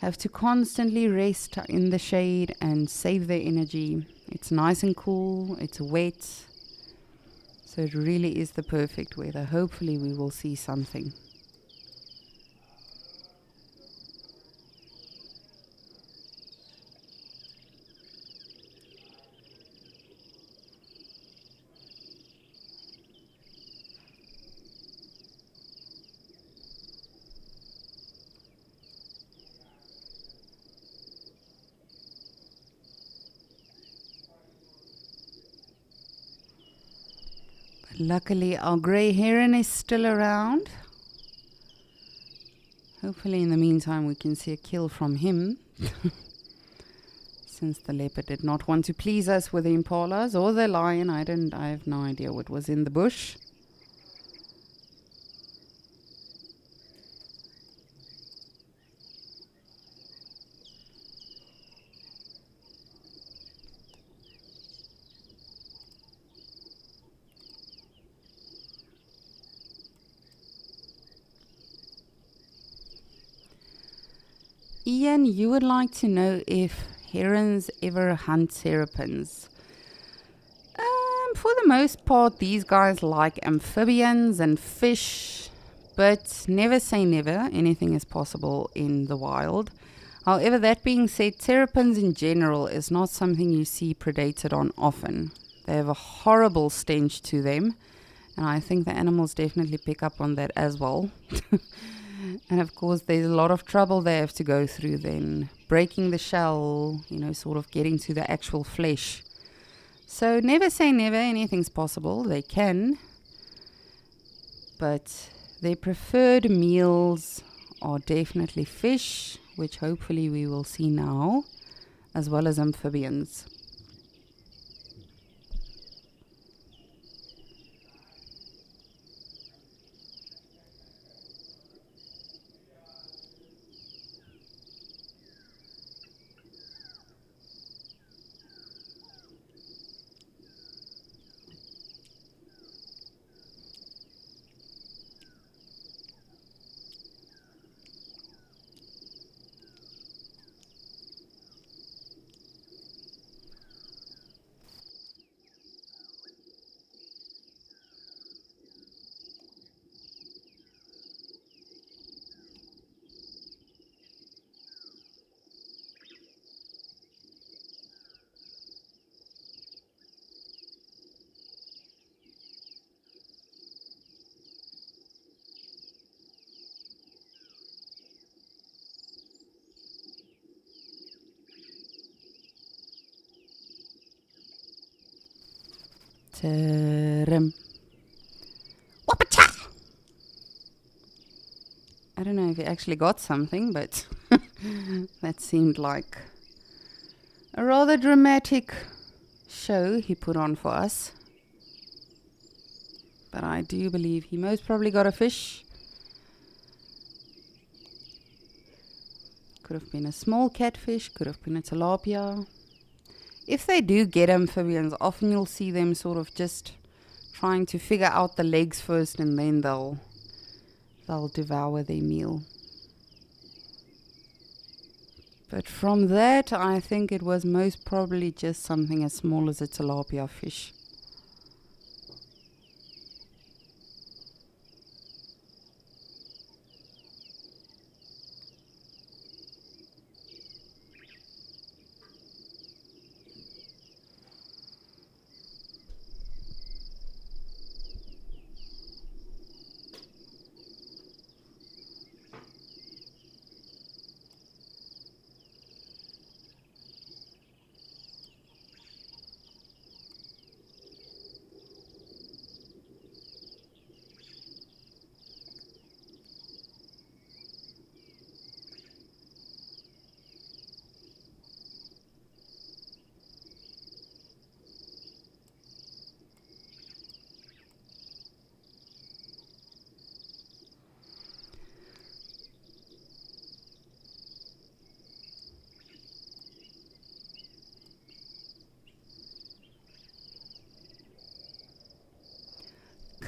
have to constantly rest in the shade and save their energy. It's nice and cool. It's wet. So it really is the perfect weather. Hopefully we will see something. Luckily, our grey heron is still around. Hopefully, in the meantime, we can see a kill from him. Since the leopard did not want to please us with the impalas or the lion, I have no idea what was in the bush. Ian, you would like to know if herons ever hunt terrapins. For the most part, these guys like amphibians and fish, but never say never. Anything is possible in the wild. However, that being said, terrapins in general is not something you see predated on often. They have a horrible stench to them, and I think the animals definitely pick up on that as well. And of course, there's a lot of trouble they have to go through then, breaking the shell, sort of getting to the actual flesh. So never say never, anything's possible, they can. But their preferred meals are definitely fish, which hopefully we will see now, as well as amphibians. Ta-ram. Wappa-cha! I don't know if he actually got something, but that seemed like a rather dramatic show he put on for us. But I do believe he most probably got a fish. Could have been a small catfish, could have been a tilapia. If they do get amphibians, often you'll see them sort of just trying to figure out the legs first, and then they'll devour their meal. But from that, I think it was most probably just something as small as a tilapia fish.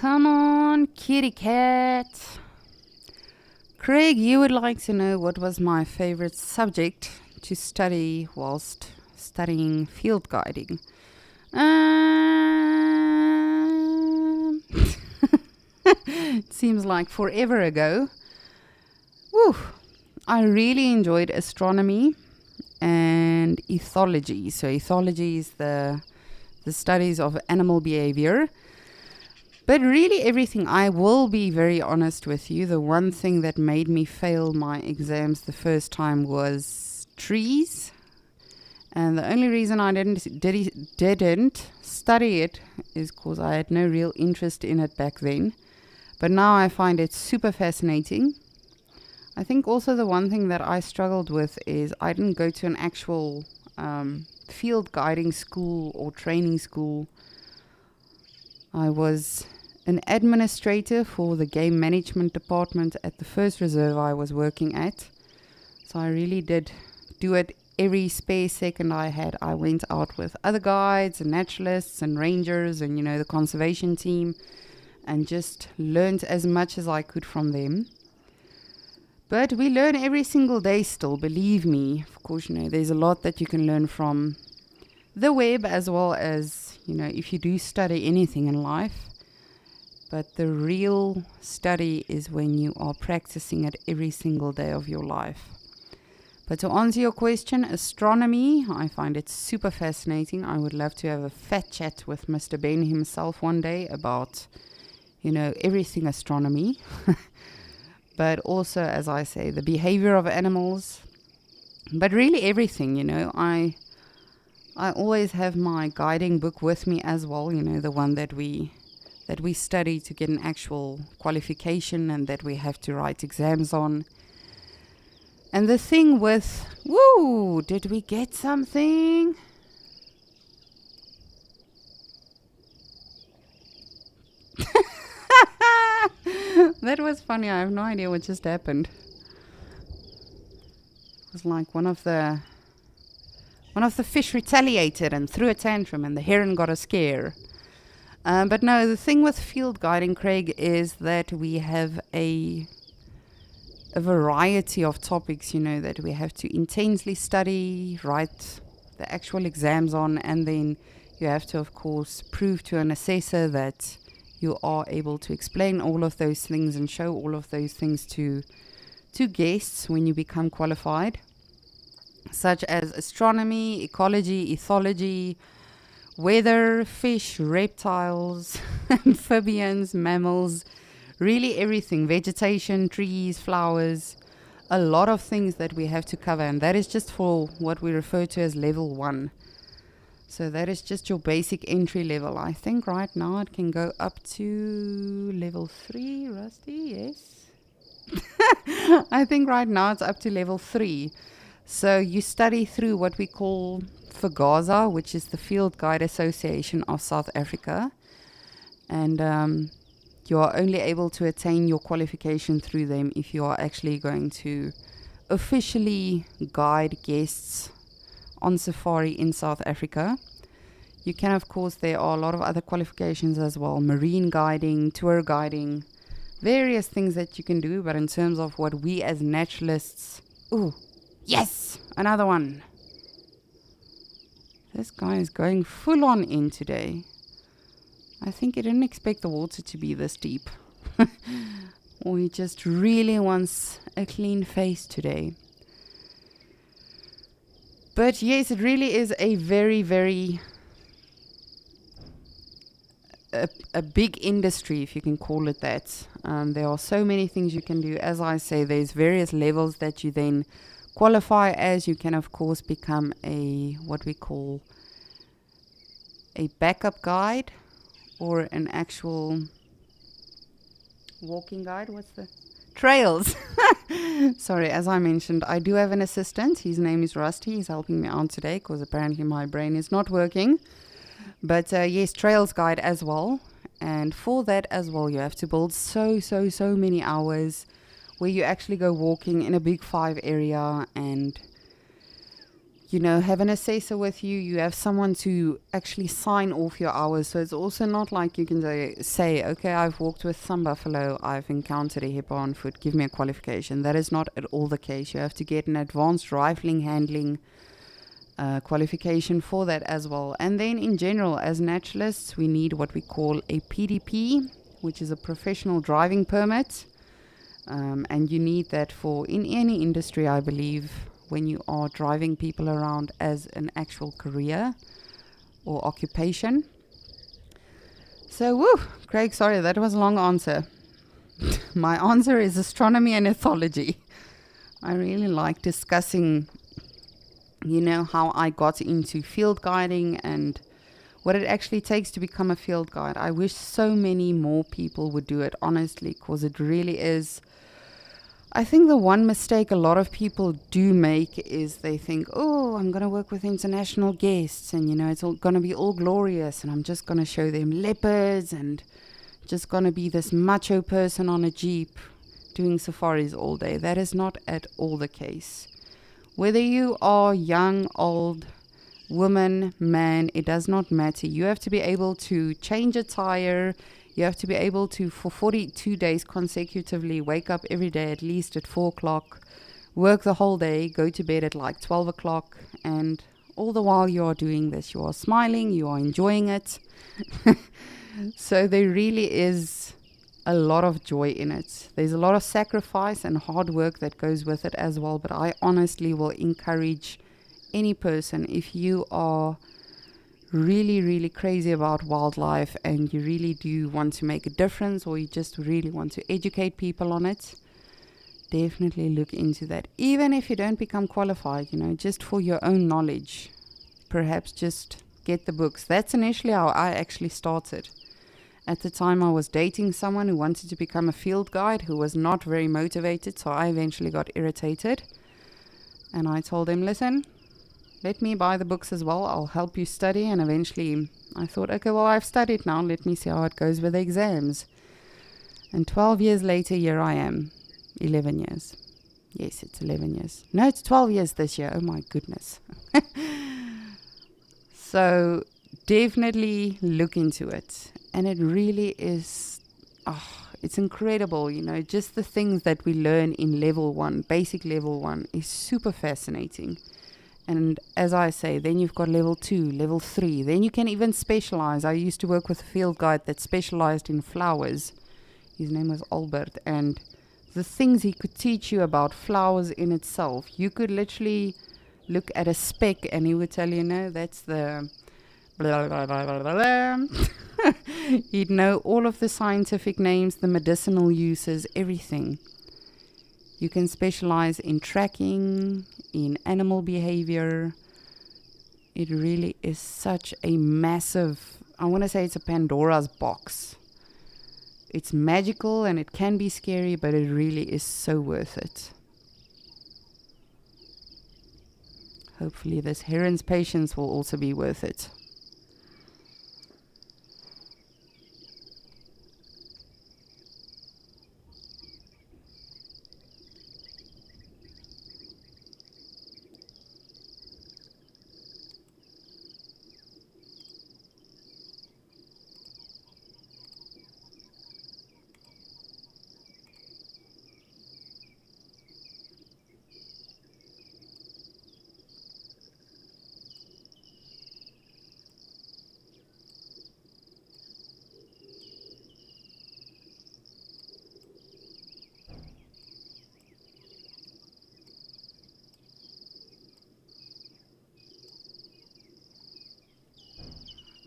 Come on, kitty cat. Craig, you would like to know what was my favorite subject to study whilst studying field guiding. It seems like forever ago. Woo! I really enjoyed astronomy and ethology. So ethology is the studies of animal behavior. But really everything, I will be very honest with you, the one thing that made me fail my exams the first time was trees. And the only reason I didn't study it is because I had no real interest in it back then. But now I find it super fascinating. I think also the one thing that I struggled with is I didn't go to an actual field guiding school or training school. I was an administrator for the game management department at the first reserve I was working at. So I really did do it every spare second I had. I went out with other guides and naturalists and rangers and, the conservation team and just learned as much as I could from them. But we learn every single day still, believe me. Of course, there's a lot that you can learn from the web as well as, if you do study anything in life. But the real study is when you are practicing it every single day of your life. But to answer your question, astronomy, I find it super fascinating. I would love to have a fat chat with Mr. Ben himself one day about, everything astronomy. But also, as I say, the behavior of animals. But really everything, I always have my guiding book with me as well, the one that we study to get an actual qualification and that we have to write exams on. And the thing with, woo, did we get something? That was funny. I have no idea what just happened. It was like one of the fish retaliated and threw a tantrum and the heron got a scare. But no, the thing with field guiding, Craig, is that we have a variety of topics, that we have to intensely study, write the actual exams on, and then you have to, of course, prove to an assessor that you are able to explain all of those things and show all of those things to guests when you become qualified, such as astronomy, ecology, ethology, weather, fish, reptiles, amphibians, mammals, really everything, vegetation, trees, flowers, a lot of things that we have to cover, and that is just for what we refer to as level 1. So that is just your basic entry level. I think right now it can go up to level 3, Rusty, yes? I think right now it's up to level 3. So you study through what we call FGASA, which is the Field Guide Association of South Africa. And you are only able to attain your qualification through them if you are actually going to officially guide guests on safari in South Africa. You can, of course, there are a lot of other qualifications as well, marine guiding, tour guiding, various things that you can do. But in terms of what we as naturalists, ooh, yes, another one. This guy is going full on in today. I think he didn't expect the water to be this deep. Or he just really wants a clean face today. But yes, it really is a very, very a big industry, if you can call it that. There are so many things you can do. As I say, there's various levels that you then qualify as. You can, of course, become what we call a backup guide or an actual walking guide. What's the trails? Sorry, as I mentioned, I do have an assistant. His name is Rusty. He's helping me out today because apparently my brain is not working. But yes, trails guide as well. And for that as well, you have to build so many hours where you actually go walking in a big 5 area. And have an assessor with you. You have someone to actually sign off your hours. So it's also not like you can say, okay, I've walked with some buffalo, I've encountered a hippo on foot, give me a qualification. That is not at all the case. You have to get an advanced rifling handling qualification for that as well. And then in general, as naturalists, we need what we call a PDP, which is a professional driving permit. And you need that for in any industry, I believe, when you are driving people around as an actual career or occupation. So, Craig, sorry, that was a long answer. My answer is astronomy and ethology. I really like discussing, how I got into field guiding and what it actually takes to become a field guide. I wish so many more people would do it, honestly, because it really is. I think the one mistake a lot of people do make is they think, oh, I'm going to work with international guests and, it's all going to be all glorious and I'm just going to show them leopards and just going to be this macho person on a jeep doing safaris all day. That is not at all the case. Whether you are young, old, woman, man, it does not matter. You have to be able to change a tire. You have to be able to, for 42 days consecutively, wake up every day at least at 4 o'clock, work the whole day, go to bed at like 12 o'clock, and all the while you are doing this, you are smiling, you are enjoying it. So there really is a lot of joy in it. There's a lot of sacrifice and hard work that goes with it as well, but I honestly will encourage any person, if you are really, really crazy about wildlife and you really do want to make a difference, or you just really want to educate people on it, definitely look into that. Even if you don't become qualified, just for your own knowledge, perhaps just get the books. That's initially how I actually started. At the time, I was dating someone who wanted to become a field guide, who was not very motivated, so I eventually got irritated. And I told him, listen, let me buy the books as well. I'll help you study. And eventually I thought, okay, well, I've studied now. Let me see how it goes with the exams. And 12 years later, here I am. 11 years. Yes, it's 11 years. No, it's 12 years this year. Oh, my goodness. So definitely look into it. And it really is, it's incredible, just the things that we learn in level 1, basic level 1, is super fascinating. And as I say, then you've got level 2, level 3. Then you can even specialize. I used to work with a field guide that specialized in flowers. His name was Albert. And the things he could teach you about flowers in itself, you could literally look at a speck and he would tell you, no, that's the blah, blah, blah, blah, blah, blah. He'd know all of the scientific names, the medicinal uses, everything. You can specialize in tracking, in animal behavior. It really is such a massive, I want to say it's a Pandora's box. It's magical and it can be scary, but it really is so worth it. Hopefully this heron's patience will also be worth it.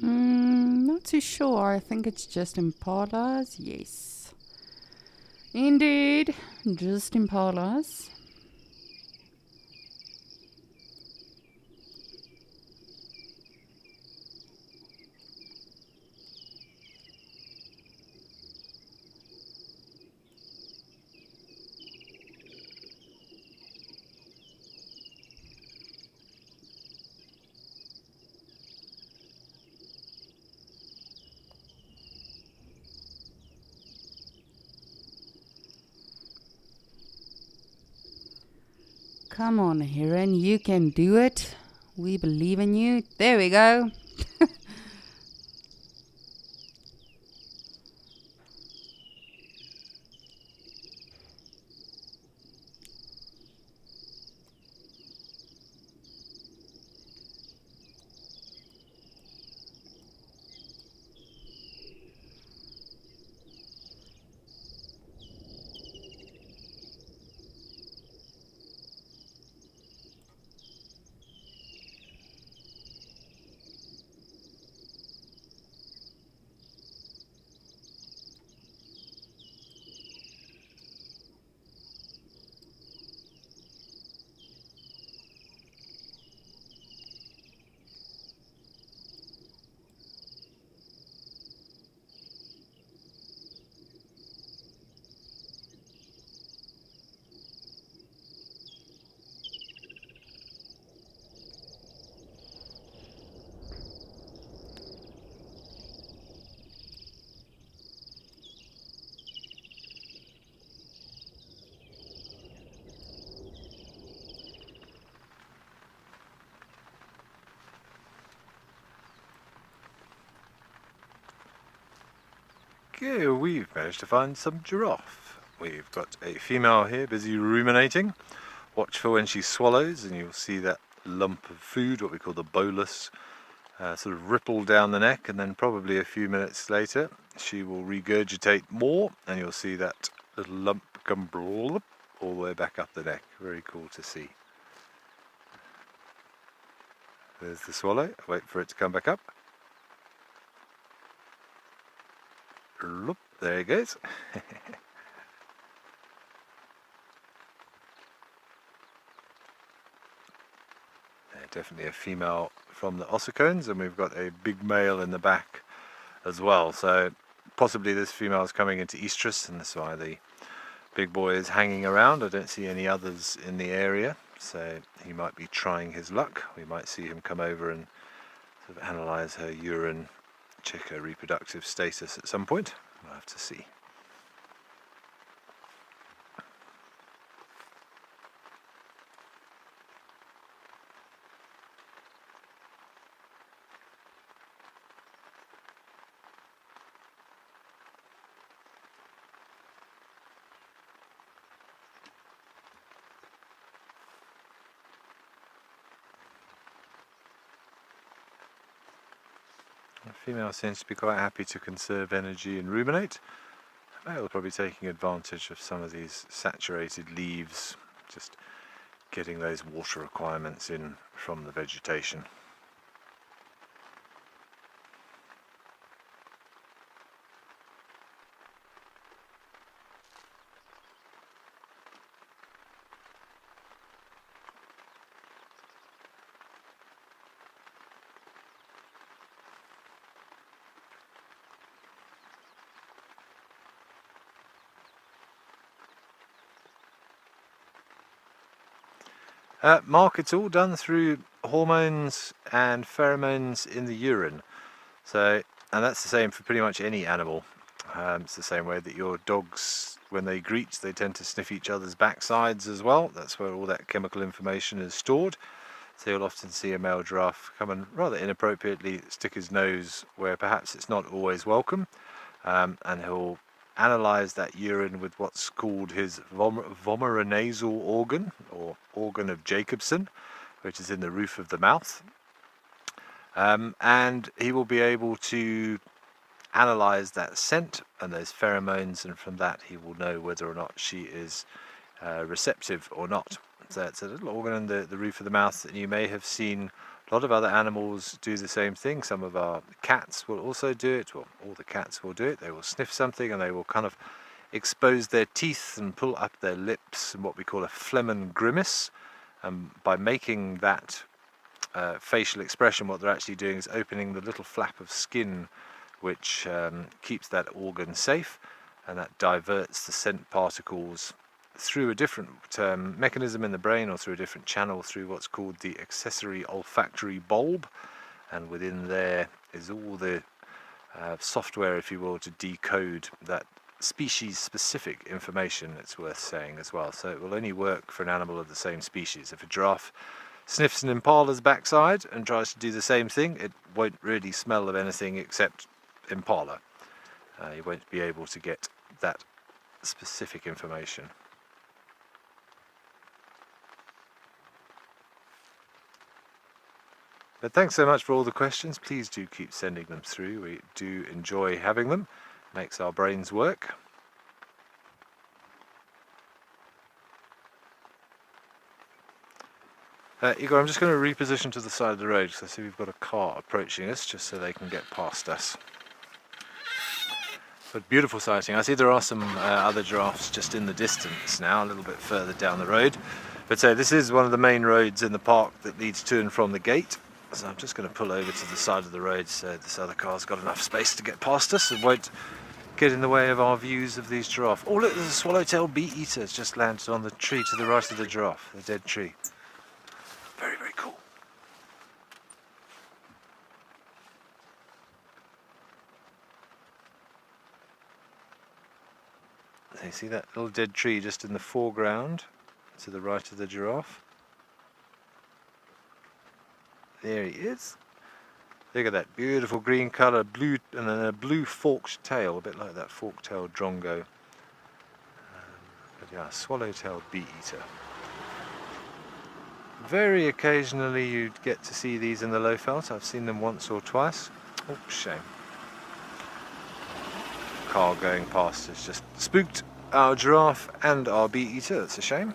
Not too sure. I think it's just impalas. Yes. Indeed. Just impalas. Come on, Heron, you can do it. We believe in you. There we go. Okay, we've managed to find some giraffe. We've got a female here busy ruminating. Watch for when she swallows and you'll see that lump of food, what we call the bolus, sort of ripple down the neck, and then probably a few minutes later she will regurgitate more and you'll see that little lump come all the way back up the neck. Very cool to see. There's the swallow. Wait for it to come back up. There he goes. Definitely a female from the ossicones, and we've got a big male in the back as well. So possibly this female is coming into estrus, and that's why the big boy is hanging around. I don't see any others in the area, so he might be trying his luck. We might see him come over and sort of analyze her urine, check her reproductive status at some point. We'll have to see. The female seems to be quite happy to conserve energy and ruminate. Male probably taking advantage of some of these saturated leaves, just getting those water requirements in from the vegetation. Mark, it's all done through hormones and pheromones in the urine. And that's the same for pretty much any animal. It's the same way that your dogs, when they greet, they tend to sniff each other's backsides as well. That's where all that chemical information is stored. So you'll often see a male giraffe come and rather inappropriately stick his nose where perhaps it's not always welcome, and he'll analyze that urine with what's called his vomeronasal organ, or organ of Jacobson, which is in the roof of the mouth. And he will be able to analyze that scent and those pheromones, and from that he will know whether or not she is receptive or not. So it's a little organ in the roof of the mouth, and you may have seen a lot of other animals do the same thing. Some of our cats will also do it, well, all the cats will do it. They will sniff something and they will kind of expose their teeth and pull up their lips in what we call a phlegm grimace. By making that facial expression, what they're actually doing is opening the little flap of skin which keeps that organ safe, and that diverts the scent particles through a different mechanism in the brain, or through a different channel, through what's called the accessory olfactory bulb, and within there is all the software, if you will, to decode that species specific information, it's worth saying as well. So it will only work for an animal of the same species. If a giraffe sniffs an impala's backside and tries to do the same thing, it won't really smell of anything except impala. You won't be able to get that specific information. But thanks so much for all the questions. Please do keep sending them through. We do enjoy having them. Makes our brains work. Igor, I'm just going to reposition to the side of the road because I see we've got a car approaching us just so they can get past us. But beautiful sighting. I see there are some other giraffes just in the distance now, a little bit further down the road. But this is one of the main roads in the park that leads to and from the gate. So I'm just going to pull over to the side of the road so this other car's got enough space to get past us and won't get in the way of our views of these giraffes. Oh look, there's a swallowtail bee-eater. It's just landed on the tree to the right of the giraffe, the dead tree. Very, very cool. So you see that little dead tree just in the foreground to the right of the giraffe? There he is. Look at that beautiful green colour, blue, and then a blue forked tail, a bit like that fork-tailed drongo. But yeah, swallowtail bee-eater. Very occasionally you'd get to see these in the Lowveld. I've seen them once or twice. Oh, shame. Car going past has just spooked our giraffe and our bee-eater. That's a shame.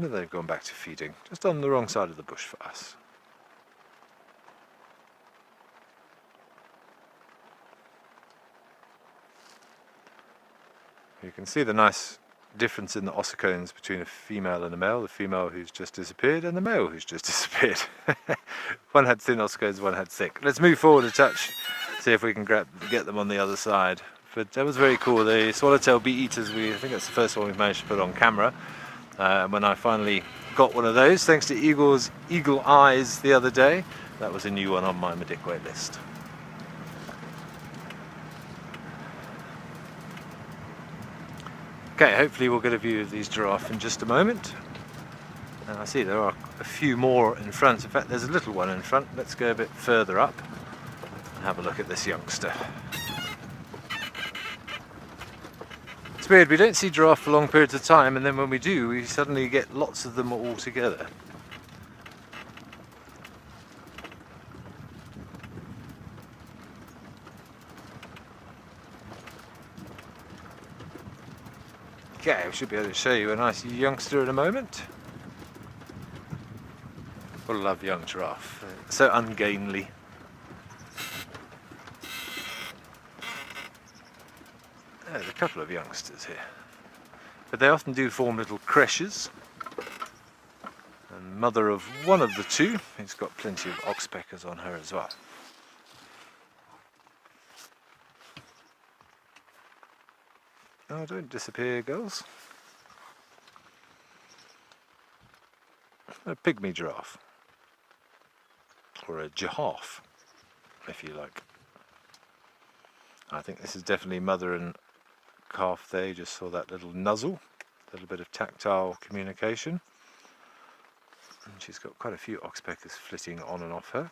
They've gone back to feeding, just on the wrong side of the bush for us. You can see the nice difference in the ossicones between a female and a male, the female who's just disappeared and the male who's just disappeared. One had thin ossicones, one had thick. Let's move forward a touch, see if we can get them on the other side. But that was very cool. The swallowtail bee-eaters, I think that's the first one we've managed to put on camera. When I finally got one of those, thanks to Igor's eagle eyes the other day, that was a new one on my Madikwe list. Okay, hopefully we'll get a view of these giraffe in just a moment. And I see there are a few more in front. In fact, there's a little one in front. Let's go a bit further up and have a look at this youngster. It's weird, we don't see giraffe for long periods of time, and then when we do, we suddenly get lots of them all together. Okay, we should be able to show you a nice youngster in a moment. I love young giraffe, so ungainly. There's a couple of youngsters here, but they often do form little creches. And mother of one of the two, who's got plenty of oxpeckers on her as well. Oh, don't disappear, girls. A pygmy giraffe, or a giraffe, if you like. I think this is definitely mother and calf there. You just saw that little nuzzle, a little bit of tactile communication. And she's got quite a few oxpeckers flitting on and off her.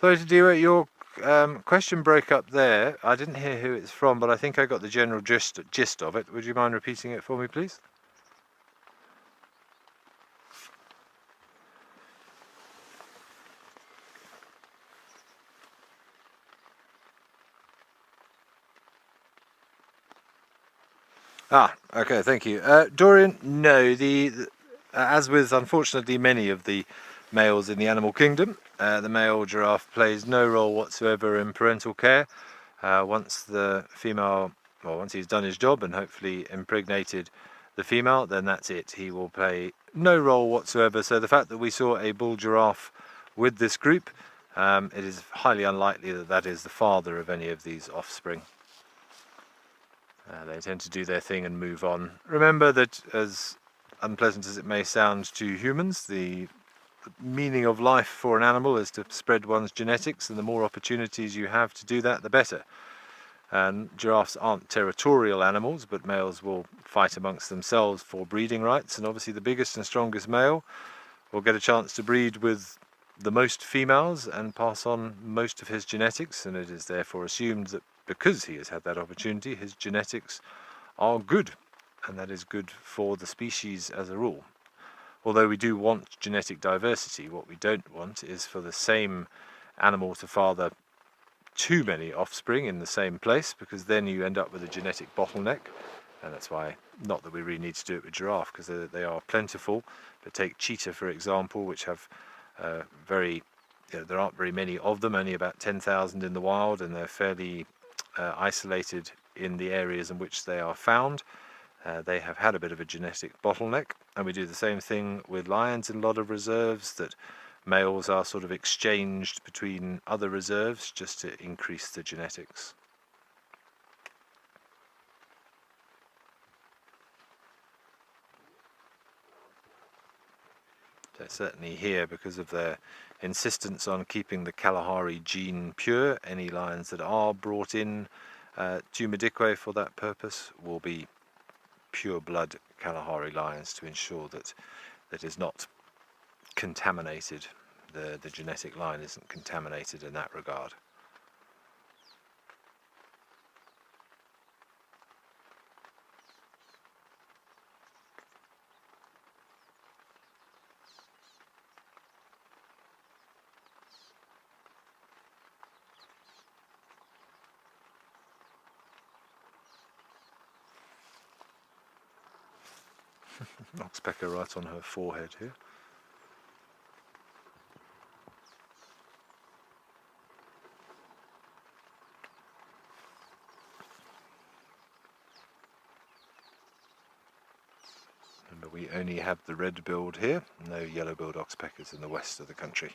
Sorry to do it, your question broke up there. I didn't hear who it's from, but I think I got the general gist of it. Would you mind repeating it for me, please? Okay, thank you. Dorian, no, as with unfortunately many of the males in the animal kingdom, the male giraffe plays no role whatsoever in parental care. Once the female well, once he's done his job and hopefully impregnated the female, then that's it. He will play no role whatsoever. So the fact that we saw a bull giraffe with this group, it is highly unlikely that that is the father of any of these offspring. They tend to do their thing and move on. Remember that, as unpleasant as it may sound to humans, the meaning of life for an animal is to spread one's genetics, and the more opportunities you have to do that, the better. And giraffes aren't territorial animals, but males will fight amongst themselves for breeding rights, and obviously the biggest and strongest male will get a chance to breed with the most females and pass on most of his genetics, and it is therefore assumed that because he has had that opportunity, his genetics are good, and that is good for the species as a rule. Although we do want genetic diversity, what we don't want is for the same animal to father too many offspring in the same place, because then you end up with a genetic bottleneck. And that's why, not that we really need to do it with giraffe, because they are plentiful. But take cheetah, for example, which have there aren't very many of them, only about 10,000 in the wild, and they're fairly isolated in the areas in which they are found. They have had a bit of a genetic bottleneck, and we do the same thing with lions in a lot of reserves, that males are sort of exchanged between other reserves just to increase the genetics. So certainly here, because of their insistence on keeping the Kalahari gene pure, any lions that are brought in to Madikwe for that purpose will be pure blood Kalahari lions, to ensure that that is not contaminated, the genetic line isn't contaminated in that regard. Oxpecker right on her forehead here. Remember, we only have the red-billed here, no yellow-billed oxpeckers in the west of the country.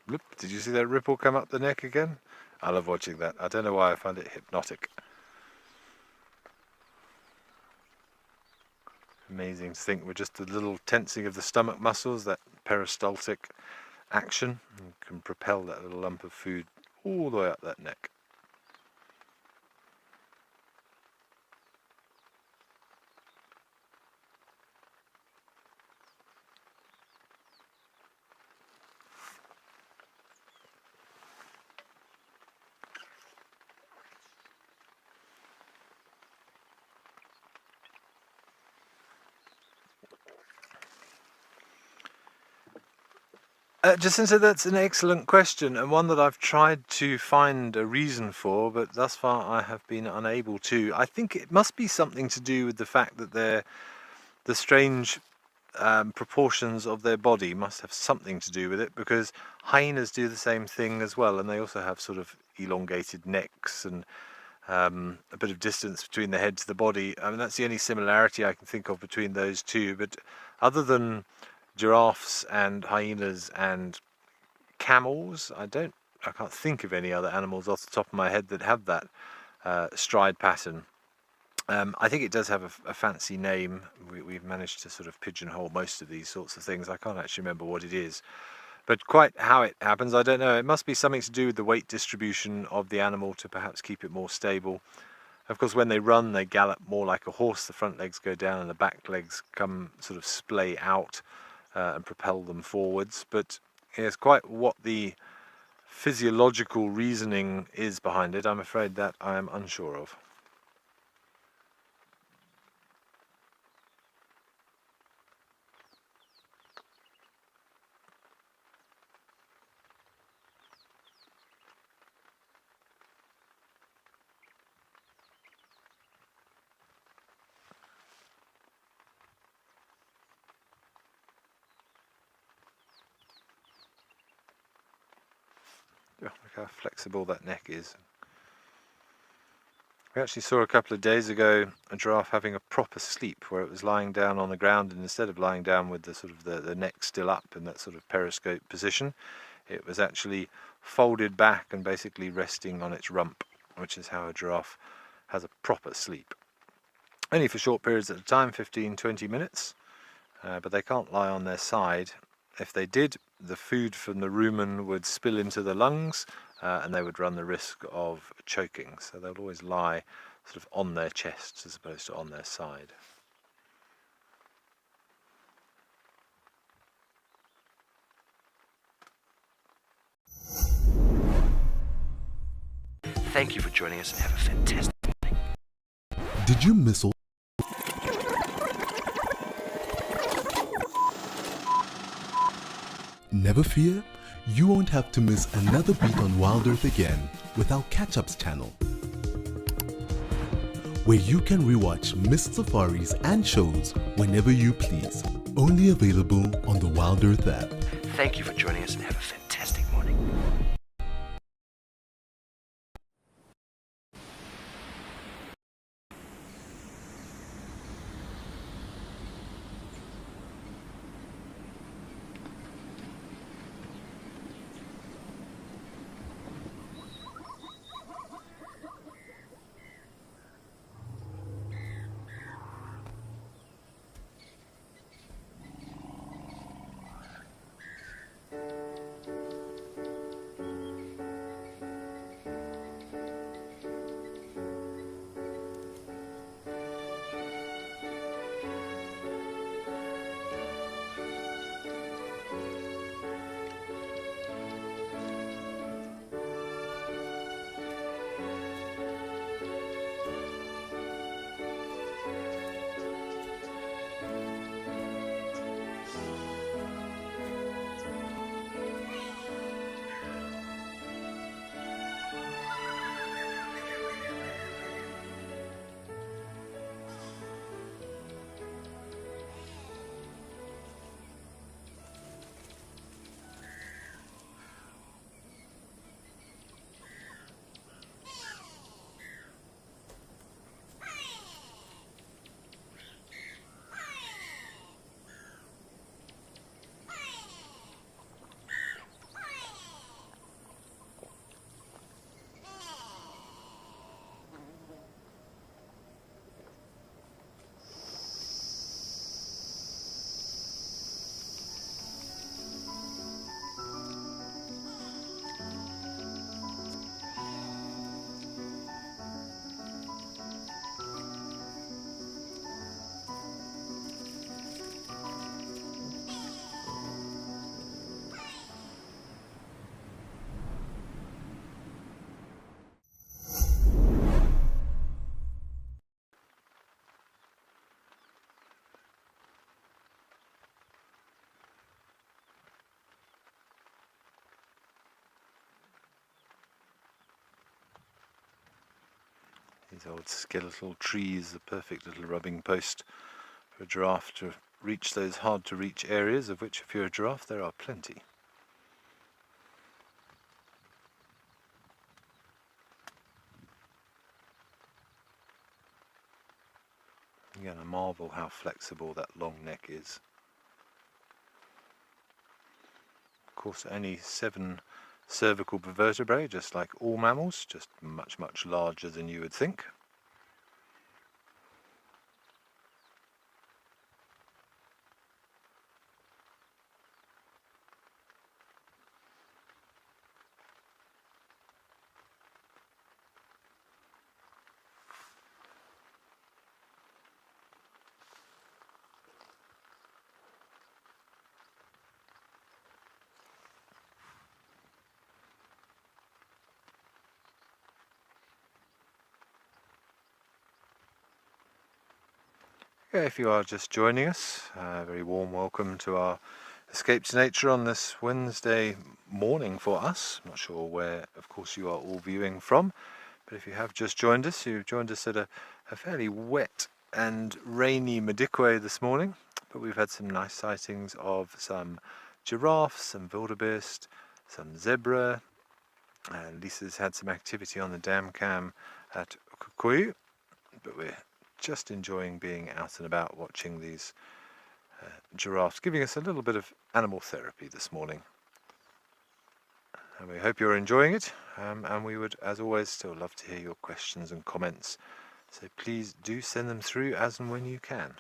Look, did you see that ripple come up the neck again? I love watching that. I don't know why, I find it hypnotic. Amazing to think with just a little tensing of the stomach muscles, that peristaltic action, can propel that little lump of food all the way up that neck. Jacinta, that's an excellent question, and one that I've tried to find a reason for, but thus far I have been unable to. I think it must be something to do with the fact that the strange proportions of their body must have something to do with it, because hyenas do the same thing as well, and they also have sort of elongated necks and a bit of distance between the head to the body. I mean, that's the only similarity I can think of between those two, but other than giraffes and hyenas and camels, I can't think of any other animals off the top of my head that have that stride pattern. I think it does have a fancy name. We've managed to sort of pigeonhole most of these sorts of things. I can't actually remember what it is. But quite how it happens, I don't know. It must be something to do with the weight distribution of the animal to perhaps keep it more stable. Of course, when they run, they gallop more like a horse. The front legs go down and the back legs come sort of splay out and propel them forwards. But it's quite what the physiological reasoning is behind it. I'm afraid that I am unsure of. Oh, look how flexible that neck is. We actually saw a couple of days ago a giraffe having a proper sleep where it was lying down on the ground, and instead of lying down with the sort of the neck still up in that sort of periscope position, it was actually folded back and basically resting on its rump, which is how a giraffe has a proper sleep. Only for short periods at a time, 15-20 minutes, but they can't lie on their side. If they did, the food from the rumen would spill into the lungs and they would run the risk of choking. So they'll always lie sort of on their chests as opposed to on their side. Thank you for joining us and have a fantastic morning. Did you miss all? Never fear, you won't have to miss another beat on Wild Earth again with our Catch-Ups channel, where you can rewatch missed safaris and shows whenever you please. Only available on the Wild Earth app. Thank you for joining us and have a fantastic morning. These old skeletal trees, the perfect little rubbing post for a giraffe to reach those hard to reach areas, of which if you're a giraffe there are plenty. Again, I marvel how flexible that long neck is. Of course, only 7 cervical vertebrae, just like all mammals, just much, much larger than you would think. Yeah, if you are just joining us, a very warm welcome to our Escape to Nature on this Wednesday morning for us. I'm not sure where, of course, you are all viewing from, but if you have just joined us, you've joined us at a fairly wet and rainy Madikwe this morning, but we've had some nice sightings of some giraffes, some wildebeest, some zebra, and Lisa's had some activity on the dam cam at Ukukoyu, but we're just enjoying being out and about watching these giraffes, giving us a little bit of animal therapy this morning. And we hope you're enjoying it, and we would, as always, still love to hear your questions and comments. So please do send them through as and when you can.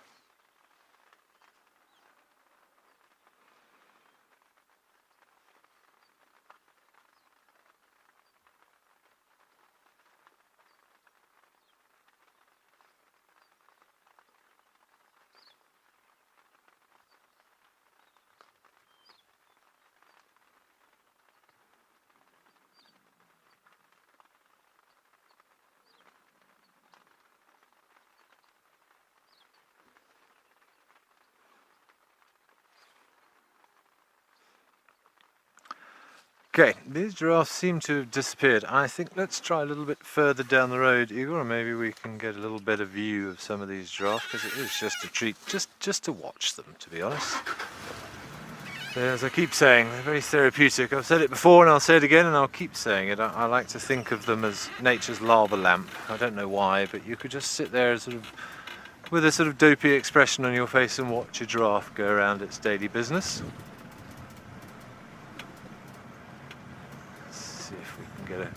Okay, these giraffes seem to have disappeared. I think let's try a little bit further down the road, Igor, and maybe we can get a little better view of some of these giraffes, because it is just a treat, just to watch them, to be honest. As I keep saying, they're very therapeutic. I've said it before and I'll say it again and I'll keep saying it. I like to think of them as nature's lava lamp. I don't know why, but you could just sit there sort of with a sort of dopey expression on your face and watch a giraffe go around its daily business. If we can get a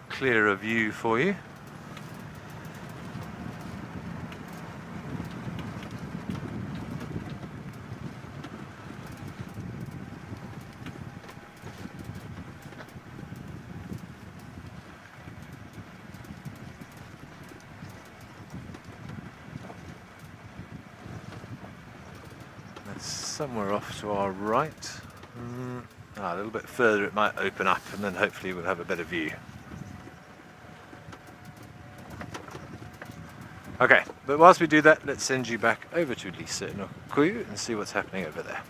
clearer view for you. That's somewhere off to our right. A little bit further it might open up, and then hopefully we'll have a better view. Okay, but whilst we do that, let's send you back over to Lisa in Ukukoyu and see what's happening over there.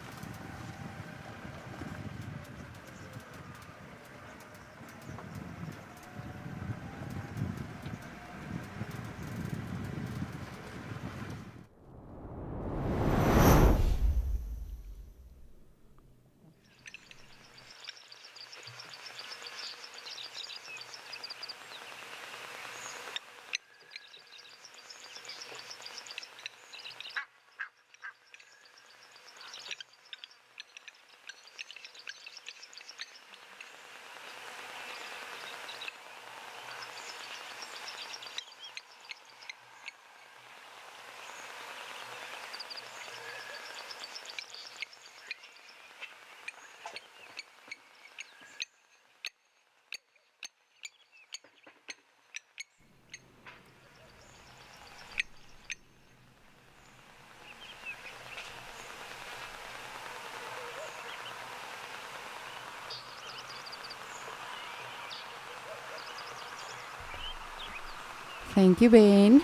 Thank you, Ben.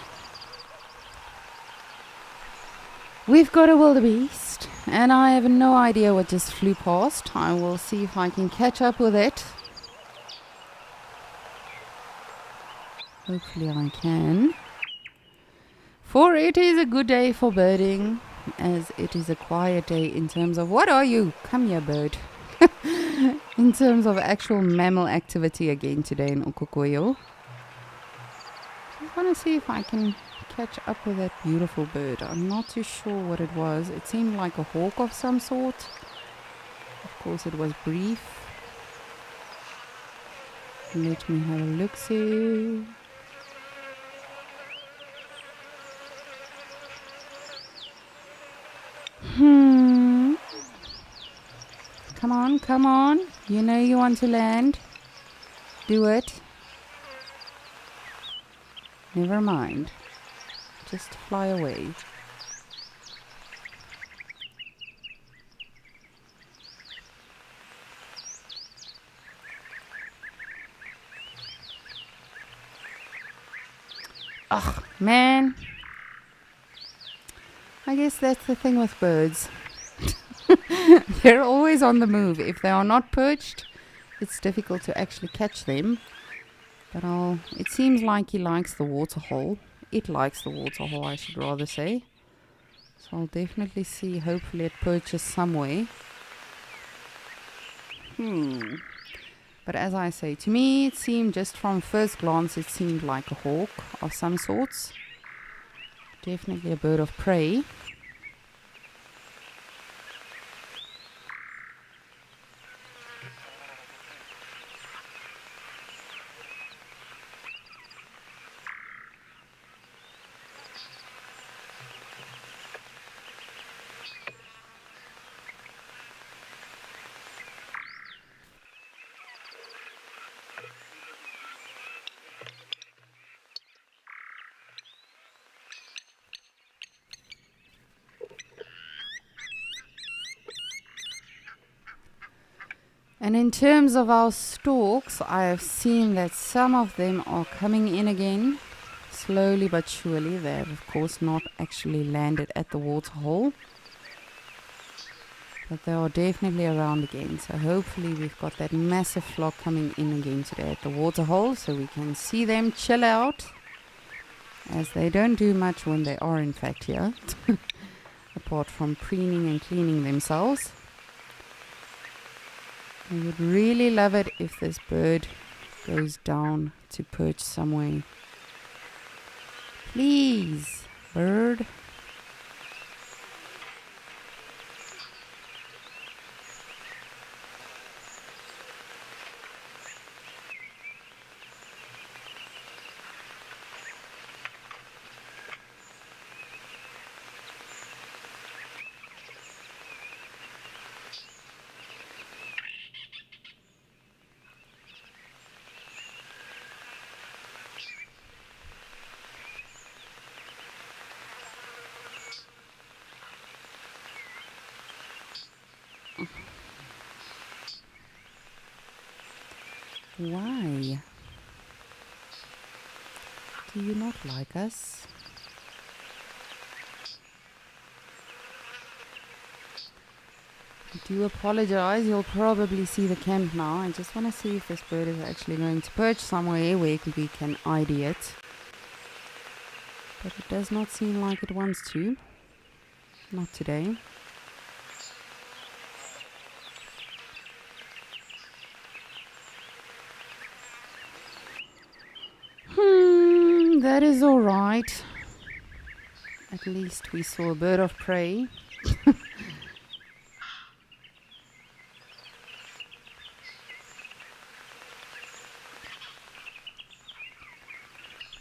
We've got a wildebeest, and I have no idea what just flew past. I will see if I can catch up with it. Hopefully I can. For it is a good day for birding, as it is a quiet day in terms of... What are you? Come here, bird. In terms of actual mammal activity again today in Ukukoyu. I want to see if I can catch up with that beautiful bird. I'm not too sure what it was. It seemed like a hawk of some sort. Of course, it was brief. Let me have a look-see. Come on, come on. You know you want to land. Do it. Never mind. Just fly away. Ugh, man. I guess that's the thing with birds. They're always on the move. If they are not perched, it's difficult to actually catch them. But it seems like he likes the waterhole. It likes the waterhole, I should rather say. So I'll definitely see. Hopefully it perches somewhere. But as I say, to me, it seemed, just from first glance, it seemed like a hawk of some sorts. Definitely a bird of prey. And in terms of our storks, I have seen that some of them are coming in again, slowly but surely. They have, of course, not actually landed at the waterhole, but they are definitely around again. So hopefully we've got that massive flock coming in again today at the waterhole, so we can see them chill out, as they don't do much when they are in fact here, apart from preening and cleaning themselves. I would really love it if this bird goes down to perch somewhere. Please, bird. Why? Do you not like us? I do apologize. You'll probably see the camp now. I just want to see if this bird is actually going to perch somewhere where we can ID it. But it does not seem like it wants to. Not today. That is alright. At least we saw a bird of prey.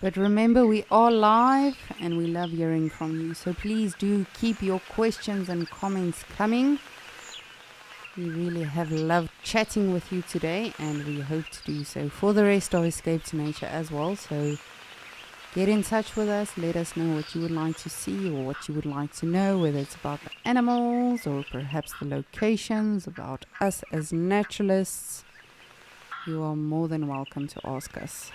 But remember, we are live and we love hearing from you. So please do keep your questions and comments coming. We really have loved chatting with you today, and we hope to do so for the rest of Escape to Nature as well. So get in touch with us. Let us know what you would like to see or what you would like to know, whether it's about the animals or perhaps the locations, about us as naturalists. You are more than welcome to ask us.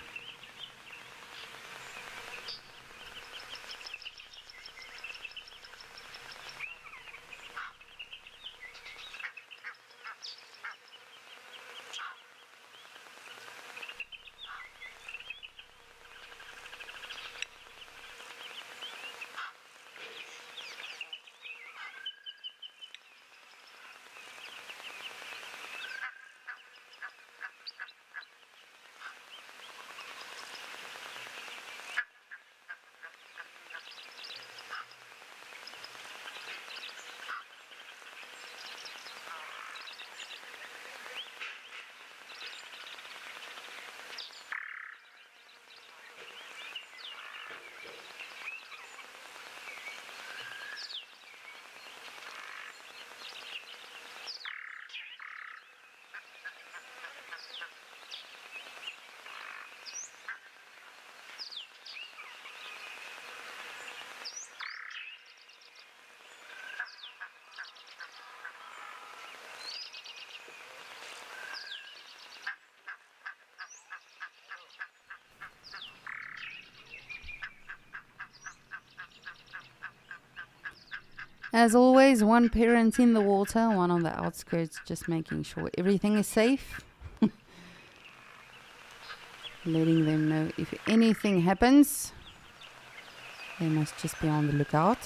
As always, one parent in the water, one on the outskirts, just making sure everything is safe. Letting them know if anything happens, they must just be on the lookout.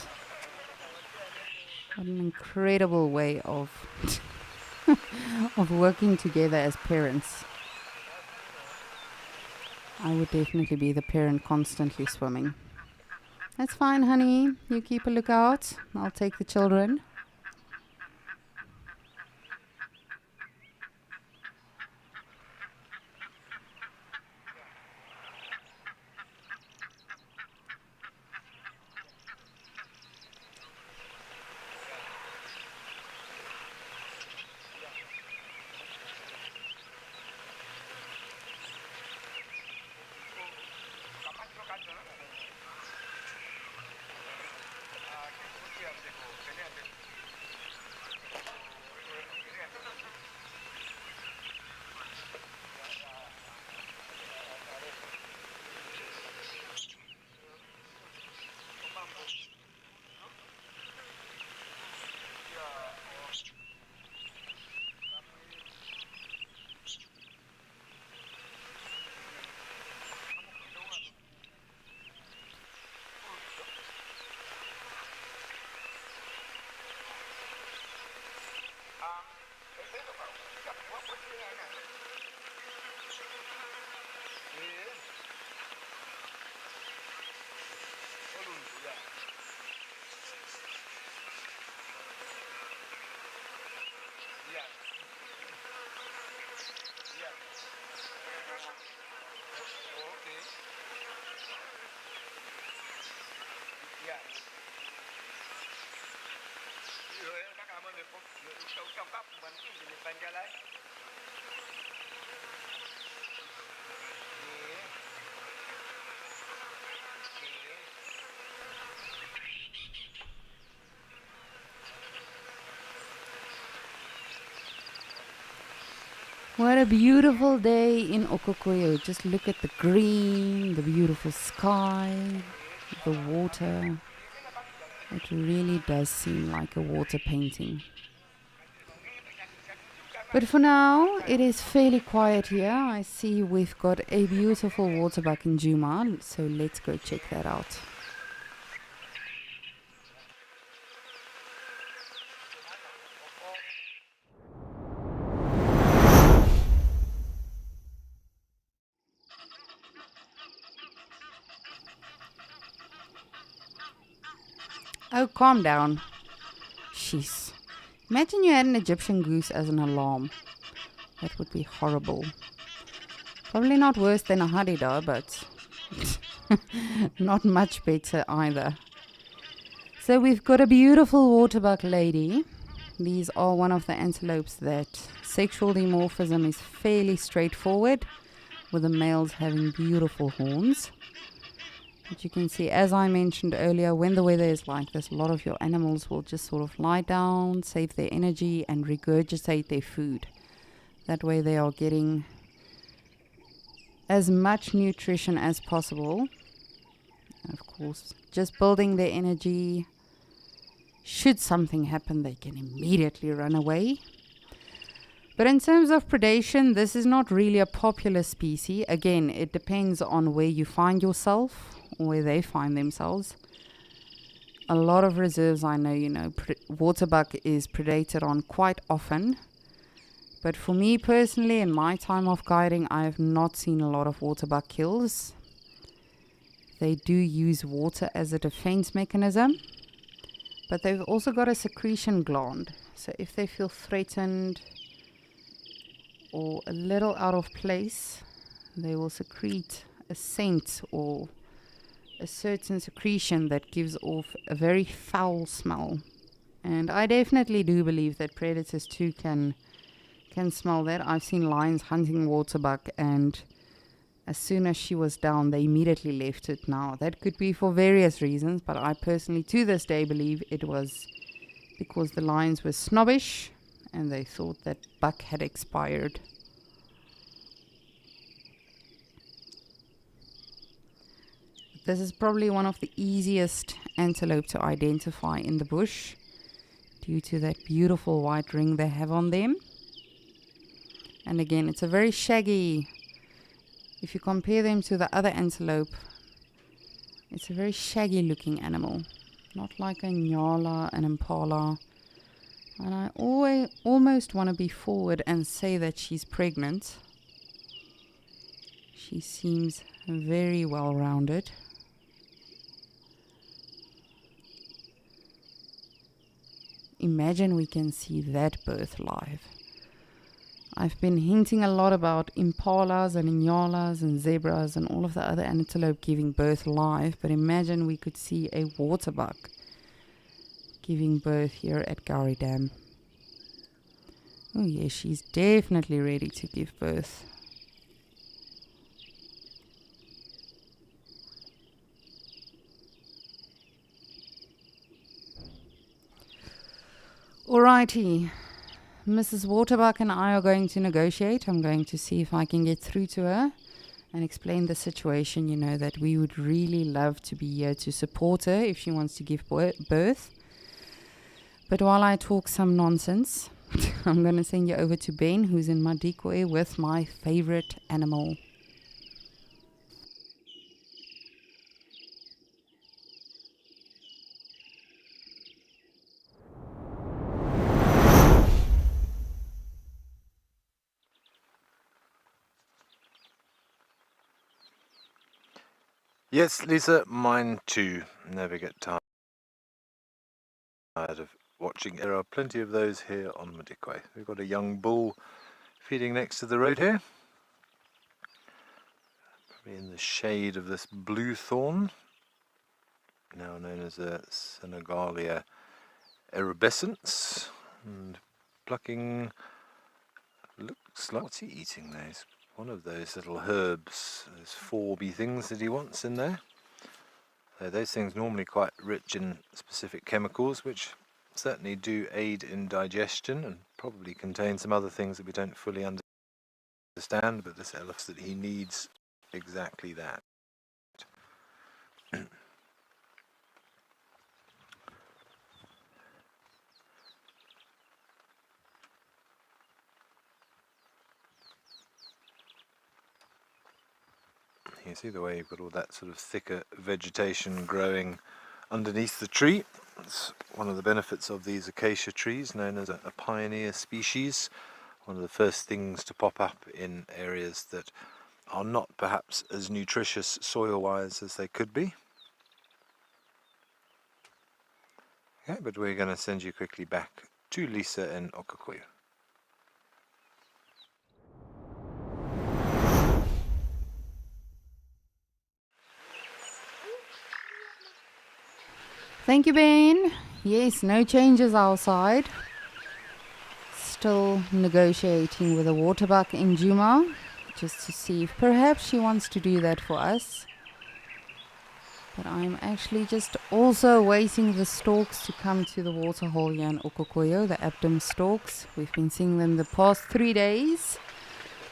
What an incredible way of of working together as parents. I would definitely be the parent constantly swimming. That's fine, honey. You keep a lookout. I'll take the children. What a beautiful day in Okokoyo. Just look at the green, the beautiful sky, the water. It really does seem like a water painting. But for now, it is fairly quiet here. I see we've got a beautiful waterbuck in Djuma, so let's go check that out. Oh, calm down. Jeez. Imagine you had an Egyptian goose as an alarm. That would be horrible. Probably not worse than a hadida, but not much better either. So we've got a beautiful waterbuck lady. These are one of the antelopes that sexual dimorphism is fairly straightforward, with the males having beautiful horns. But you can see, as I mentioned earlier, when the weather is like this, a lot of your animals will just sort of lie down, save their energy, and regurgitate their food. That way they are getting as much nutrition as possible. And of course, just building their energy. Should something happen, they can immediately run away. But in terms of predation, this is not really a popular species. Again, it depends on where you find yourself, or where they find themselves. A lot of reserves, I know, waterbuck is predated on quite often. But for me personally, in my time of guiding, I have not seen a lot of waterbuck kills. They do use water as a defense mechanism, but they've also got a secretion gland. So if they feel threatened or a little out of place, they will secrete a scent or a certain secretion that gives off a very foul smell. And I definitely do believe that predators too can smell that. I've seen lions hunting waterbuck, and as soon as she was down, they immediately left it. Now, that could be for various reasons, but I personally to this day believe it was because the lions were snobbish and they thought that buck had expired. This is probably one of the easiest antelope to identify in the bush. due to that beautiful white ring they have on them. And again, it's a very shaggy, if you compare them to the other antelope, it's a very shaggy looking animal, not like a nyala, an impala. And I almost want to be forward and say that she's pregnant. She seems very well rounded. Imagine we can see that birth live. I've been hinting a lot about impalas and inyalas and zebras and all of the other antelope giving birth live, but imagine we could see a waterbuck giving birth here at Gowrie Dam. Oh yes, she's definitely ready to give birth. Alrighty, Mrs. Waterbuck and I are going to negotiate. I'm going to see if I can get through to her and explain the situation, you know, that we would really love to be here to support her if she wants to give birth. But while I talk some nonsense, I'm going to send you over to Ben, who's in my decoy with my favorite animal. Yes, Lisa, mine too. Never get tired of watching. There are plenty of those here on Madikwe. We've got a young bull feeding next to the road here. Probably in the shade of this blue thorn, now known as a Senegalia erubescens. And plucking, looks like, what's he eating there? He's one of those little herbs, those 4B things that he wants in there. Those things normally quite rich in specific chemicals, which certainly do aid in digestion and probably contain some other things that we don't fully understand, but this tells that he needs exactly that. You see the way you've got all that sort of thicker vegetation growing underneath the tree. It's one of the benefits of these acacia trees, known as a pioneer species. One of the first things to pop up in areas that are not perhaps as nutritious soil-wise as they could be. Okay, but we're going to send you quickly back to Lisa in Okakoyo. Thank you, Ben. Yes, no changes outside. Still negotiating with a waterbuck in Juma, just to see if perhaps she wants to do that for us. But I'm actually just also waiting the storks to come to the waterhole here in Okakoyo, the Abdom storks. We've been seeing them the past 3 days,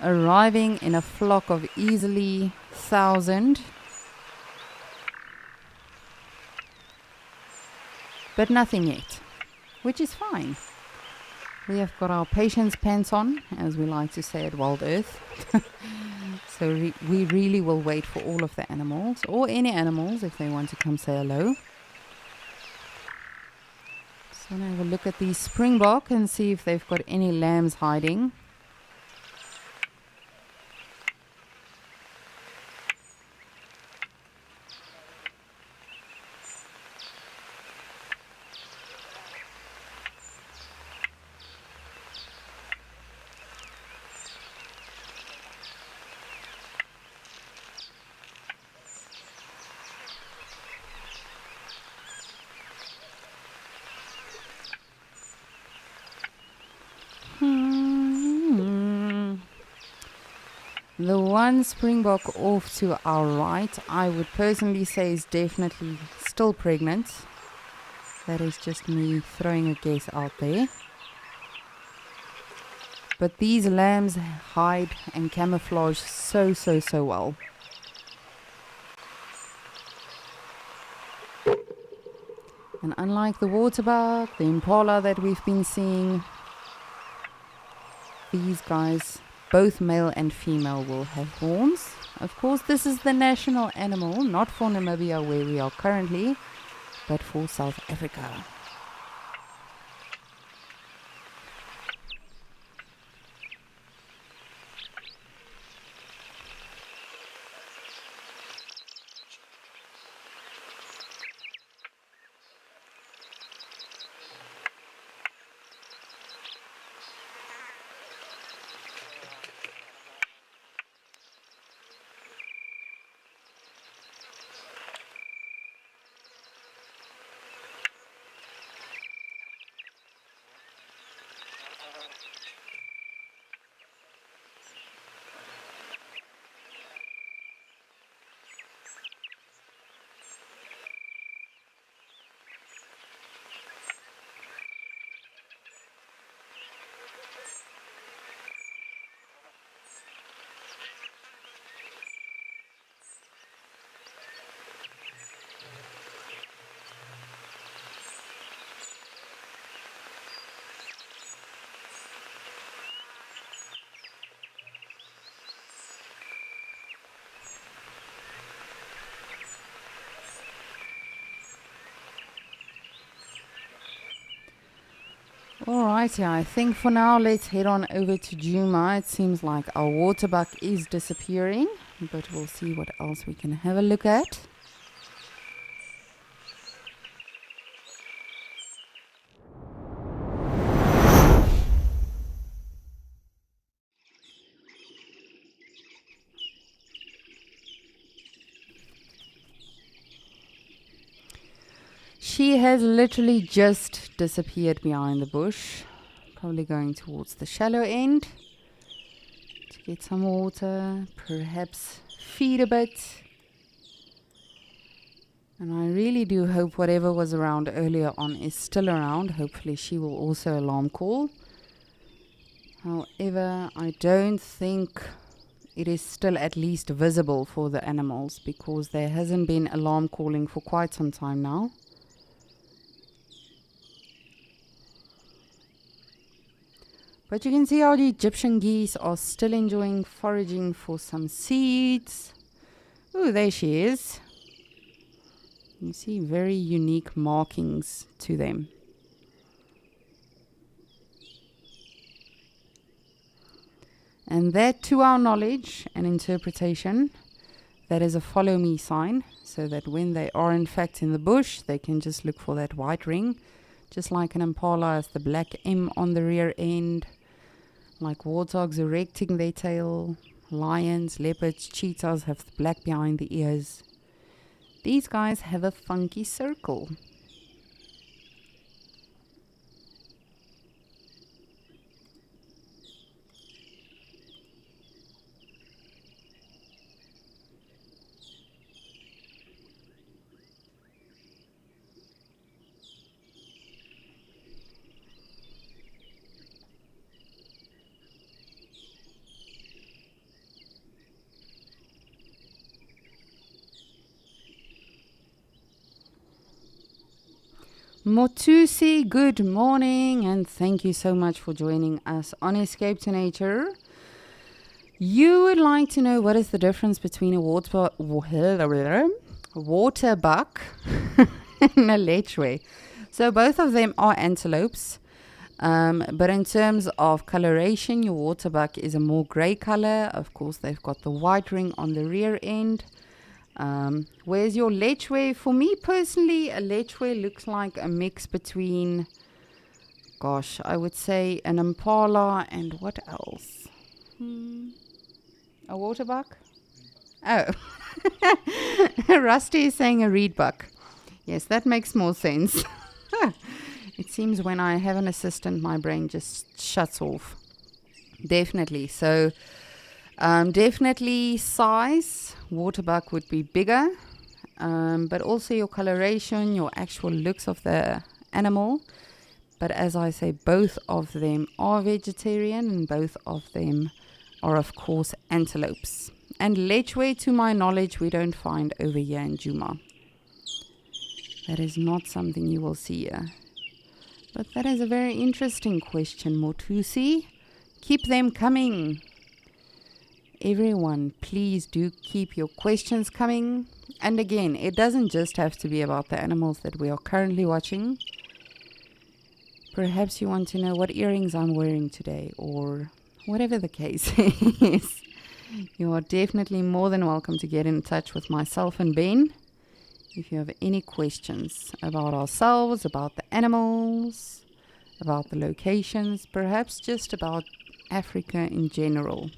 arriving in a flock of easily 1,000. But nothing yet, which is fine. We have got our patience pants on, as we like to say at Wild Earth. So we really will wait for all of the animals, or any animals if they want to come say hello. So now have a look at the springbok and see if they've got any lambs hiding. The one springbok off to our right, I would personally say is definitely still pregnant. That is just me throwing a guess out there. But these lambs hide and camouflage so well. And unlike the waterbuck, the impala that we've been seeing, these guys, both male and female, will have horns. Of course, this is the national animal, not for Namibia where we are currently, but for South Africa. Alrighty, I think for now let's head on over to Djuma. It seems like our waterbuck is disappearing, but we'll see what else we can have a look at. She has literally just disappeared behind the bush. Probably going towards the shallow end to get some water, perhaps feed a bit. And I really do hope whatever was around earlier on is still around. Hopefully she will also alarm call. However, I don't think it is still at least visible for the animals because there hasn't been alarm calling for quite some time now. But you can see how the Egyptian geese are still enjoying foraging for some seeds. Oh, there she is. You see very unique markings to them. And that, to our knowledge and interpretation, that is a follow me sign, so that when they are in fact in the bush, they can just look for that white ring. Just like an impala has the black M on the rear end, like warthogs erecting their tail, lions, leopards, cheetahs have the black behind the ears. These guys have a funky circle. Motusi, good morning, and thank you so much for joining us on Escape to Nature. You would like to know what is the difference between a waterbuck and a lechwe. So both of them are antelopes, but in terms of coloration, your waterbuck is a more grey color. Of course, they've got the white ring on the rear end. Where's your lechwe? For me personally, a lechwe looks like a mix between, gosh, I would say an impala and what else? A waterbuck? Oh, Rusty is saying a reedbuck. Yes, that makes more sense. It seems when I have an assistant, my brain just shuts off. Definitely. So, definitely size. Waterbuck would be bigger, but also your coloration, your actual looks of the animal. But as I say, both of them are vegetarian and both of them are, of course, antelopes. And lechwe, to my knowledge, we don't find over here in Djuma. That is not something you will see here. But that is a very interesting question, Motusi. Keep them coming. Everyone, please do keep your questions coming. And again, it doesn't just have to be about the animals that we are currently watching. Perhaps you want to know what earrings I'm wearing today, or whatever the case is. You are definitely more than welcome to get in touch with myself and Ben if you have any questions about ourselves, about the animals, about the locations, perhaps just about Africa in general.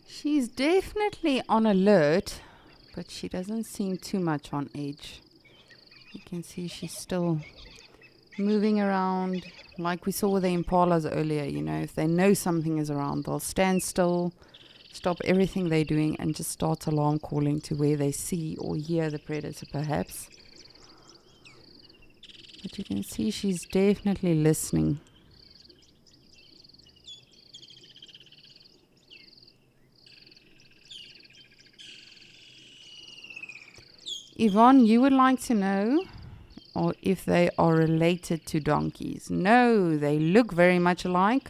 She's definitely on alert, but she doesn't seem too much on edge. You can see she's still moving around like we saw with the impalas earlier. You know, if they know something is around, they'll stand still, stop everything they're doing, and just start alarm calling to where they see or hear the predator perhaps. But you can see she's definitely listening. Yvonne, you would like to know or if they are related to donkeys. No, they look very much alike.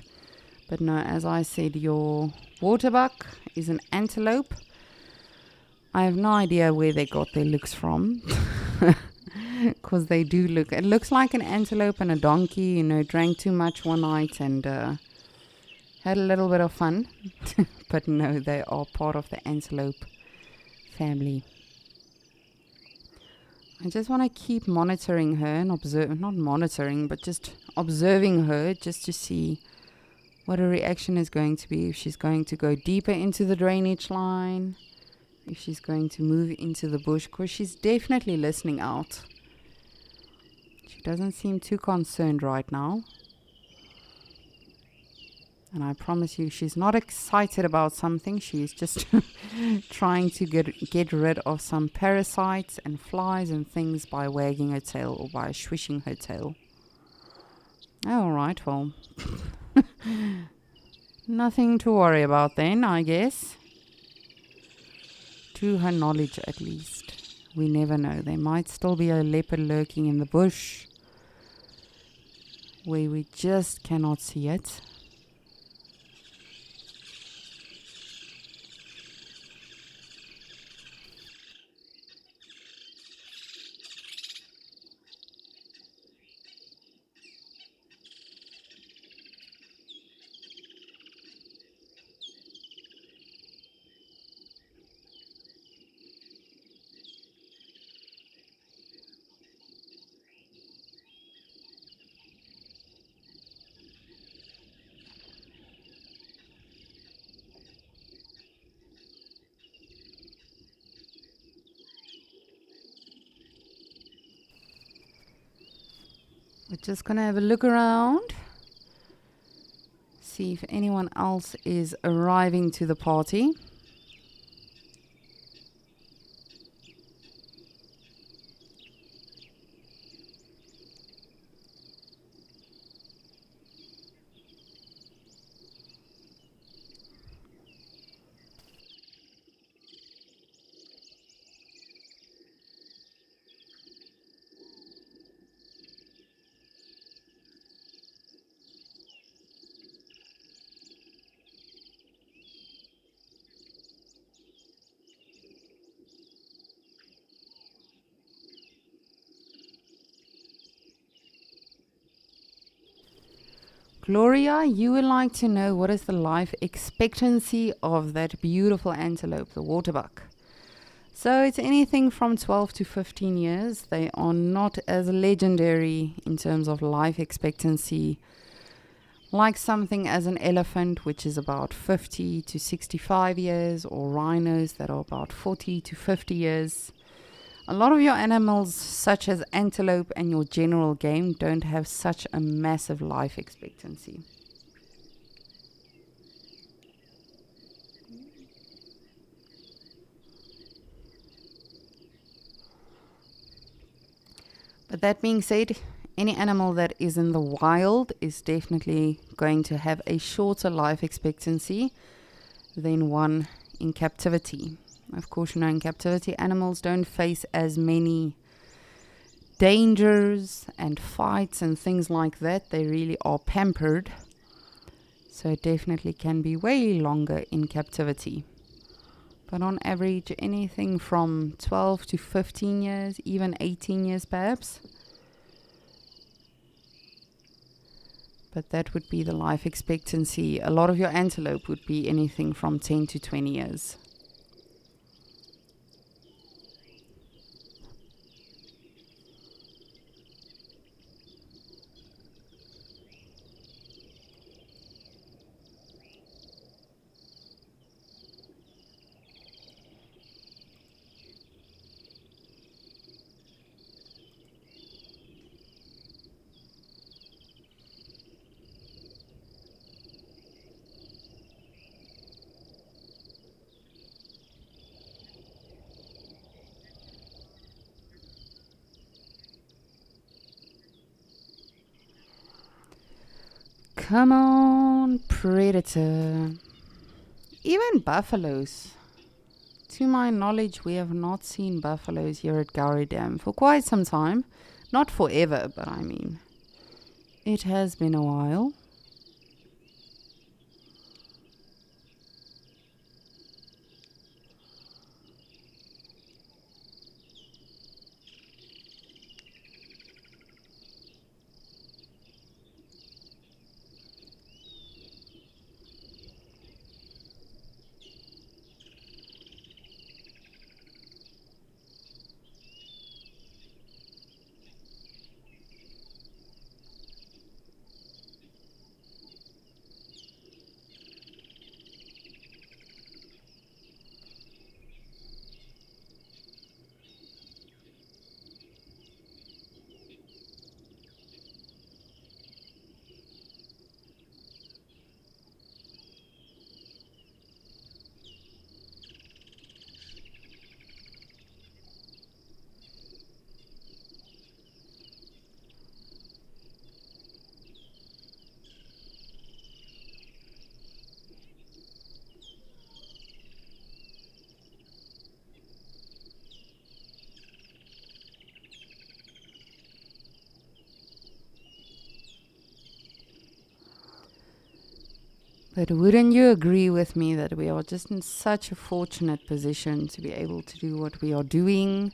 But no, as I said, your waterbuck is an antelope. I have no idea where they got their looks from. Because they do look, it looks like an antelope and a donkey, you know, drank too much one night and had a little bit of fun. But no, they are part of the antelope family. I just want to keep monitoring her and not monitoring, but just observing her just to see what her reaction is going to be. If she's going to go deeper into the drainage line, if she's going to move into the bush, because she's definitely listening out. She doesn't seem too concerned right now. And I promise you, she's not excited about something. She's just trying to get rid of some parasites and flies and things by wagging her tail or by swishing her tail. All right, well, nothing to worry about then, I guess. To her knowledge, at least. We never know. There might still be a leopard lurking in the bush where we just cannot see it. We're just going to have a look around. See if anyone else is arriving to the party. Gloria, you would like to know what is the life expectancy of that beautiful antelope, the waterbuck. So it's anything from 12 to 15 years. They are not as legendary in terms of life expectancy like something as an elephant, which is about 50 to 65 years, or rhinos that are about 40 to 50 years. A lot of your animals, such as antelope and your general game, don't have such a massive life expectancy. But that being said, any animal that is in the wild is definitely going to have a shorter life expectancy than one in captivity. Of course, you know, in captivity, animals don't face as many dangers and fights and things like that. They really are pampered. So it definitely can be way longer in captivity. But on average, anything from 12 to 15 years, even 18 years perhaps. But that would be the life expectancy. A lot of your antelope would be anything from 10 to 20 years. Come on, predator. Even buffaloes. To my knowledge, we have not seen buffaloes here at Gowrie Dam for quite some time. Not forever, but I mean, it has been a while. But wouldn't you agree with me that we are just in such a fortunate position to be able to do what we are doing?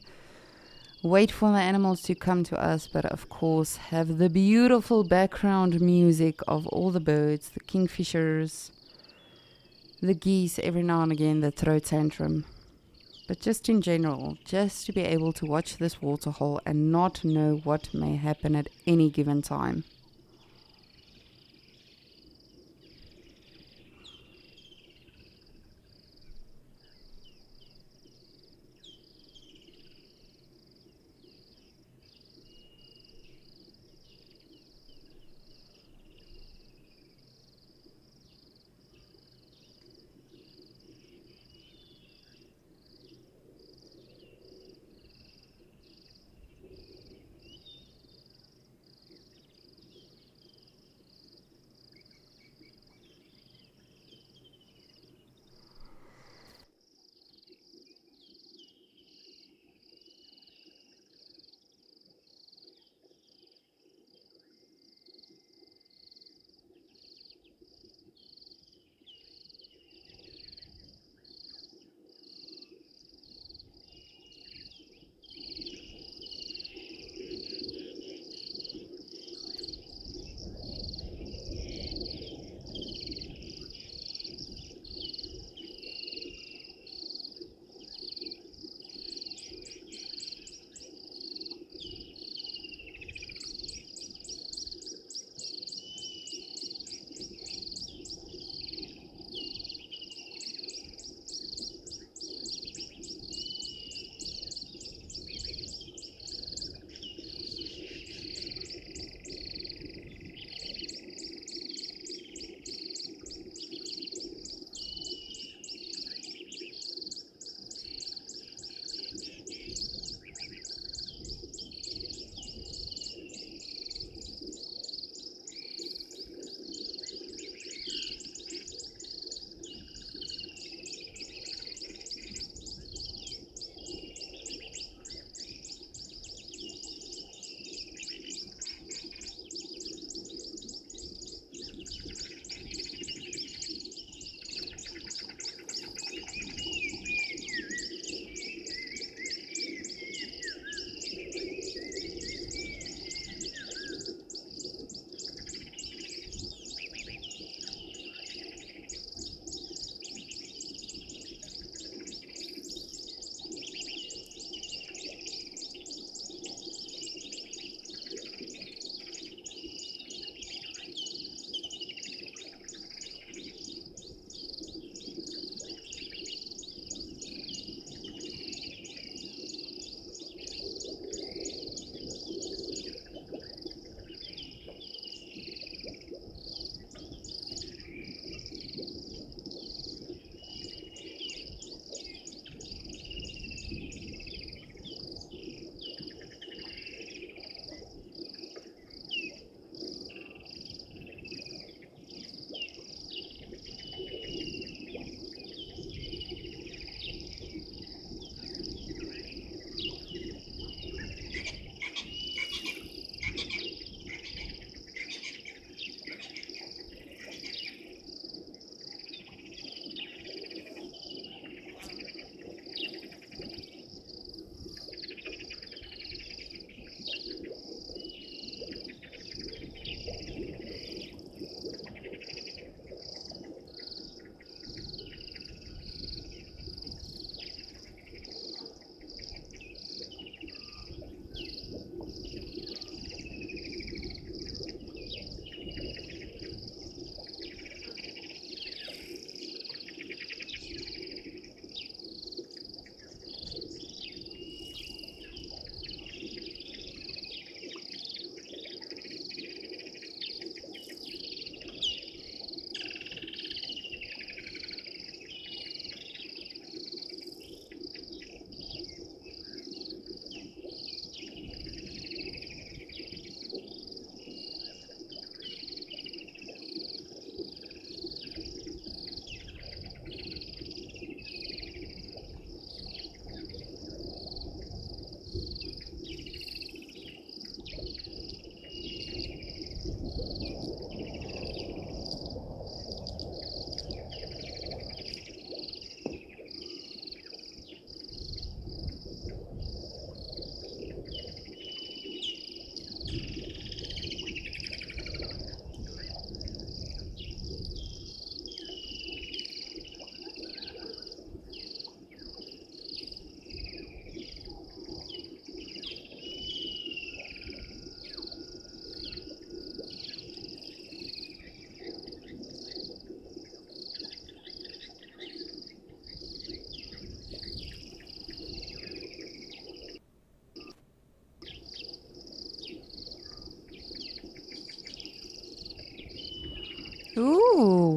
Wait for the animals to come to us, but of course have the beautiful background music of all the birds, the kingfishers, the geese, every now and again the throat tantrum. But just in general, just to be able to watch this waterhole and not know what may happen at any given time.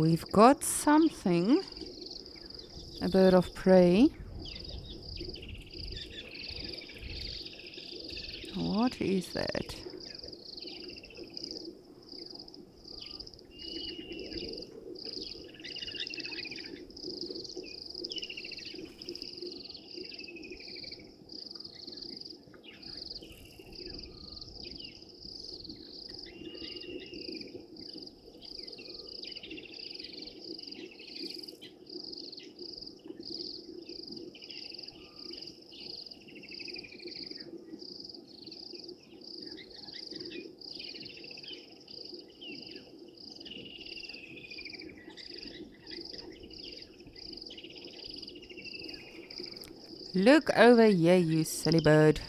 we've got something. A bird of prey. What is that? Look over here, you silly bird.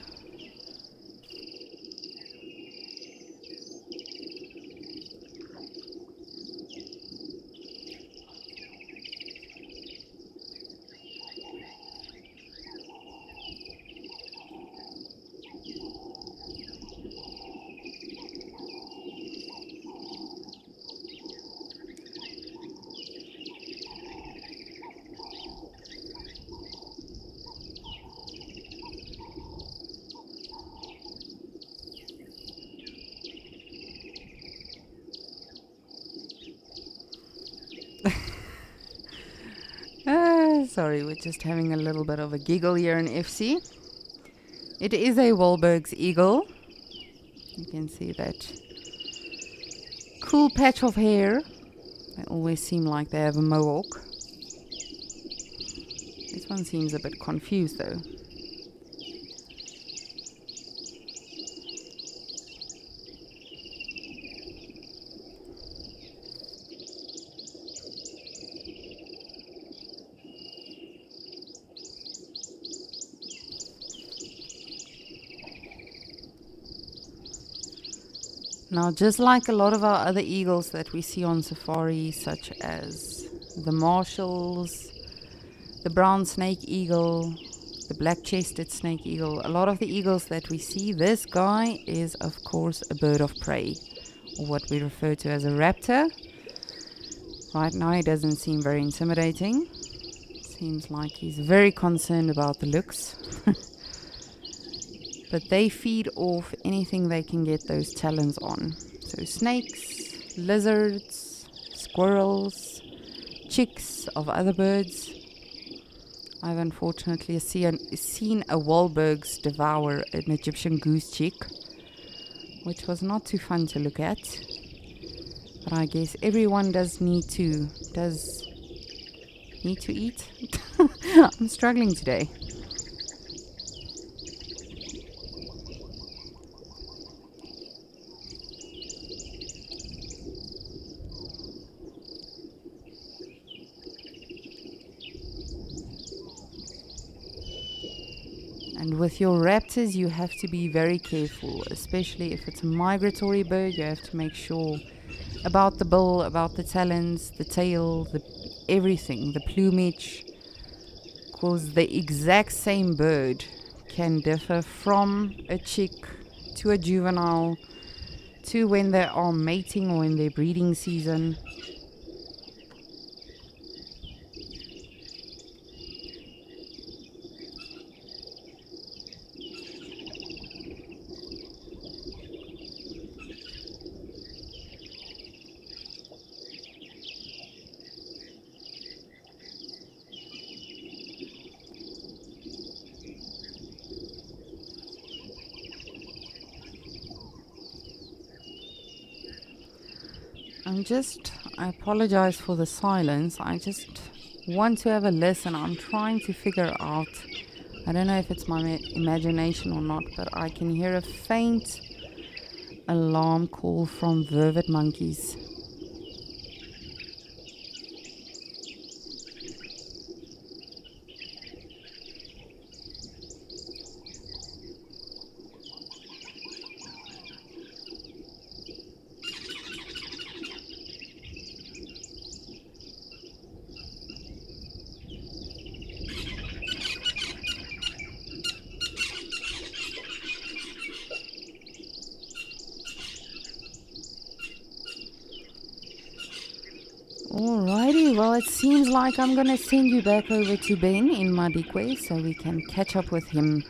Sorry, we're just having a little bit of a giggle here in FC. It is a Wahlberg's eagle. You can see that cool patch of hair. They always seem like they have a mohawk. This one seems a bit confused though. Now, just like a lot of our other eagles that we see on safari, such as the Marshalls, the brown snake eagle, the black-chested snake eagle, a lot of the eagles that we see, this guy is, of course, a bird of prey, or what we refer to as a raptor. Right now, he doesn't seem very intimidating. Seems like he's very concerned about the looks. But they feed off anything they can get those talons on. So snakes, lizards, squirrels, chicks of other birds. I've unfortunately seen a Wahlberg's devour an Egyptian goose chick, which was not too fun to look at. But I guess everyone does need to eat. I'm struggling today. And with your raptors, you have to be very careful, especially if it's a migratory bird. You have to make sure about the bill, about the talons, the tail, everything, the plumage, because the exact same bird can differ from a chick to a juvenile to when they are mating or in their breeding season. I apologize for the silence. I just want to have a listen. I'm trying to figure out, I don't know if it's my imagination or not, but I can hear a faint alarm call from vervet monkeys. it seems like I'm going to send you back over to Ben in Madikwe so we can catch up with him.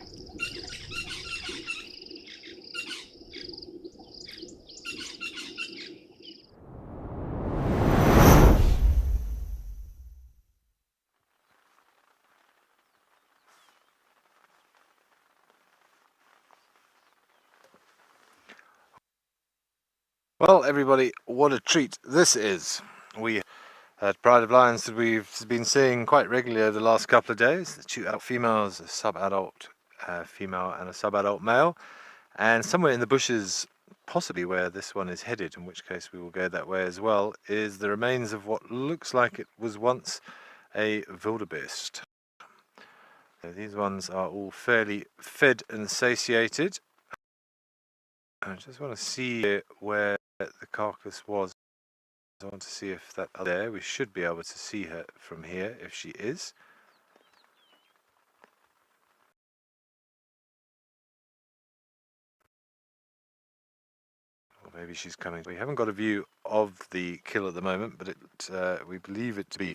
Well, everybody, what a treat this is. We at Pride of Lions that we've been seeing quite regularly over the last couple of days. The 2 adult females, a sub-adult female and a sub-adult male. And somewhere in the bushes, possibly where this one is headed, in which case we will go that way as well, is the remains of what looks like it was once a wildebeest. So these ones are all fairly fed and satiated. I just want to see where the carcass was. I want to see if that there, we should be able to see her from here if she is. Or maybe she's coming. We haven't got a view of the kill at the moment, but we believe it to be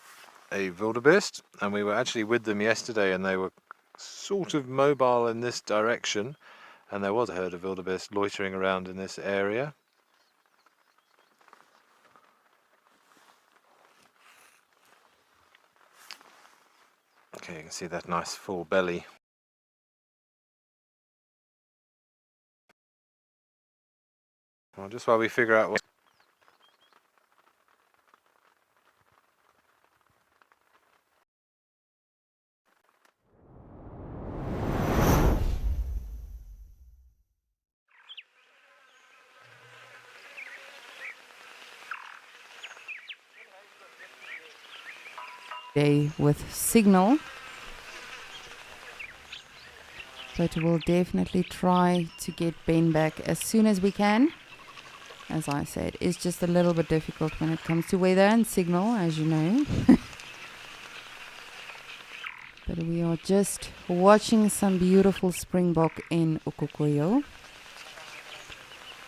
a wildebeest, and we were actually with them yesterday and they were sort of mobile in this direction, and there was a herd of wildebeest loitering around in this area. Okay, you can see that nice full belly. Well, just while we figure out what... Day with signal, but we'll definitely try to get Ben back as soon as we can. As I said, it's just a little bit difficult when it comes to weather and signal, as you know. But we are just watching some beautiful springbok in Okokoyo,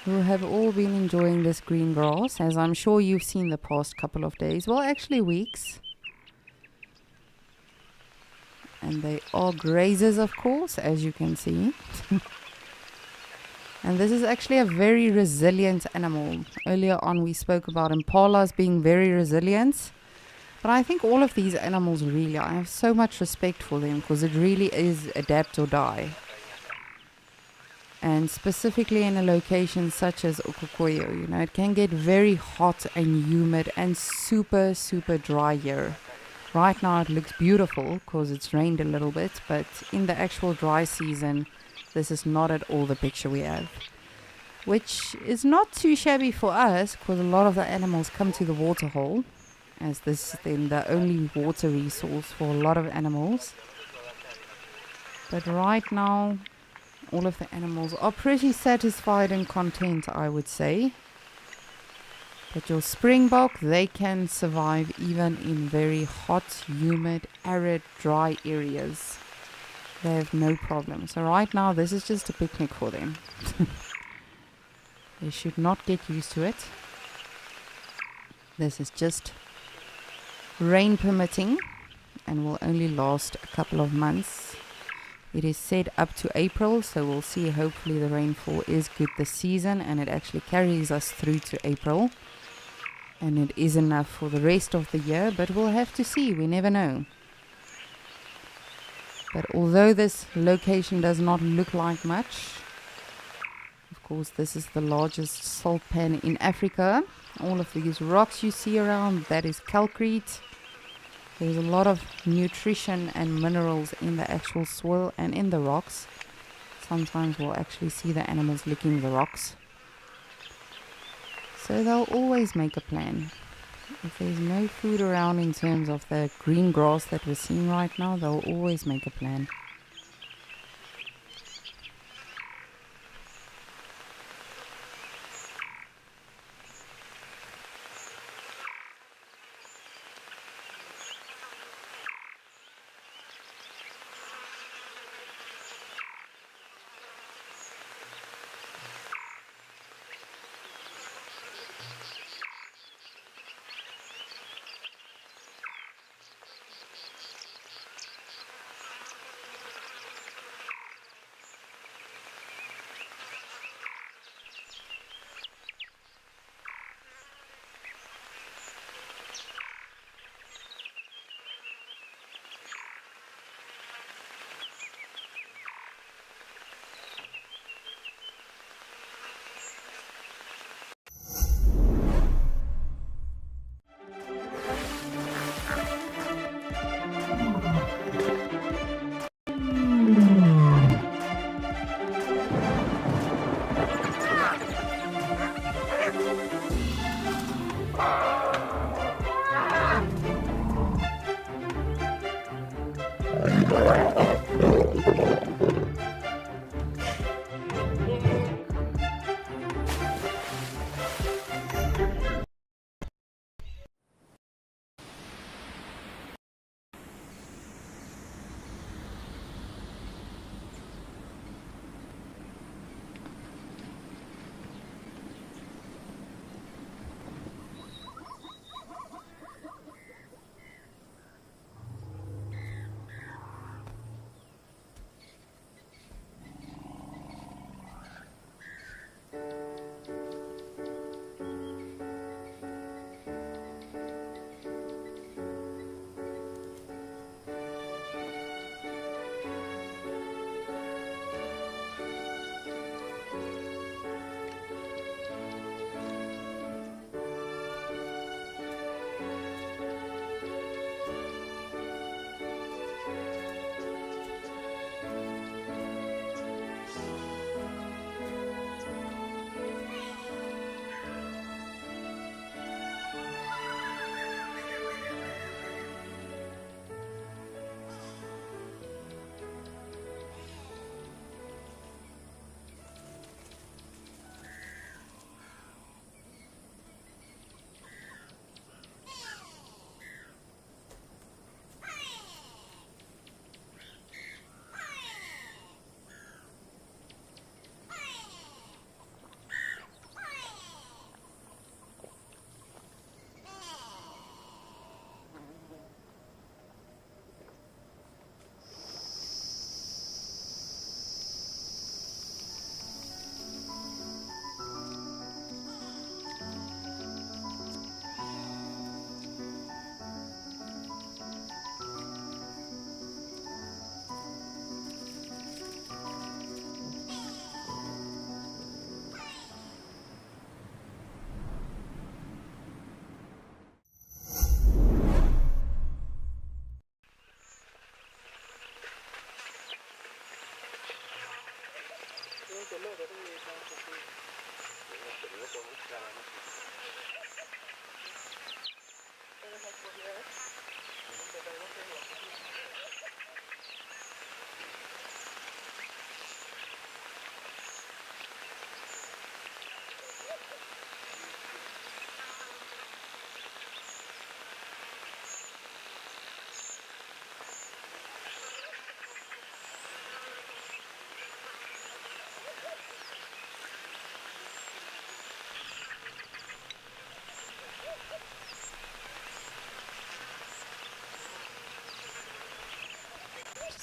who have all been enjoying this green grass, as I'm sure you've seen the past couple of days, well actually weeks. And they are grazers, of course, as you can see. And this is actually a very resilient animal. Earlier on we spoke about impalas being very resilient. But I think all of these animals really, I have so much respect for them because it really is adapt or die. And specifically in a location such as Okokoyo, you know, it can get very hot and humid and super, super dry here. Right now it looks beautiful because it's rained a little bit, but in the actual dry season, this is not at all the picture we have. Which is not too shabby for us because a lot of the animals come to the waterhole, as this is then the only water resource for a lot of animals. But right now, all of the animals are pretty satisfied and content, I would say. But your springbok, they can survive even in very hot, humid, arid, dry areas. They have no problem. So right now, this is just a picnic for them. They should not get used to it. This is just rain permitting and will only last a couple of months. It is said up to April, so we'll see. Hopefully the rainfall is good this season and it actually carries us through to April. And it is enough for the rest of the year, but we'll have to see. We never know. But although this location does not look like much, of course this is the largest salt pan in Africa. All of these rocks you see around, that is calcrete. There's a lot of nutrition and minerals in the actual soil and in the rocks. Sometimes we'll actually see the animals licking the rocks. So they'll always make a plan. If there's no food around in terms of the green grass that we're seeing right now, they'll always make a plan.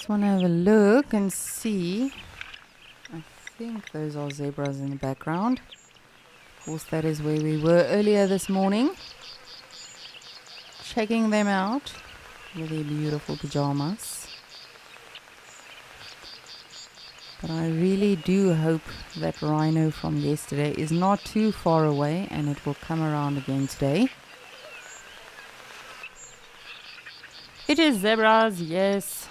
Just want to have a look and see. I think those are zebras in the background. Of course, that is where we were earlier this morning. Checking them out with their beautiful pajamas. But I really do hope that rhino from yesterday is not too far away and it will come around again today. It is zebras, yes.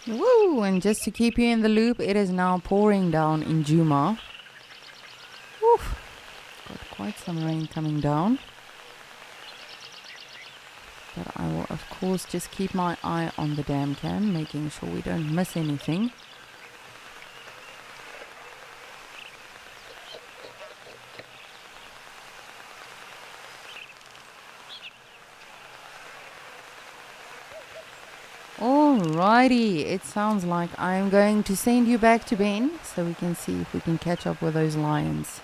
Woo! And just to keep you in the loop, it is now pouring down in Djuma. Woof! Got quite some rain coming down. But I will of course just keep my eye on the dam cam, making sure we don't miss anything. Alrighty, it sounds like I'm going to send you back to Ben so we can see if we can catch up with those lions.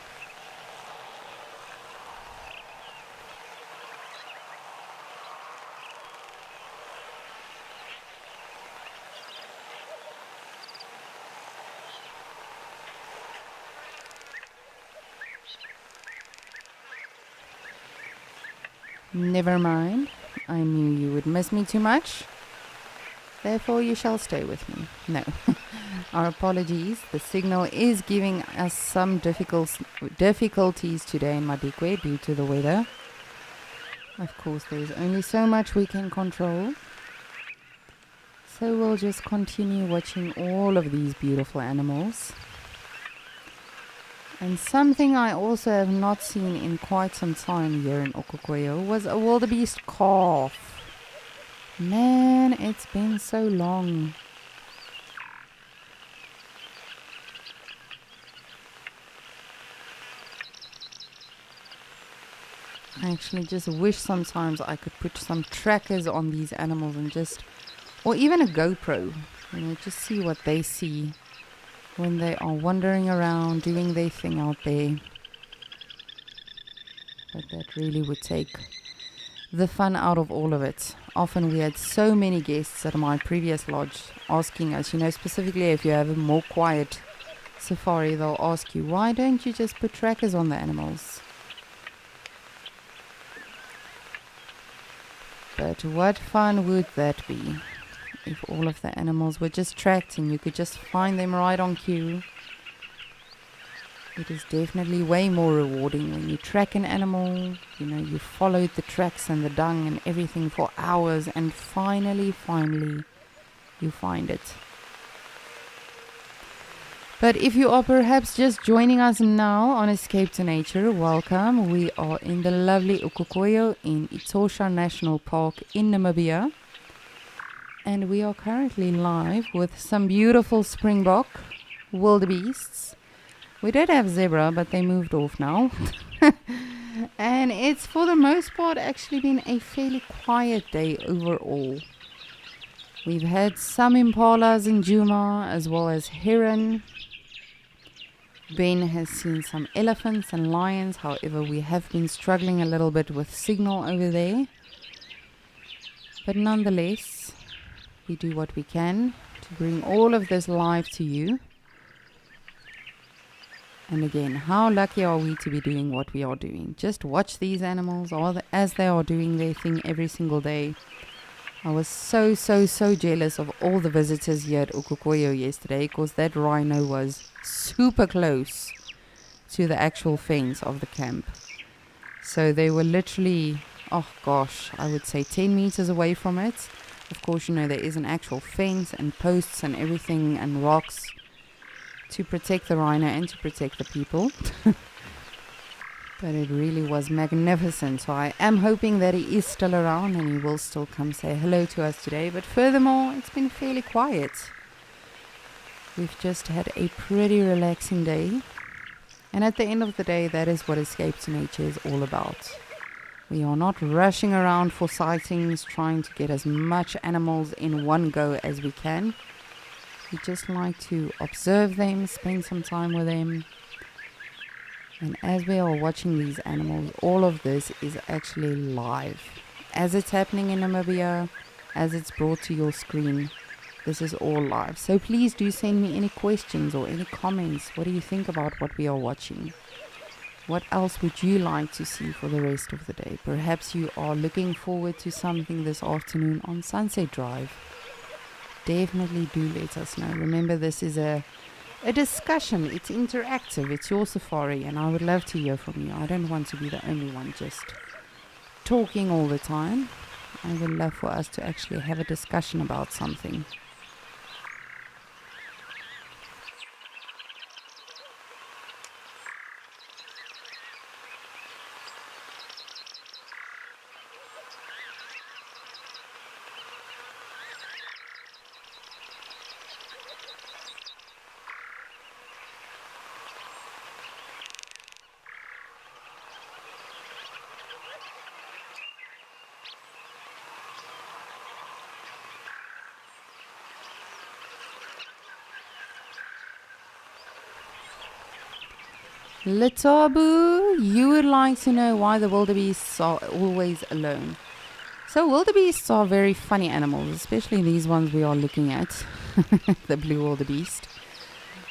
Never mind, I knew you would miss me too much. Therefore, you shall stay with me. No. Our apologies. The signal is giving us some difficulties today in Madikwe due to the weather. Of course, there's only so much we can control. So we'll just continue watching all of these beautiful animals. And something I also have not seen in quite some time here in Okokoyo was a wildebeest calf. Man, it's been so long. I actually just wish sometimes I could put some trackers on these animals and just, or even a GoPro, just see what they see when they are wandering around, doing their thing out there. But that really would take the fun out of all of it. Often we had so many guests at my previous lodge asking us, specifically if you have a more quiet safari, they'll ask you, why don't you just put trackers on the animals? But what fun would that be if all of the animals were just tracked and you could just find them right on cue? It is definitely way more rewarding when you track an animal, you followed the tracks and the dung and everything for hours, and finally, you find it. But if you are perhaps just joining us now on Escape to Nature, welcome. We are in the lovely Okokoyo in Etosha National Park in Namibia. And we are currently live with some beautiful springbok, wildebeests. We did have zebra, but they moved off now. And it's for the most part actually been a fairly quiet day overall. We've had some impalas in Djuma as well as heron. Ben has seen some elephants and lions. However, we have been struggling a little bit with signal over there. But nonetheless, we do what we can to bring all of this live to you. And again, how lucky are we to be doing what we are doing? Just watch these animals as they are doing their thing every single day. I was so jealous of all the visitors here at Okokoyo yesterday, because that rhino was super close to the actual fence of the camp. So they were literally, I would say 10 meters away from it. Of course, there is an actual fence and posts and everything and rocks to protect the rhino and to protect the people. But it really was magnificent. So I am hoping that he is still around and he will still come say hello to us today. But furthermore, it's been fairly quiet. We've just had a pretty relaxing day. And at the end of the day, that is what Escape to Nature is all about. We are not rushing around for sightings, trying to get as much animals in one go as we can. We just like to observe them, spend some time with them. And as we are watching these animals, all of this is actually live. As it's happening in Namibia, as it's brought to your screen, this is all live. So please do send me any questions or any comments. What do you think about what we are watching? What else would you like to see for the rest of the day? Perhaps you are looking forward to something this afternoon on Sunset Drive. Definitely do let us know. Remember, this is a discussion. It's interactive. It's your safari, and I would love to hear from you. I don't want to be the only one just talking all the time. I would love for us to actually have a discussion about something. Letabu, you would like to know why the wildebeests are always alone. So wildebeests are very funny animals, especially these ones we are looking at, the blue wildebeest.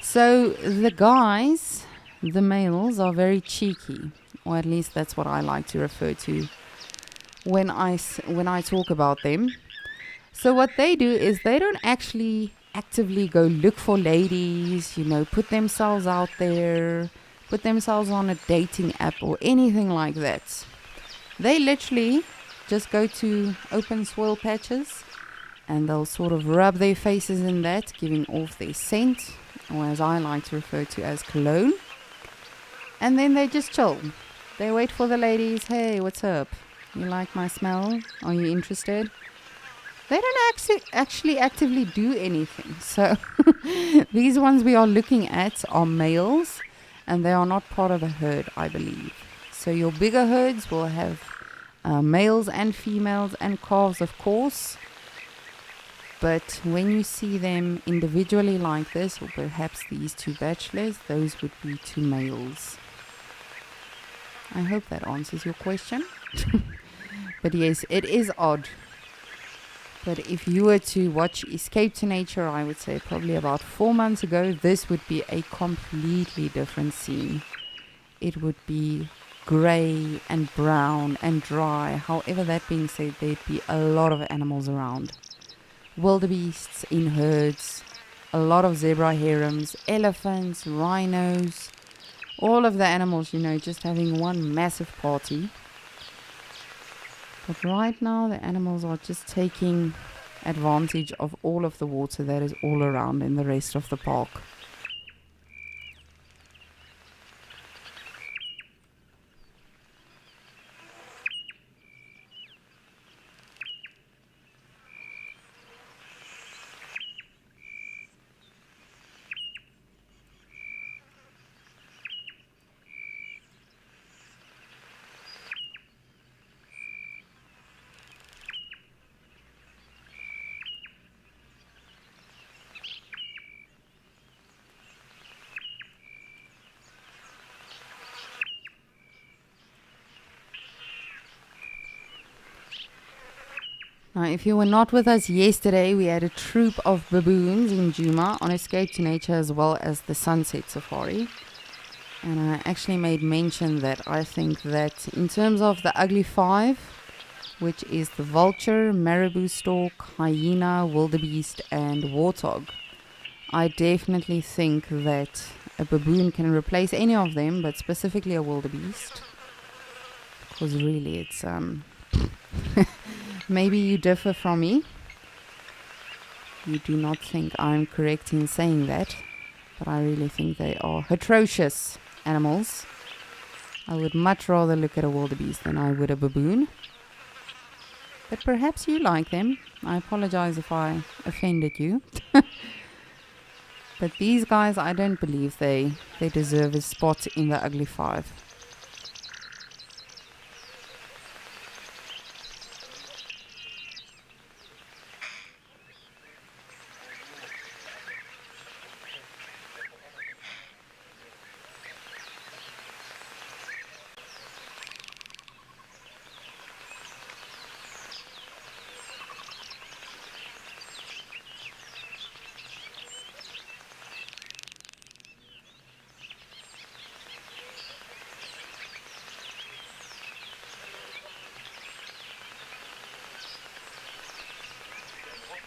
So the guys, the males, are very cheeky, or at least that's what I like to refer to when I talk about them. So what they do is they don't actually actively go look for ladies, put themselves out there, put themselves on a dating app or anything like that. They literally just go to open soil patches and they'll sort of rub their faces in that, giving off their scent, or as I like to refer to as cologne. And then they just chill. They wait for the ladies. Hey, what's up? You like my smell? Are you interested? They don't actually actively do anything. So these ones we are looking at are males, and they are not part of a herd, I believe. So your bigger herds will have males and females and calves, of course. But when you see them individually like this, or perhaps these two bachelors, those would be two males. I hope that answers your question. But yes, it is odd. But if you were to watch Escape to Nature, I would say probably about 4 months ago, this would be a completely different scene. It would be grey and brown and dry. However, that being said, there'd be a lot of animals around. Wildebeests in herds, a lot of zebra harems, elephants, rhinos, all of the animals, just having one massive party. But right now the animals are just taking advantage of all of the water that is all around in the rest of the park. Now, if you were not with us yesterday, we had a troop of baboons in Djuma on Escape to Nature as well as the Sunset Safari. And I actually made mention that I think that in terms of the ugly five, which is the vulture, marabou stork, hyena, wildebeest and warthog, I definitely think that a baboon can replace any of them, but specifically a wildebeest. Because really it's maybe you differ from me. You do not think I'm correct in saying that, but I really think they are atrocious animals. I would much rather look at a wildebeest than I would a baboon. But perhaps you like them. I apologize if I offended you. But these guys, I don't believe they deserve a spot in the ugly five.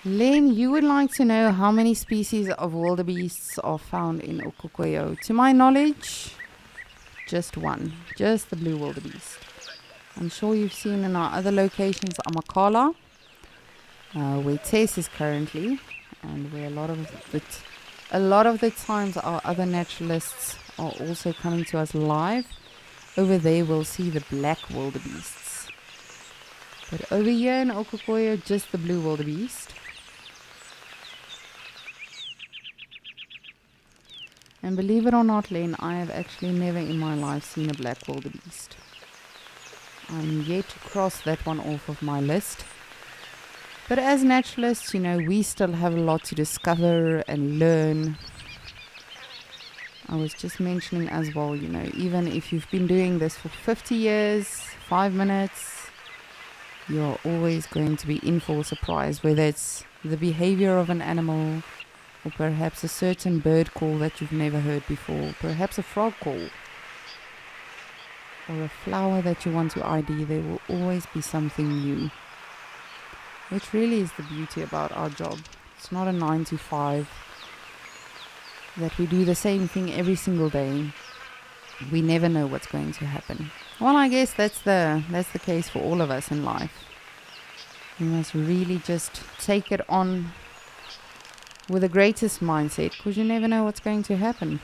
Len, you would like to know how many species of wildebeests are found in Okokoyo. To my knowledge, just one. Just the blue wildebeest. I'm sure you've seen in our other locations, Amakala, where Tess is currently, and where a lot of the times our other naturalists are also coming to us live. Over there we'll see the black wildebeests. But over here in Okokoyo, just the blue wildebeest. And believe it or not, Len, I have actually never in my life seen a black wildebeest. I'm yet to cross that one off of my list. But as naturalists, we still have a lot to discover and learn. I was just mentioning as well, even if you've been doing this for 50 years, 5 minutes, you're always going to be in for a surprise, whether it's the behavior of an animal, or perhaps a certain bird call that you've never heard before, perhaps a frog call, or a flower that you want to ID. There will always be something new. which really is the beauty about our job. It's not a 9 to 5, that we do the same thing every single day. We never know what's going to happen. Well, I guess that's the case for all of us in life. You must really just take it on with the greatest mindset, because you never know what's going to happen.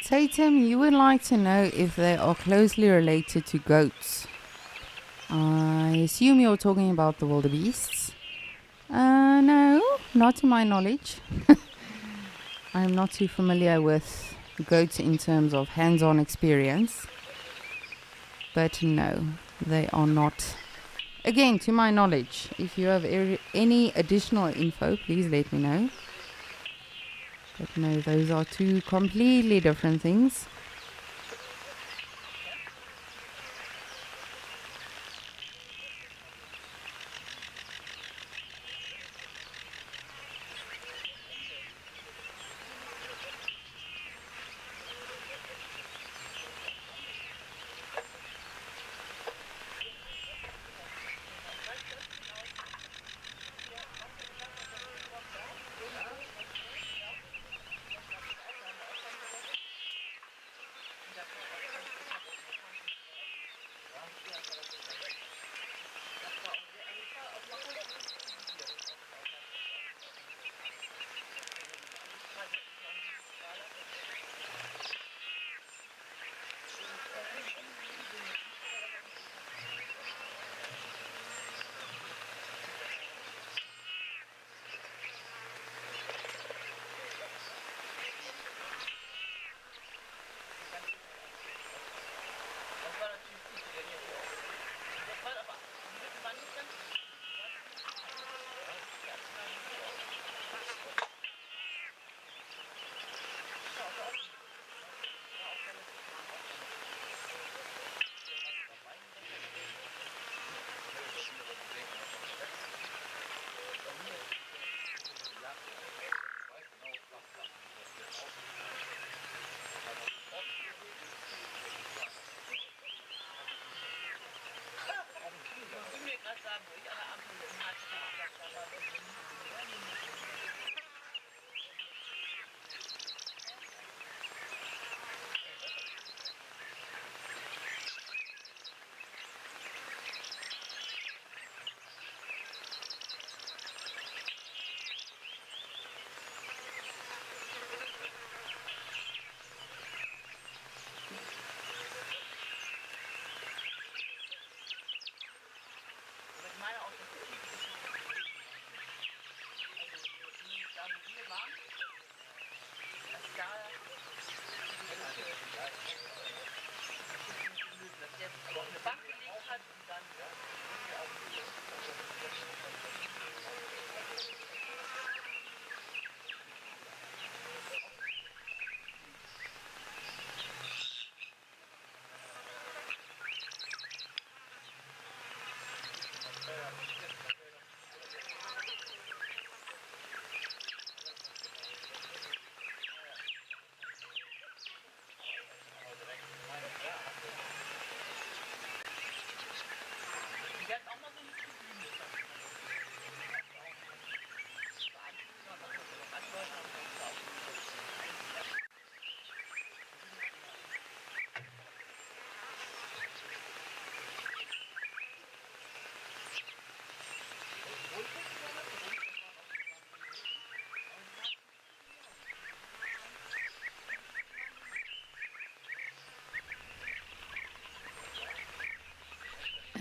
Tatum, you would like to know if they are closely related to goats. I assume you're talking about the wildebeests. No, not to my knowledge. I'm not too familiar with goats in terms of hands-on experience. But no, they are not. Again, to my knowledge, if you have any additional info, please let me know. But no, those are two completely different things.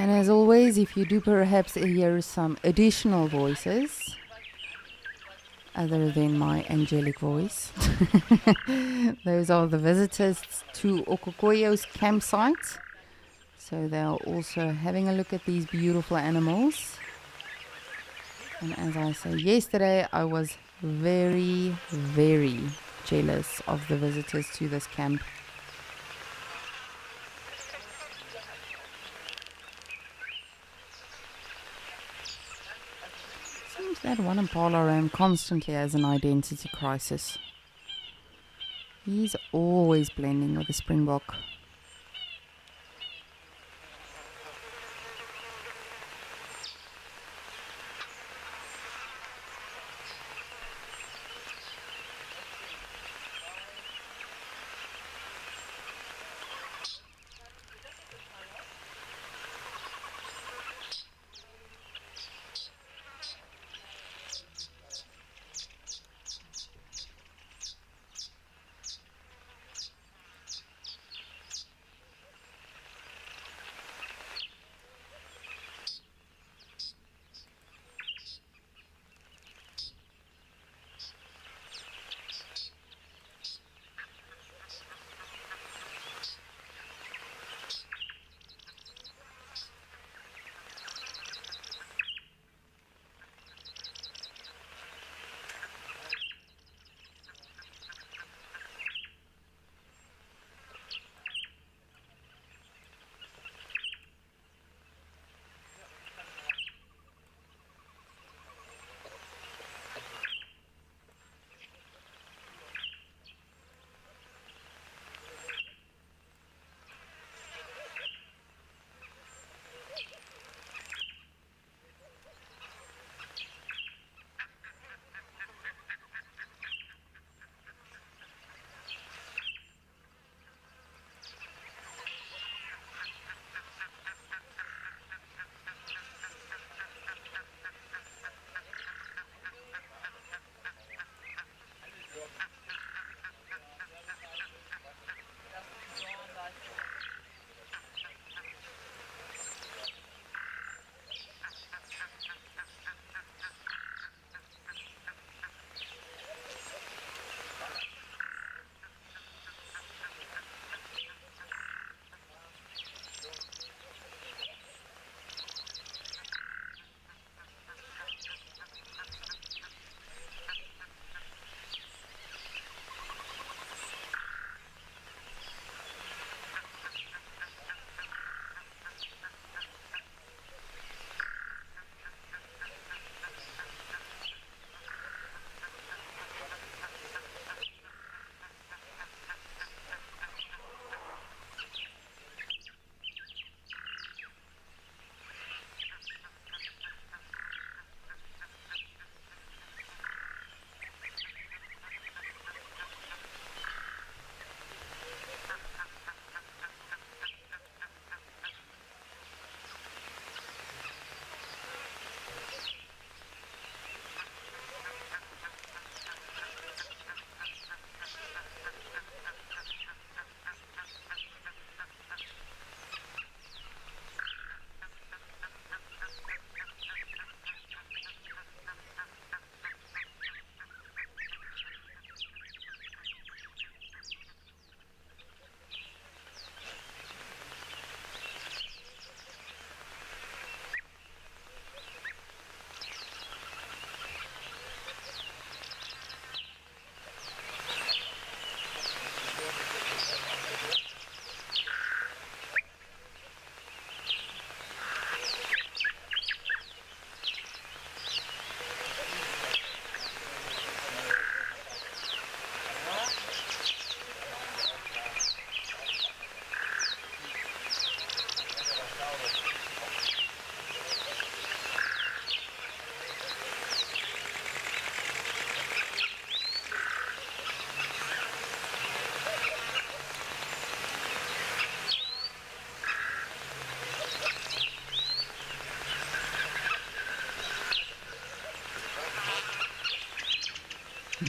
And as always, if you do perhaps hear some additional voices, other than my angelic voice, those are the visitors to Okokoyo's campsite. So they are also having a look at these beautiful animals. And as I said yesterday, I was very, very jealous of the visitors to this camp. Seems that one Impala ram constantly has an identity crisis. He's always blending with the Springbok.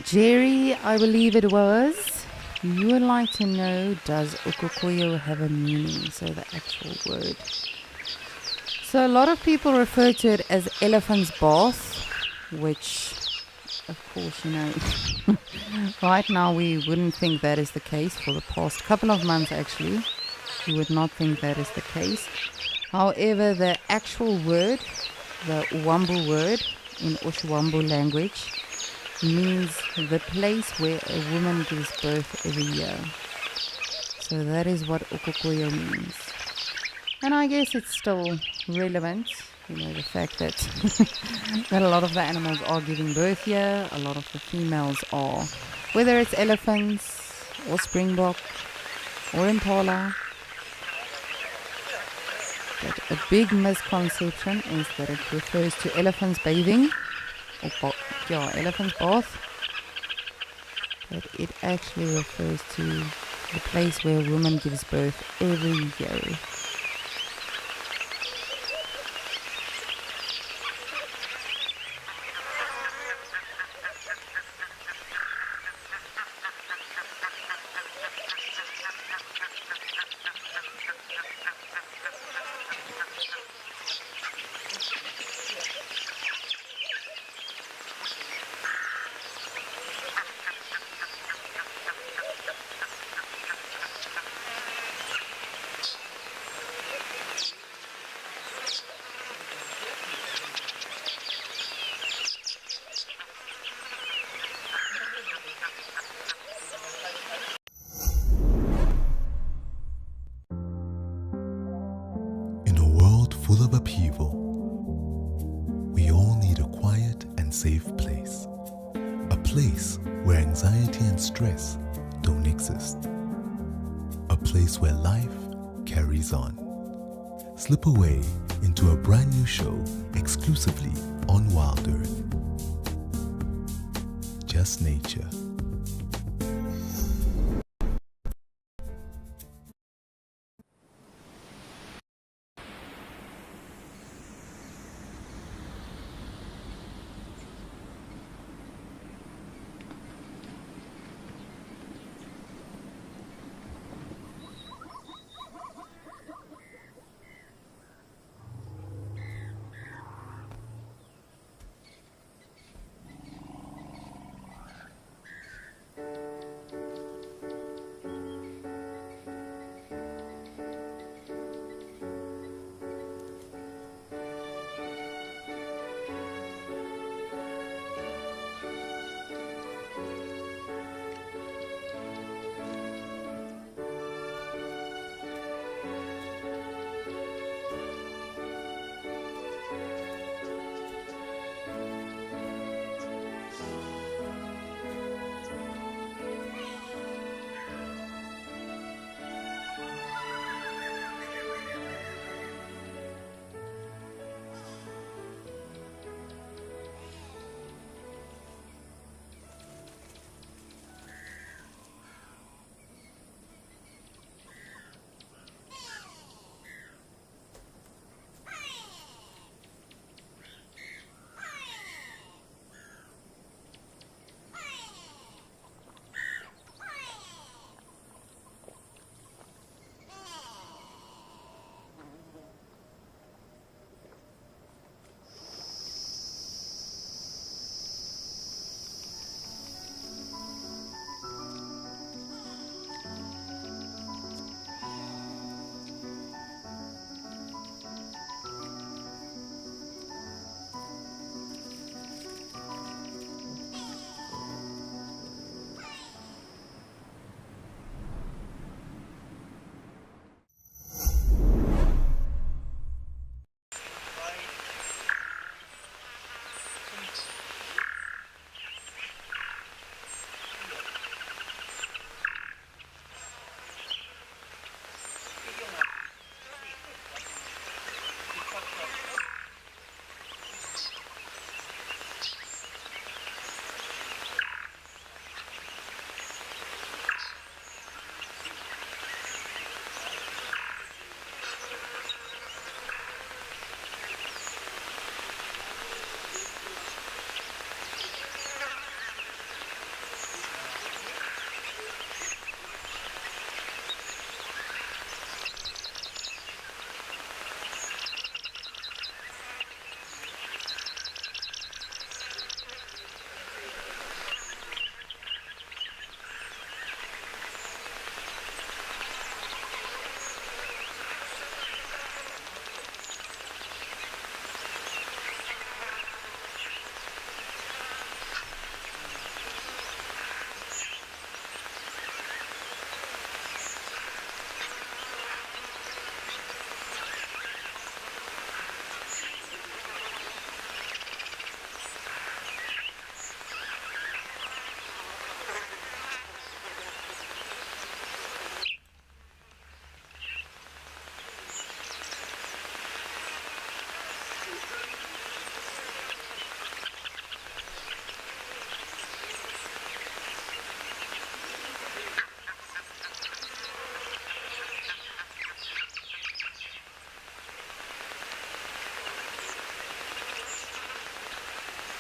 Jerry, I believe it was. You would like to know, does Okokoyo have a meaning? So the actual word. So a lot of people refer to it as Elephant's Bath, which, of course, right now we wouldn't think that is the case. For the past couple of months, actually, you would not think that is the case. However, the actual word, the Wambu word in Oshuambo language, means the place where a woman gives birth every year. So that is what Okokoyo means. And I guess it's still relevant, the fact that that a lot of the animals are giving birth here, a lot of the females are, whether it's elephants or springbok or impala. But a big misconception is that it refers to elephants bathing, or elephant's bath, but it actually refers to the place where a woman gives birth every year. In a world full of upheaval, we all need a quiet and safe place. A place where anxiety and stress don't exist. A place where life carries on. Slip away into a brand new show exclusively on Wild Earth. Just Nature.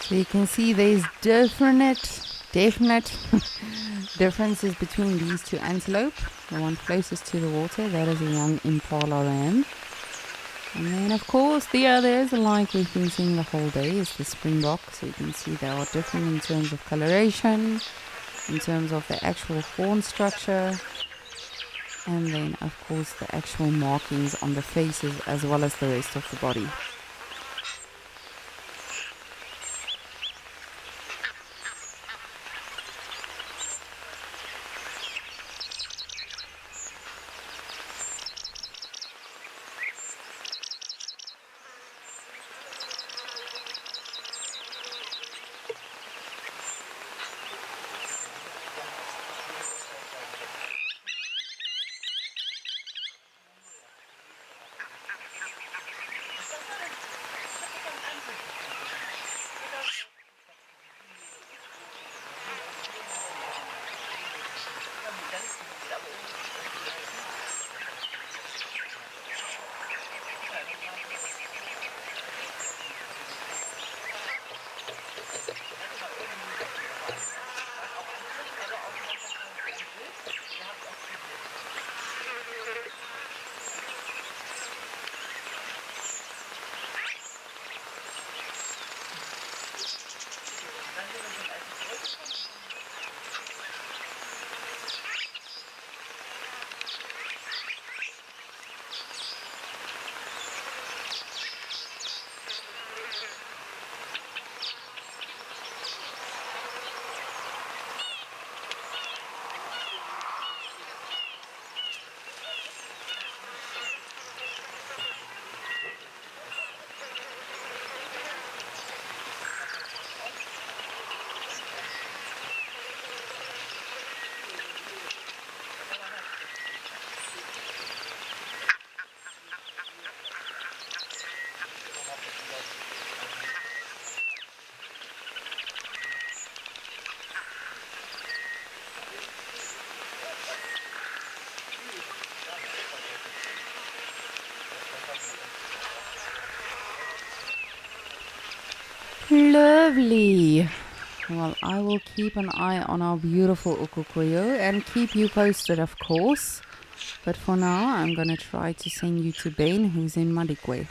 So you can see there's definite differences between these two antelope. The one closest to the water, that is a young impala ram. And then of course the others, like we've been seeing the whole day, is the springbok. So you can see they are different in terms of coloration, in terms of the actual horn structure, and then of course the actual markings on the faces as well as the rest of the body. Lovely. Well, I will keep an eye on our beautiful Ukokoyo and keep you posted, of course. But for now, I'm going to try to send you to Ben, who's in Madikwe.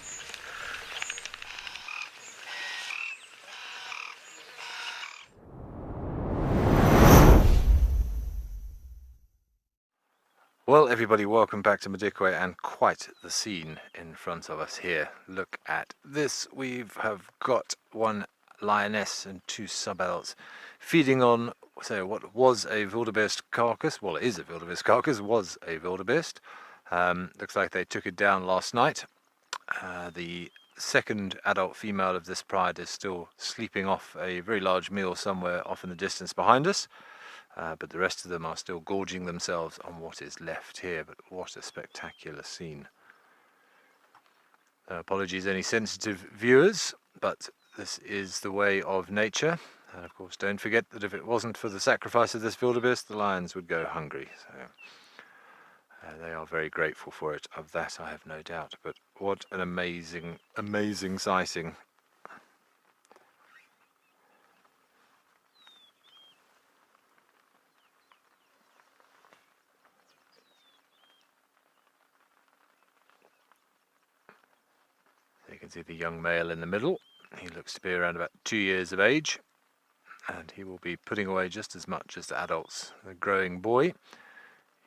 Well, everybody, welcome back to Madikwe, and quite the scene in front of us here. Look at this. We have got one lioness and two sub-adults feeding on, so what was a wildebeest carcass. Well, it is a wildebeest carcass, was a wildebeest. Looks like they took it down last night. The second adult female of this pride is still sleeping off a very large meal somewhere off in the distance behind us. But the rest of them are still gorging themselves on what is left here. But what a spectacular scene. Apologies any sensitive viewers, but this is the way of nature. And of course, don't forget that if it wasn't for the sacrifice of this wildebeest, the lions would go hungry. So they are very grateful for it. Of that I have no doubt. But what an amazing, amazing sighting. You can see the young male in the middle. He looks to be around about 2 years of age, and he will be putting away just as much as the adults. The growing boy,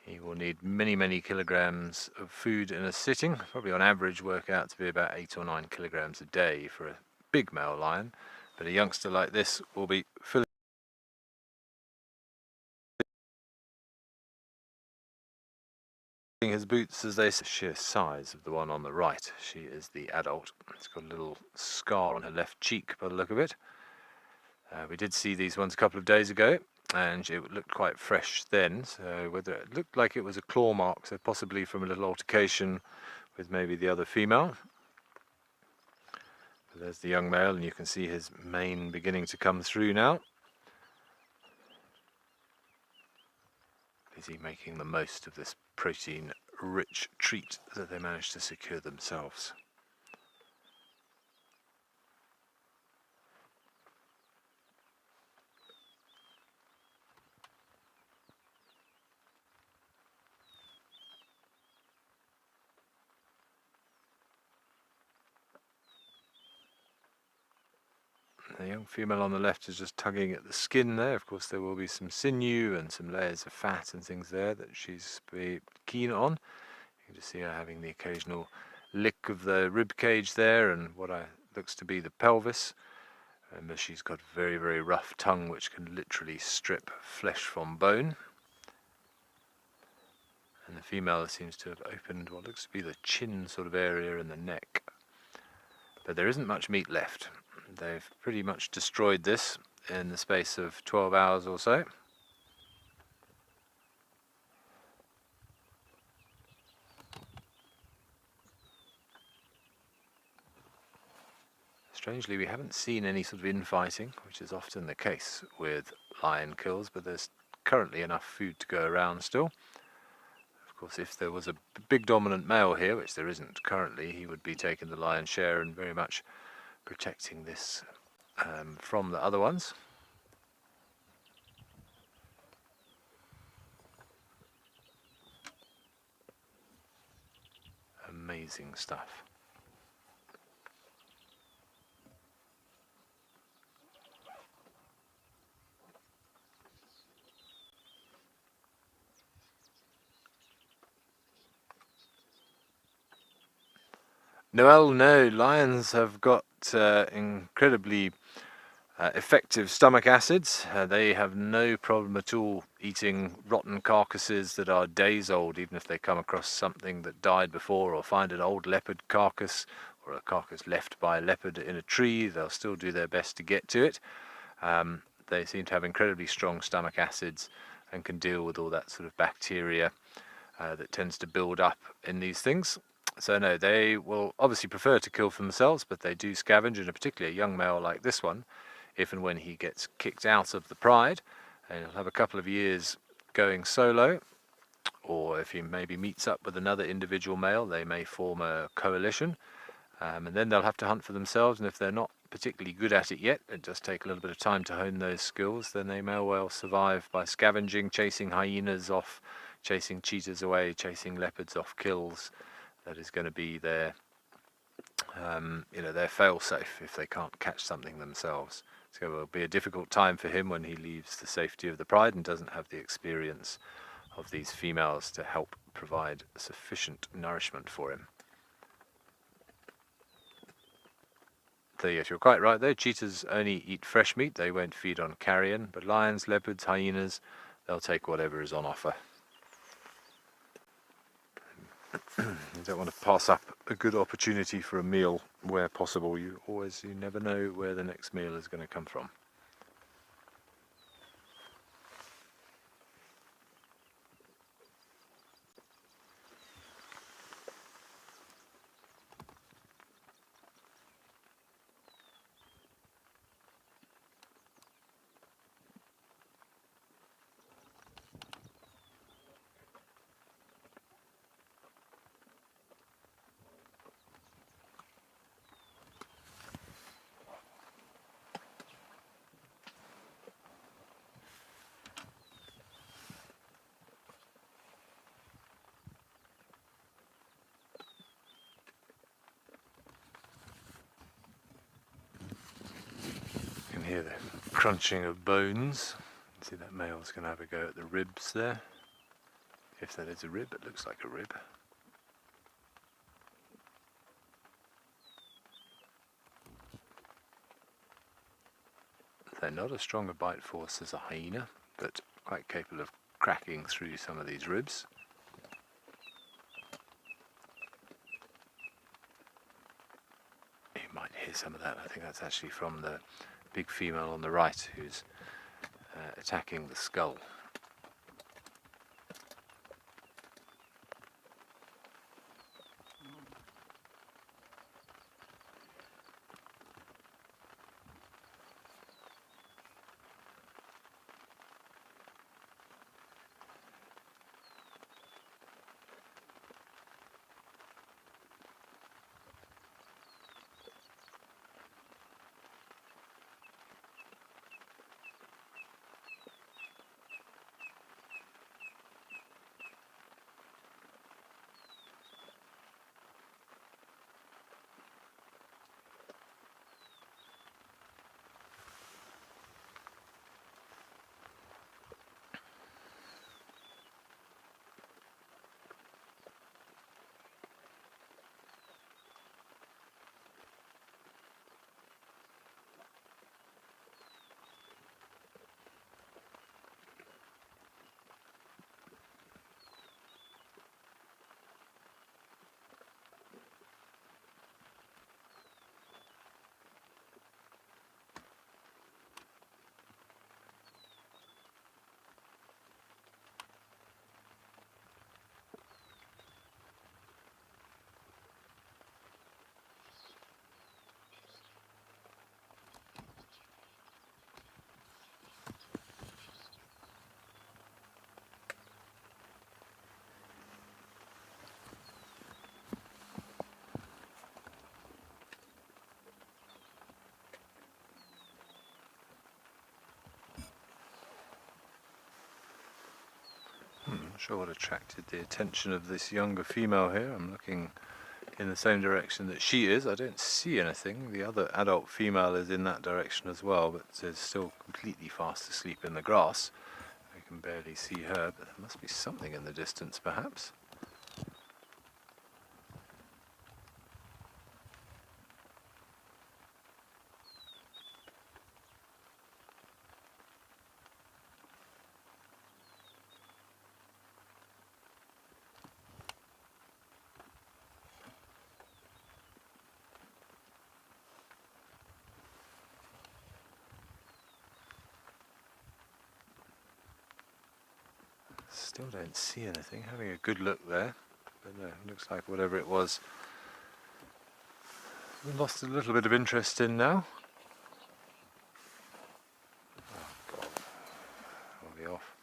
he will need many, many kilograms of food in a sitting, probably on average work out to be about 8 or 9 kilograms a day for a big male lion, but a youngster like this will be filling his boots as they sheer size of the one on the right. She is the adult. It's got a little scar on her left cheek by the look of it. We did see these ones a couple of days ago, and it looked quite fresh then, so whether it looked like it was a claw mark, so possibly from a little altercation with maybe the other female. But there's the young male, and you can see his mane beginning to come through now. Busy making the most of this protein-rich treat that they managed to secure themselves. The young female on the left is just tugging at the skin there. Of course, there will be some sinew and some layers of fat and things there that she's be keen on. You can just see her having the occasional lick of the rib cage there and what looks to be the pelvis. Remember, she's got a very, very rough tongue which can literally strip flesh from bone. And the female seems to have opened what looks to be the chin sort of area and the neck. But there isn't much meat left. They've pretty much destroyed this in the space of 12 hours or so. Strangely, we haven't seen any sort of infighting, which is often the case with lion kills, but there's currently enough food to go around still. Of course, if there was a big dominant male here, which there isn't currently, he would be taking the lion's share and very much protecting this from the other ones. Amazing stuff. Noel, no, lions have got incredibly effective stomach acids. They have no problem at all eating rotten carcasses that are days old, even if they come across something that died before or find an old leopard carcass or a carcass left by a leopard in a tree. They'll still do their best to get to it. They seem to have incredibly strong stomach acids and can deal with all that sort of bacteria that tends to build up in these things. So no, they will obviously prefer to kill for themselves, but they do scavenge, and in particular a young male like this one, if and when he gets kicked out of the pride, and he'll have a couple of years going solo, or if he maybe meets up with another individual male, they may form a coalition, and then they'll have to hunt for themselves, and if they're not particularly good at it yet, it does take a little bit of time to hone those skills, then they may well survive by scavenging, chasing hyenas off, chasing cheetahs away, chasing leopards off kills. That is going to be their, their fail-safe if they can't catch something themselves. So it will be a difficult time for him when he leaves the safety of the pride and doesn't have the experience of these females to help provide sufficient nourishment for him. So yes, you're quite right though. Cheetahs only eat fresh meat. They won't feed on carrion. But lions, leopards, hyenas, they'll take whatever is on offer. You don't want to pass up a good opportunity for a meal where possible. You never know where the next meal is going to come from. Hear the crunching of bones. See that male's going to have a go at the ribs there. If that is a rib, it looks like a rib. They're not as strong a bite force as a hyena, but quite capable of cracking through some of these ribs. You might hear some of that. I think that's actually from the big female on the right who's attacking the skull. Not sure what attracted the attention of this younger female here. I'm looking in the same direction that she is. I don't see anything. The other adult female is in that direction as well, but is still completely fast asleep in the grass. I can barely see her, but there must be something in the distance perhaps. Still don't see anything. Having a good look there, but no, looks like whatever it was, we lost a little bit of interest in now. Oh God, I'll be off.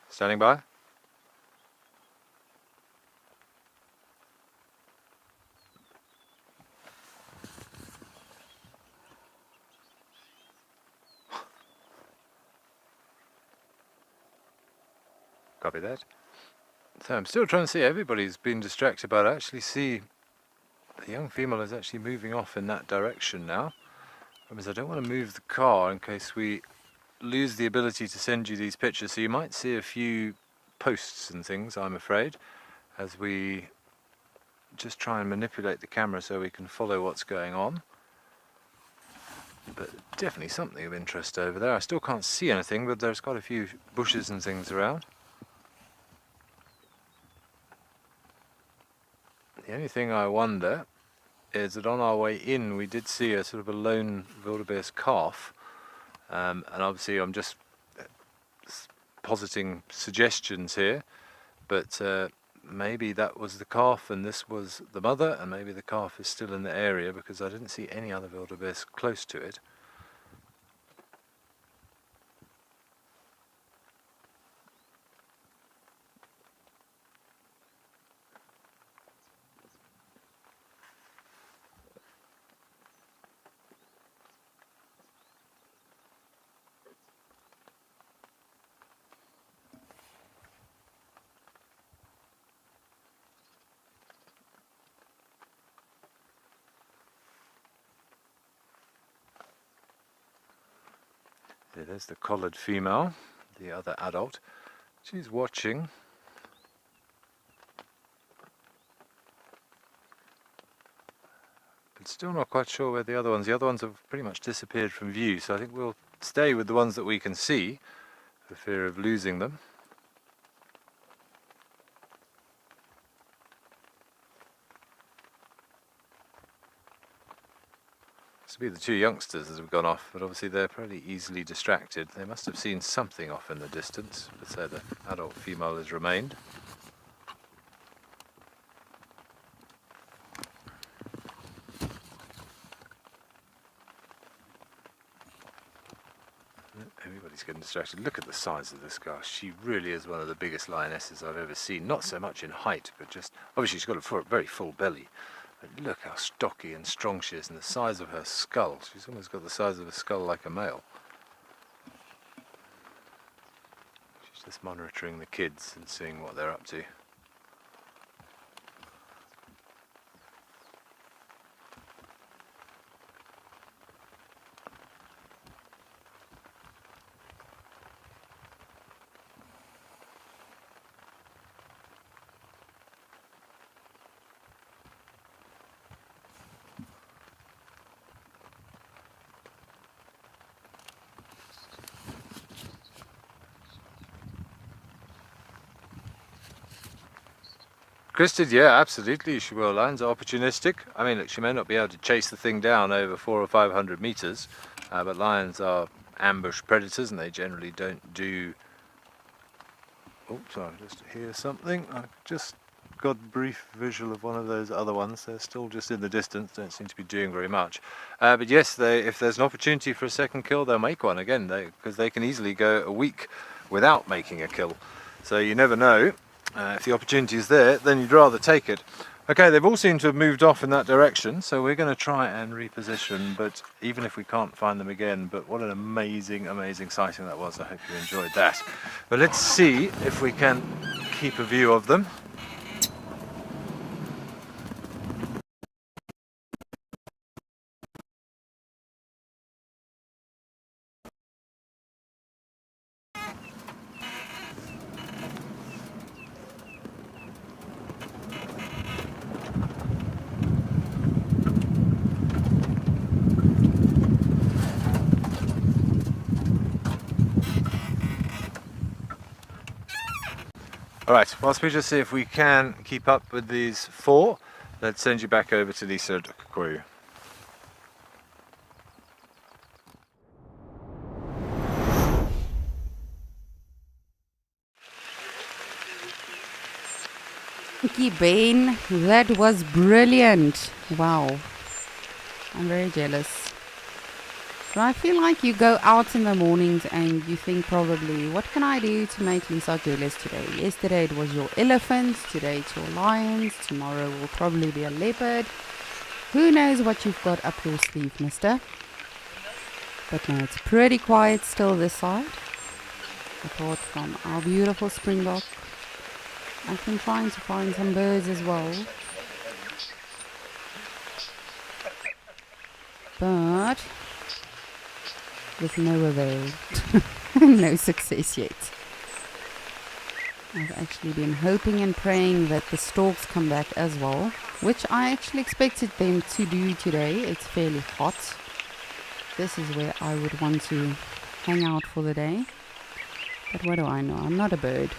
Standing by. Copy that. So I'm still trying to see, everybody's been distracted, but I actually see the young female is actually moving off in that direction now. Because I don't want to move the car in case we lose the ability to send you these pictures. So you might see a few posts and things, I'm afraid, as we just try and manipulate the camera so we can follow what's going on. But definitely something of interest over there. I still can't see anything, but there's quite a few bushes and things around. The only thing I wonder is that on our way in we did see a sort of a lone wildebeest calf, and obviously I'm just positing suggestions here, but maybe that was the calf and this was the mother, and maybe the calf is still in the area because I didn't see any other wildebeest close to it. There's the collared female, the other adult. She's watching. But still not quite sure where the other ones. The other ones have pretty much disappeared from view, so I think we'll stay with the ones that we can see for fear of losing them. Be the two youngsters that have gone off, but obviously they're pretty easily distracted. They must have seen something off in the distance, but so the adult female has remained. Everybody's getting distracted. Look at the size of this girl. She really is one of the biggest lionesses I've ever seen. Not so much in height, but just obviously she's got a very full belly. But look how stocky and strong she is, and the size of her skull. She's almost got the size of a skull like a male. She's just monitoring the kids and seeing what they're up to. Christed, yeah, absolutely, she will. Lions are opportunistic. I mean, look, she may not be able to chase the thing down over 400 or 500 meters, but lions are ambush predators, and they generally don't do... Oh, sorry, just hear something. I just got a brief visual of one of those other ones. They're still just in the distance, don't seem to be doing very much. But yes, if there's an opportunity for a second kill, they'll make one again, because they can easily go a week without making a kill. So you never know. If the opportunity is there, then you'd rather take it. Okay, they've all seemed to have moved off in that direction, so we're going to try and reposition, but even if we can't find them again, but what an amazing, amazing sighting that was. I hope you enjoyed that. But let's see if we can keep a view of them. Alright, whilst we just see if we can keep up with these four, let's send you back over to Lisa at Kikuyu. Thank you, Ben. That was brilliant. Wow. I'm very jealous. But I feel like you go out in the mornings and you think probably, what can I do to make Lisa jealous today? Yesterday it was your elephants, today it's your lions, tomorrow will probably be a leopard. Who knows what you've got up your sleeve, mister? But no, it's pretty quiet still this side. Apart from our beautiful springbok. I've been trying to find some birds as well. But with no avail. No success yet. I've actually been hoping and praying that the storks come back as well, which I actually expected them to do today. It's fairly hot. This is where I would want to hang out for the day. But what do I know? I'm not a bird.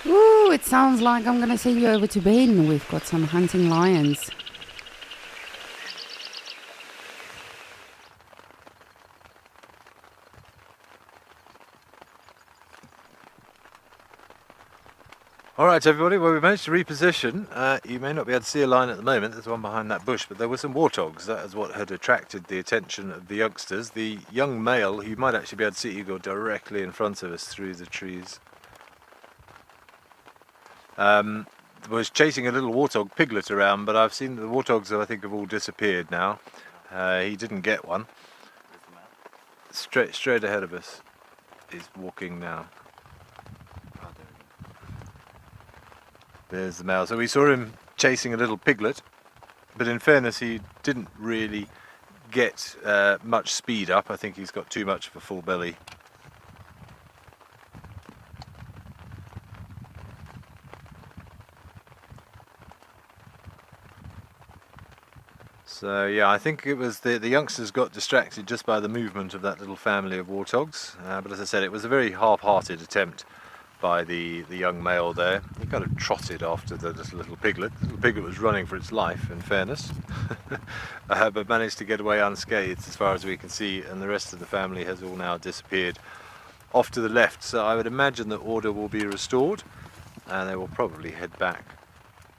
Ooh, it sounds like I'm gonna send you over to Ben. We've got some hunting lions. Alright everybody, well we managed to reposition. You may not be able to see a lion at the moment, there's one behind that bush, but there were some warthogs. That is what had attracted the attention of the youngsters. The young male, you might actually be able to see you go directly in front of us through the trees. was chasing a little warthog piglet around, but I've seen the warthogs, I think, have all disappeared now. He didn't get one. Where's the male? Straight ahead of us. He's walking now. Oh, there we go. There's the male. So we saw him chasing a little piglet, but in fairness, he didn't really get much speed up. I think he's got too much of a full belly. So yeah, I think it was the youngsters got distracted just by the movement of that little family of warthogs. But as I said, it was a very half-hearted attempt by the young male there. He kind of trotted after the little piglet. The little piglet was running for its life, in fairness, but managed to get away unscathed as far as we can see, and the rest of the family has all now disappeared off to the left. So I would imagine that order will be restored, and they will probably head back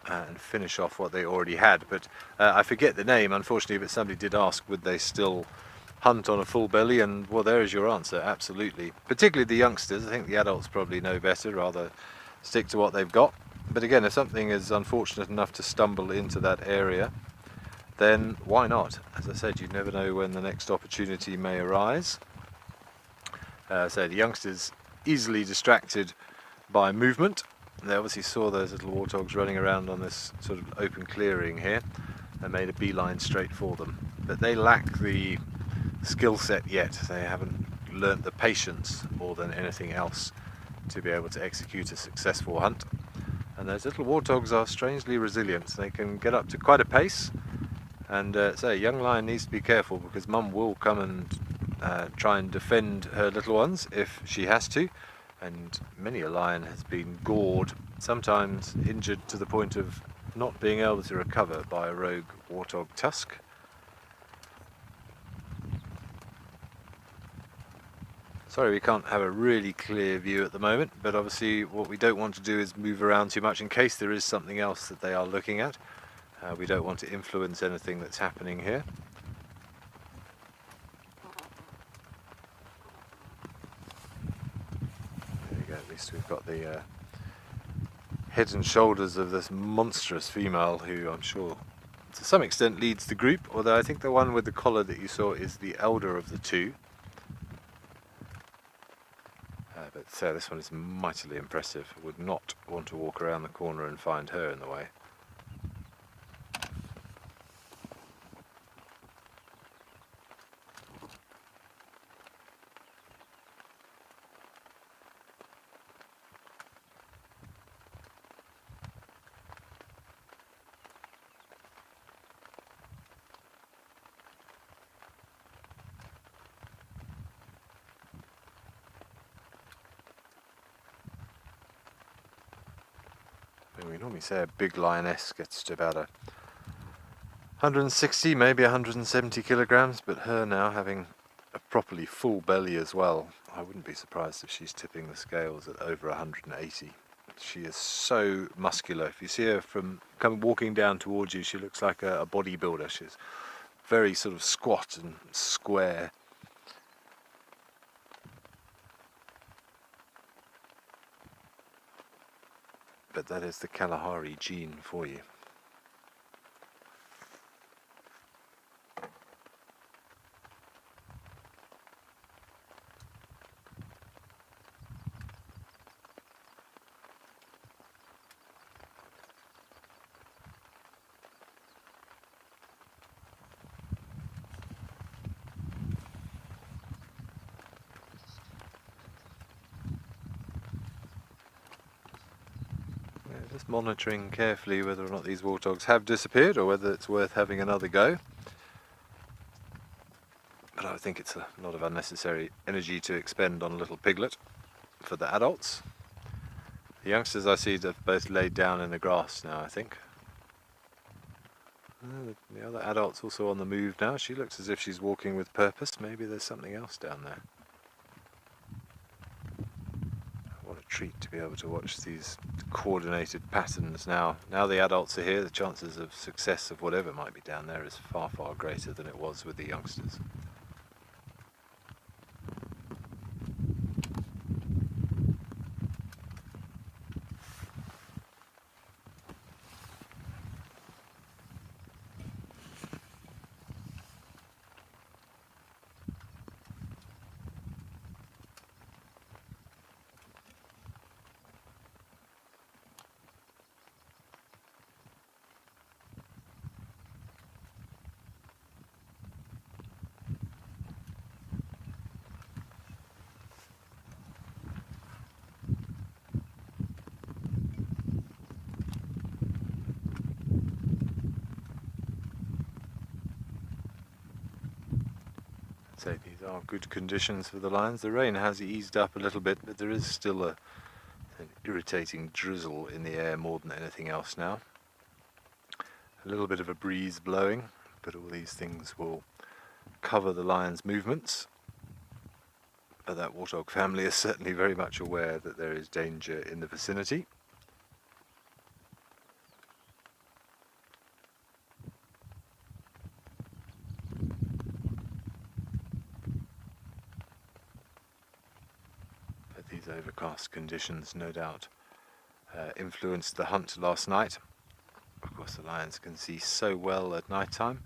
and finish off what they already had. But I forget the name, unfortunately, but somebody did ask would they still hunt on a full belly, and well, there is your answer, absolutely. Particularly the youngsters. I think the adults probably know better, rather stick to what they've got. But again, if something is unfortunate enough to stumble into that area, then why not? As I said, you never know when the next opportunity may arise. So the youngsters easily distracted by movement. They obviously saw those little warthogs running around on this sort of open clearing here and made a beeline straight for them. But they lack the skill set yet. They haven't learnt the patience more than anything else to be able to execute a successful hunt. And those little warthogs are strangely resilient. They can get up to quite a pace. And so a young lion needs to be careful, because mum will come and try and defend her little ones if she has to. And many a lion has been gored, sometimes injured to the point of not being able to recover by a rogue warthog tusk. Sorry we can't have a really clear view at the moment, but obviously what we don't want to do is move around too much in case there is something else that they are looking at. We don't want to influence anything that's happening here. At least we've got the head and shoulders of this monstrous female, who I'm sure to some extent leads the group, although I think the one with the collar that you saw is the elder of the two. But this one is mightily impressive. I would not want to walk around the corner and find her in the way. We normally say a big lioness gets to about 160, maybe 170 kilograms, but her now having a properly full belly as well, I wouldn't be surprised if she's tipping the scales at over 180. She is so muscular. If you see her from walking down towards you, she looks like a bodybuilder. She's very sort of squat and square. But that is the Kalahari gene for you. Just monitoring carefully whether or not these warthogs have disappeared or whether it's worth having another go. But I think it's a lot of unnecessary energy to expend on a little piglet for the adults. The youngsters I see have both laid down in the grass now, I think. The other adult's also on the move now. She looks as if she's walking with purpose. Maybe there's something else down there. What a treat to be able to watch these coordinated patterns now. Now the adults are here, the chances of success of whatever might be down there is far, far greater than it was with the youngsters. So these are good conditions for the lions. The rain has eased up a little bit, but there is still an irritating drizzle in the air more than anything else now. A little bit of a breeze blowing, but all these things will cover the lion's movements. But that warthog family is certainly very much aware that there is danger in the vicinity. But these overcast conditions no doubt influenced the hunt last night. Of course, the lions can see so well at night time,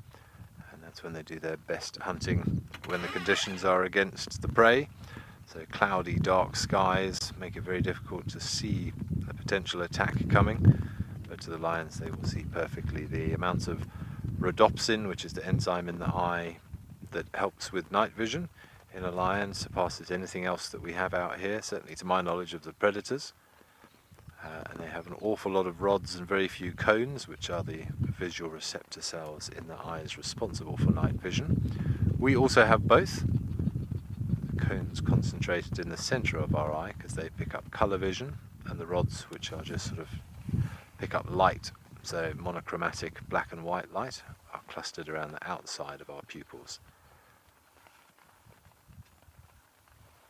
and that's when they do their best hunting, when the conditions are against the prey. So cloudy, dark skies make it very difficult to see a potential attack coming, but to the lions they will see perfectly. The amount of rhodopsin, which is the enzyme in the eye that helps with night vision in a lion, surpasses anything else that we have out here, certainly to my knowledge of the predators. And they have an awful lot of rods and very few cones, which are the visual receptor cells in the eyes responsible for night vision. We also have both. The cones concentrated in the centre of our eye because they pick up colour vision, and the rods, which are just sort of pick up light, so monochromatic black and white light, are clustered around the outside of our pupils.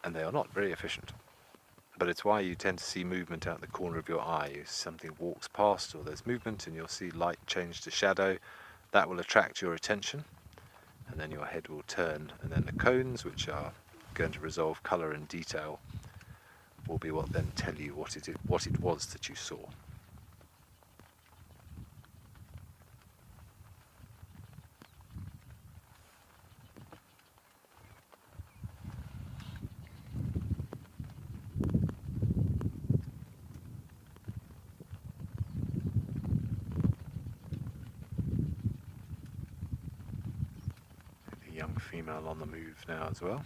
And they are not very efficient. But it's why you tend to see movement out the corner of your eye. If something walks past or there's movement and you'll see light change to shadow, that will attract your attention, and then your head will turn, and then the cones, which are going to resolve colour and detail, will be what then tell you what it was that you saw. Young female on the move now as well.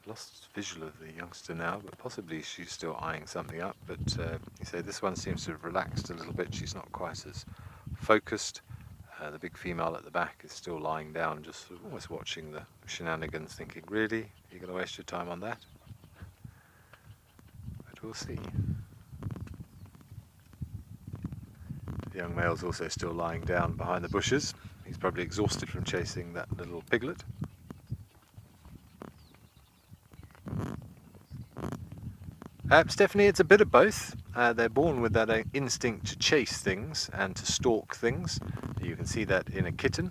Lost visual of the youngster now, but possibly she's still eyeing something up. But you say this one seems to have relaxed a little bit. She's not quite as focused. The big female at the back is still lying down, just sort of almost watching the shenanigans, thinking, really? You're going to waste your time on that? But we'll see. The young male's also still lying down behind the bushes. He's probably exhausted from chasing that little piglet. Stephanie, it's a bit of both. They're born with that instinct to chase things and to stalk things. You can see that in a kitten.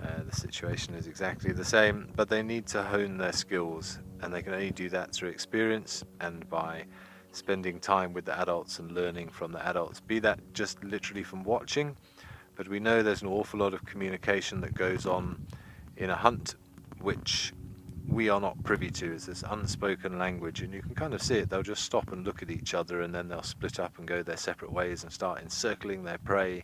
The situation is exactly the same, but they need to hone their skills, and they can only do that through experience and by spending time with the adults and learning from the adults, be that just literally from watching. But we know there's an awful lot of communication that goes on in a hunt which we are not privy to. Is this unspoken language, and you can kind of see it. They'll just stop and look at each other, and then they'll split up and go their separate ways and start encircling their prey.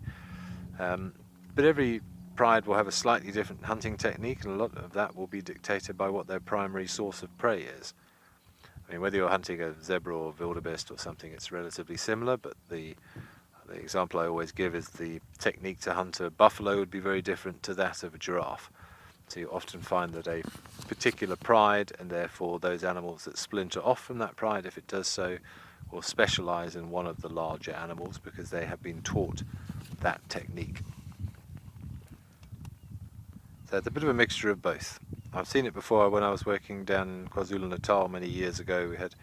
But every pride will have a slightly different hunting technique, and a lot of that will be dictated by what their primary source of prey is. I mean, whether you're hunting a zebra or wildebeest or something, it's relatively similar, but the example I always give is the technique to hunt a buffalo would be very different to that of a giraffe. So you often find that a particular pride, and therefore those animals that splinter off from that pride, if it does so, will specialize in one of the larger animals because they have been taught that technique. So it's a bit of a mixture of both. I've seen it before when I was working down in KwaZulu-Natal many years ago. We had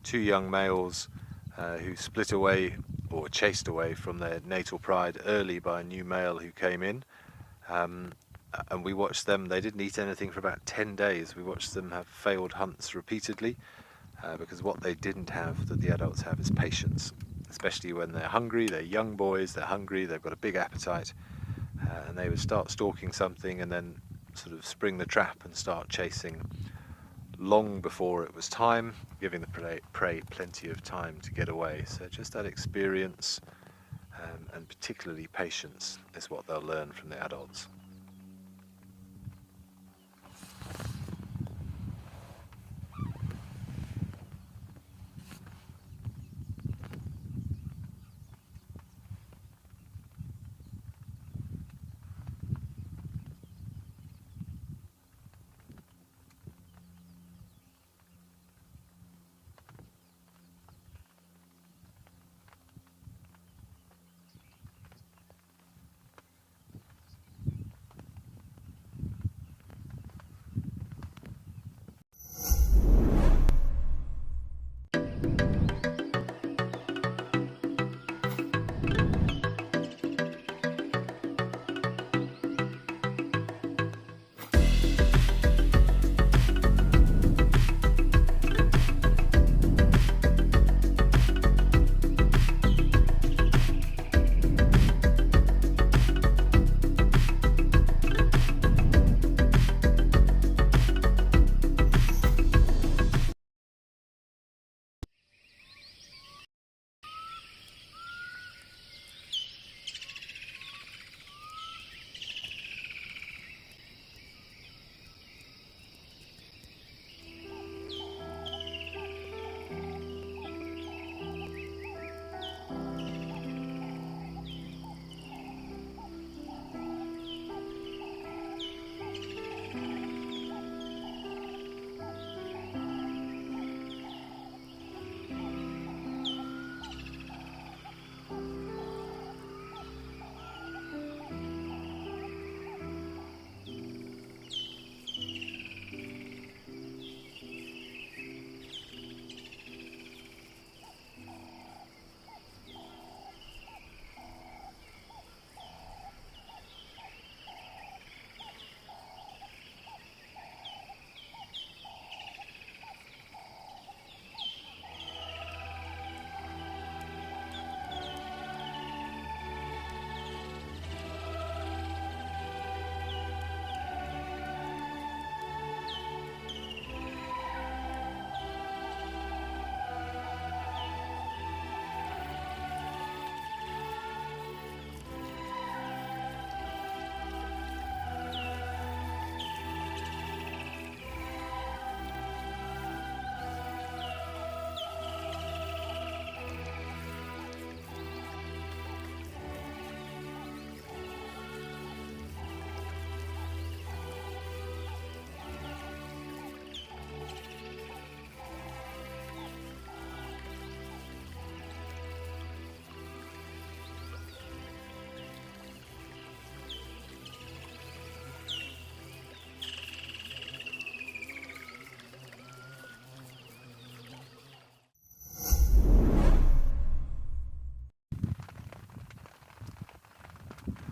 two young males who split away or were chased away from their natal pride early by a new male who came in. And we watched them. They didn't eat anything for about 10 days. We watched them have failed hunts repeatedly because what they didn't have that the adults have is patience, especially when they're hungry. They're young boys, they're hungry, they've got a big appetite, and they would start stalking something and then sort of spring the trap and start chasing long before it was time, giving the prey plenty of time to get away. So just that experience and particularly patience is what they'll learn from the adults.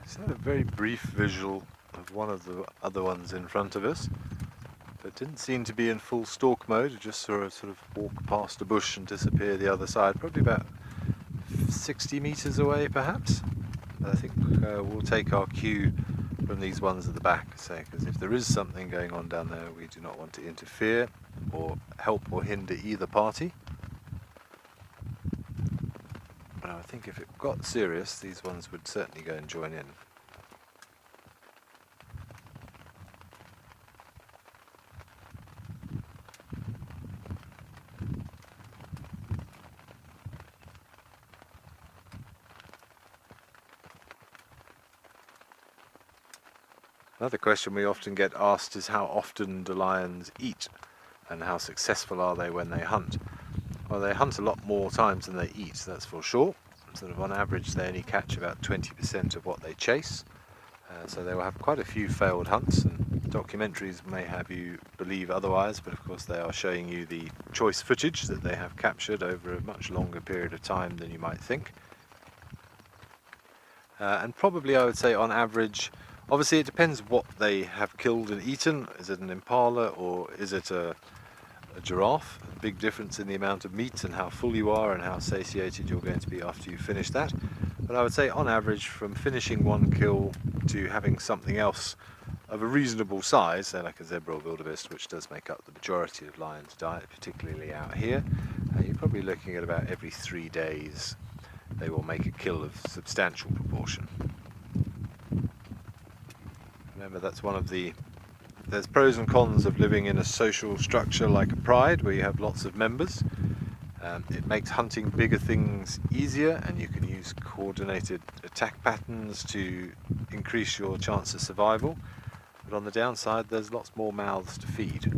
So a very brief visual of one of the other ones in front of us. It didn't seem to be in full stalk mode. It just saw it sort of walk past a bush and disappear the other side, probably about 60 meters away perhaps. But I think we'll take our cue from these ones at the back, because if there is something going on down there, we do not want to interfere or help or hinder either party. But I think if it got serious, these ones would certainly go and join in. Another question we often get asked is how often do lions eat and how successful are they when they hunt? Well, they hunt a lot more times than they eat, that's for sure. Sort of on average they only catch about 20% of what they chase, so they will have quite a few failed hunts, and Documentaries may have you believe otherwise, but of course they are showing you the choice footage that they have captured over a much longer period of time than you might think. And probably I would say on average, obviously it depends what they have killed and eaten. Is it an impala or is it a giraffe? A big difference in the amount of meat and how full you are and how satiated you're going to be after you finish that. But I would say on average, from finishing one kill to having something else of a reasonable size, say like a zebra or wildebeest, which does make up the majority of lions' diet, particularly out here, you're probably looking at about every 3 days they will make a kill of substantial proportion. Remember, that's one of the... There's pros and cons of living in a social structure like a pride, where you have lots of members. It makes hunting bigger things easier, and you can use coordinated attack patterns to increase your chance of survival. But on the downside, there's lots more mouths to feed.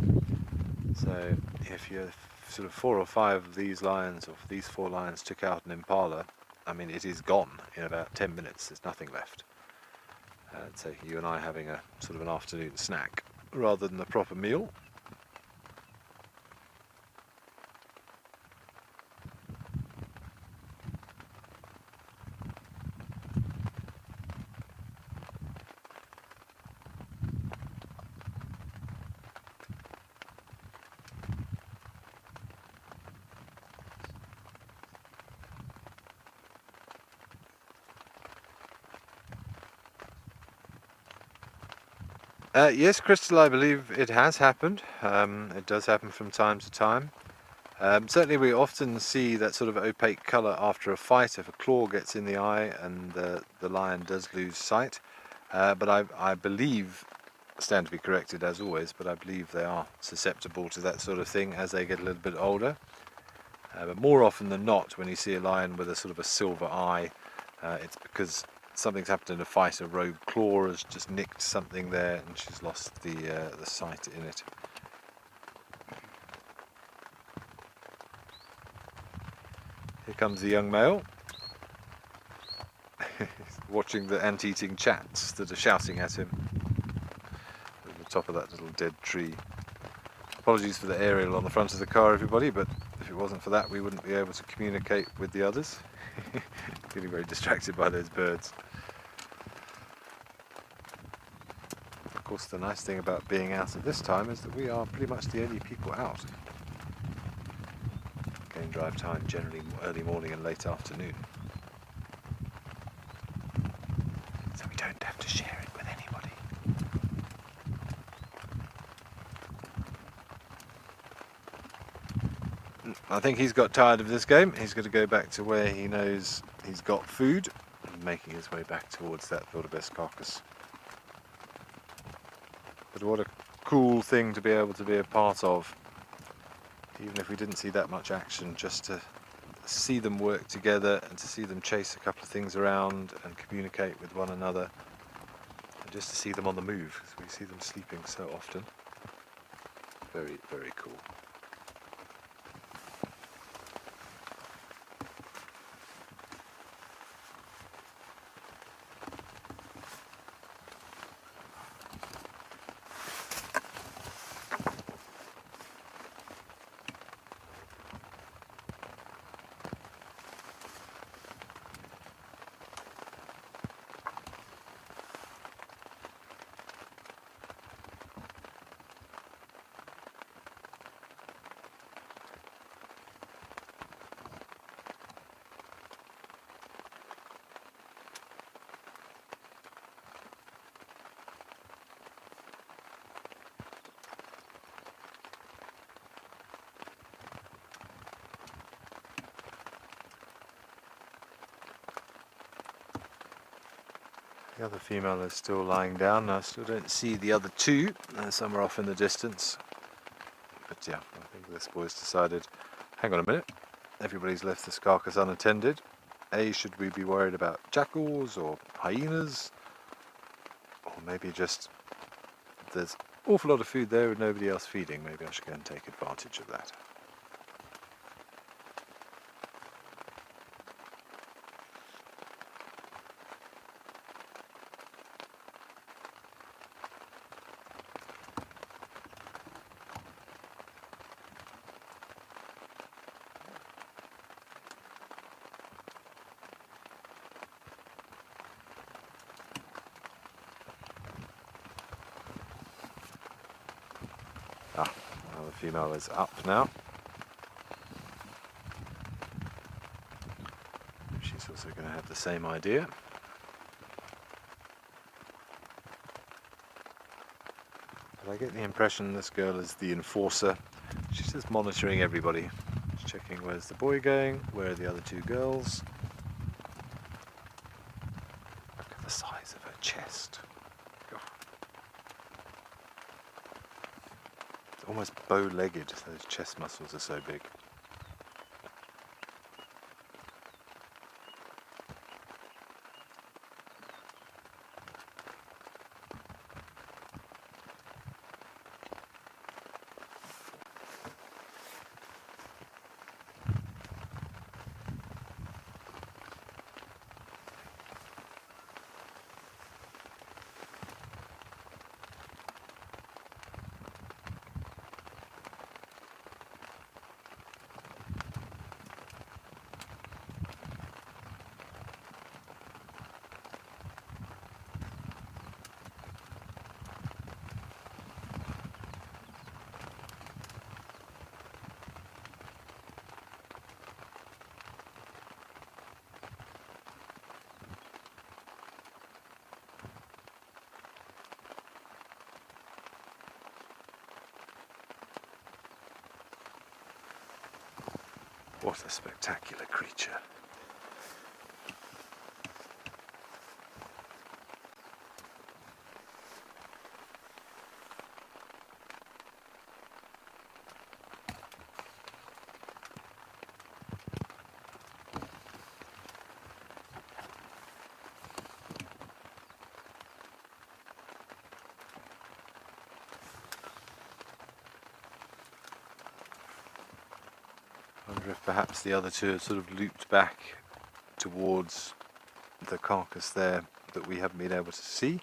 So if you're sort of 4 or 5 of these lions, or these 4 lions took out an impala, I mean, it is gone in about 10 minutes. There's nothing left. So you and I having a sort of an afternoon snack rather than a proper meal. Yes, Crystal, I believe it has happened. It does happen from time to time. Certainly we often see that sort of opaque colour after a fight if a claw gets in the eye and the lion does lose sight. But I believe, stand to be corrected as always, but I believe they are susceptible to that sort of thing as they get a little bit older. But more often than not, when you see a lion with a sort of a silver eye, it's because something's happened in a fight. A rogue claw has just nicked something there and she's lost the sight in it. Here comes the young male. Watching the ant-eating chats that are shouting at him at the top of that little dead tree. Apologies for the aerial on the front of the car, everybody, but if it wasn't for that we wouldn't be able to communicate with the others. Getting very distracted by those birds. Of course, the nice thing about being out at this time is that we are pretty much the only people out. Game drive time generally early morning and late afternoon. So we don't have to share it with anybody. I think he's got tired of this game. He's going to go back to where he knows he's got food, and making his way back towards that wildebeest carcass. But what a cool thing to be able to be a part of. Even if we didn't see that much action, just to see them work together and to see them chase a couple of things around and communicate with one another, and just to see them on the move, because we see them sleeping so often. Very, very cool. The other female is still lying down. I still don't see the other two. Some are off in the distance. But yeah, I think this boy's decided, hang on a minute, everybody's left this carcass unattended. Should we be worried about jackals or hyenas? Or maybe just there's an awful lot of food there and nobody else feeding. Maybe I should go and take advantage of that. female is up now. She's also going to have the same idea. But I get the impression this girl is the enforcer. She's just monitoring everybody. She's checking where's the boy going, where are the other two girls. Look at the size of her chest. God. It's almost bow-legged, those chest muscles are so big. What a spectacular creature. I wonder if perhaps the other two have sort of looped back towards the carcass there that we haven't been able to see.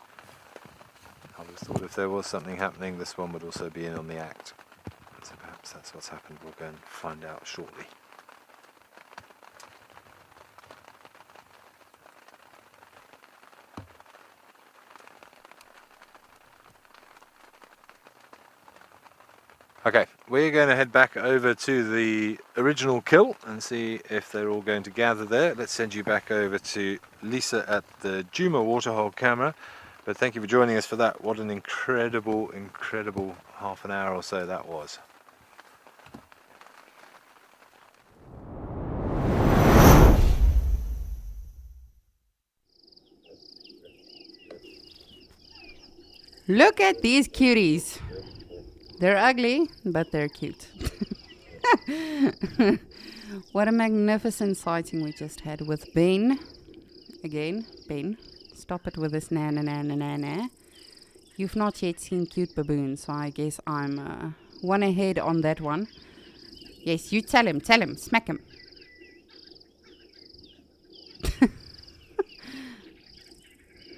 I just thought if there was something happening, this one would also be in on the act. So perhaps that's what's happened. We'll go and find out shortly. Okay, we're going to head back over to the original kill and see if they're all going to gather there. Let's send you back over to Lisa at the Juma waterhole camera. But thank you for joining us for that. What an incredible, incredible half an hour or so that was. Look at these cuties. They're ugly, but they're cute. What a magnificent sighting we just had with Ben. Again, Ben, stop it with this na na na na na na. You've not yet seen cute baboons, so I guess I'm one ahead on that one. Yes, you tell him, smack him.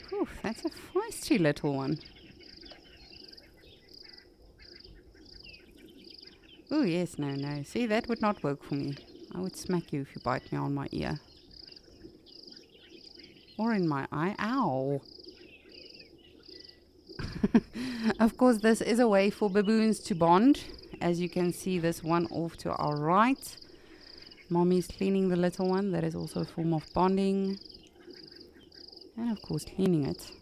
Whew, that's a feisty little one. Oh, yes, no. See, that would not work for me. I would smack you if you bite me on my ear. Or in my eye. Ow! Of course, this is a way for baboons to bond. As you can see, this one off to our right. Mommy's cleaning the little one. That is also a form of bonding. And, of course, cleaning it.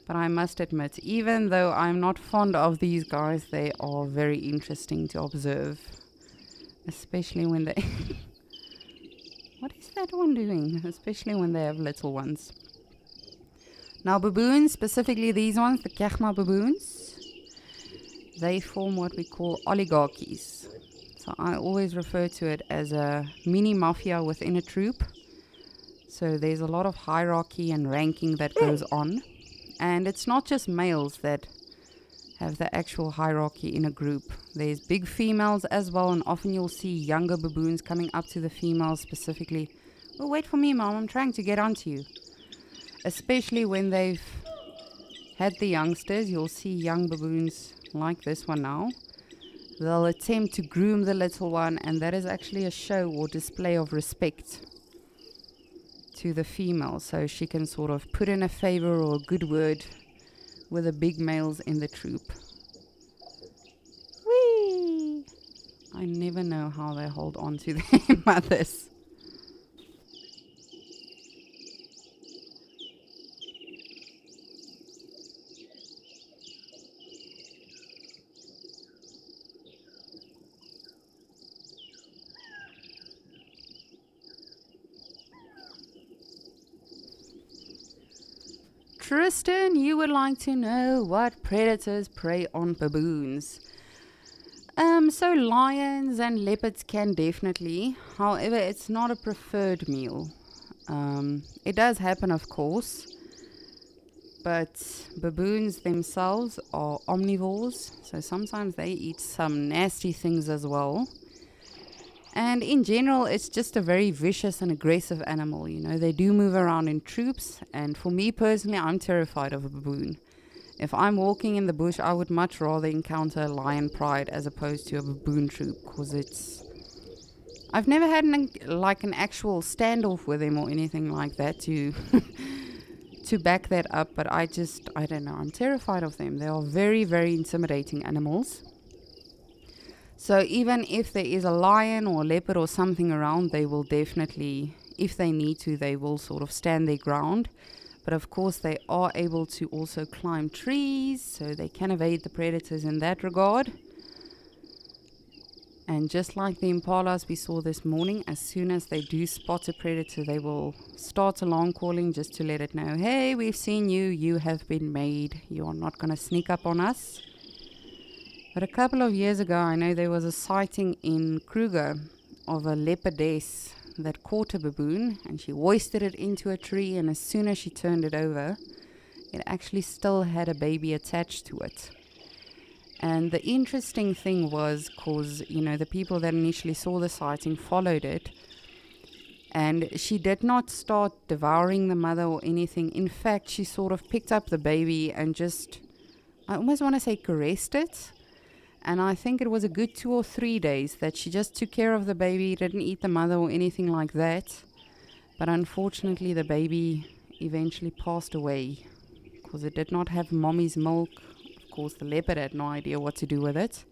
But I must admit, even though I'm not fond of these guys, they are very interesting to observe. Especially when they... What is that one doing? Especially when they have little ones. Now baboons, specifically these ones, the Kechma baboons, they form what we call oligarchies. So I always refer to it as a mini mafia within a troop. So there's a lot of hierarchy and ranking that goes on. And it's not just males that have the actual hierarchy in a group. There's big females as well, and often you'll see younger baboons coming up to the females specifically. Oh, wait for me, Mom, I'm trying to get onto you. Especially when they've had the youngsters, you'll see young baboons like this one now. They'll attempt to groom the little one, and that is actually a show or display of respect to the female, so she can sort of put in a favor or a good word with the big males in the troop. I never know how they hold on to their mothers. Tristan, you would like to know what predators prey on baboons. So lions and leopards can definitely. However, it's not a preferred meal. It does happen, of course, but baboons themselves are omnivores, so sometimes they eat some nasty things as well. And in general, it's just a very vicious and aggressive animal. You know, they do move around in troops, and for me personally, I'm terrified of a baboon. If I'm walking in the bush, I would much rather encounter a lion pride as opposed to a baboon troop, because I've never had an actual standoff with them or anything like that to to back that up, but I don't know, I'm terrified of them. They are very, very intimidating animals. So even if there is a lion or a leopard or something around, they will definitely, if they need to, they will sort of stand their ground. But of course, they are able to also climb trees, so they can evade the predators in that regard. And just like the impalas we saw this morning, as soon as they do spot a predator, they will start alarm calling just to let it know, hey, we've seen you, you have been made, you are not going to sneak up on us. But a couple of years ago, I know there was a sighting in Kruger of a leopardess that caught a baboon, and she hoisted it into a tree, and as soon as she turned it over, it actually still had a baby attached to it. And the interesting thing was, because, you know, the people that initially saw the sighting followed it, and she did not start devouring the mother or anything. In fact, she sort of picked up the baby and just, I almost want to say, caressed it. And I think it was a good 2 or 3 days that she just took care of the baby, didn't eat the mother or anything like that. But unfortunately, the baby eventually passed away because it did not have mommy's milk. Of course, the leopard had no idea what to do with it.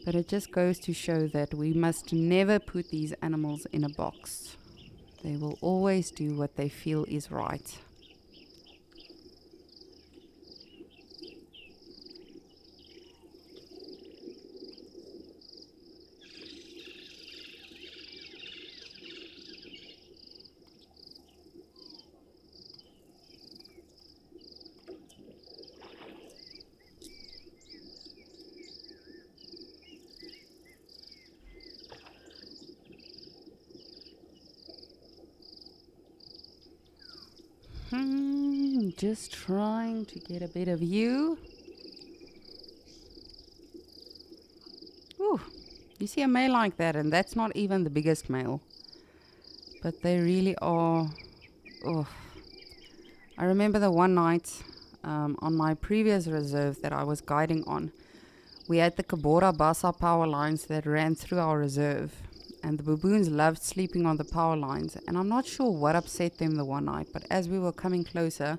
But it just goes to show that we must never put these animals in a box. They will always do what they feel is right. Just trying to get a bit of you. Ooh, you see a male like that, and that's not even the biggest male. But they really are. Oh, I remember the one night on my previous reserve that I was guiding on. We had the Kabora Bassa power lines that ran through our reserve. And the baboons loved sleeping on the power lines. And I'm not sure what upset them the one night, but as we were coming closer,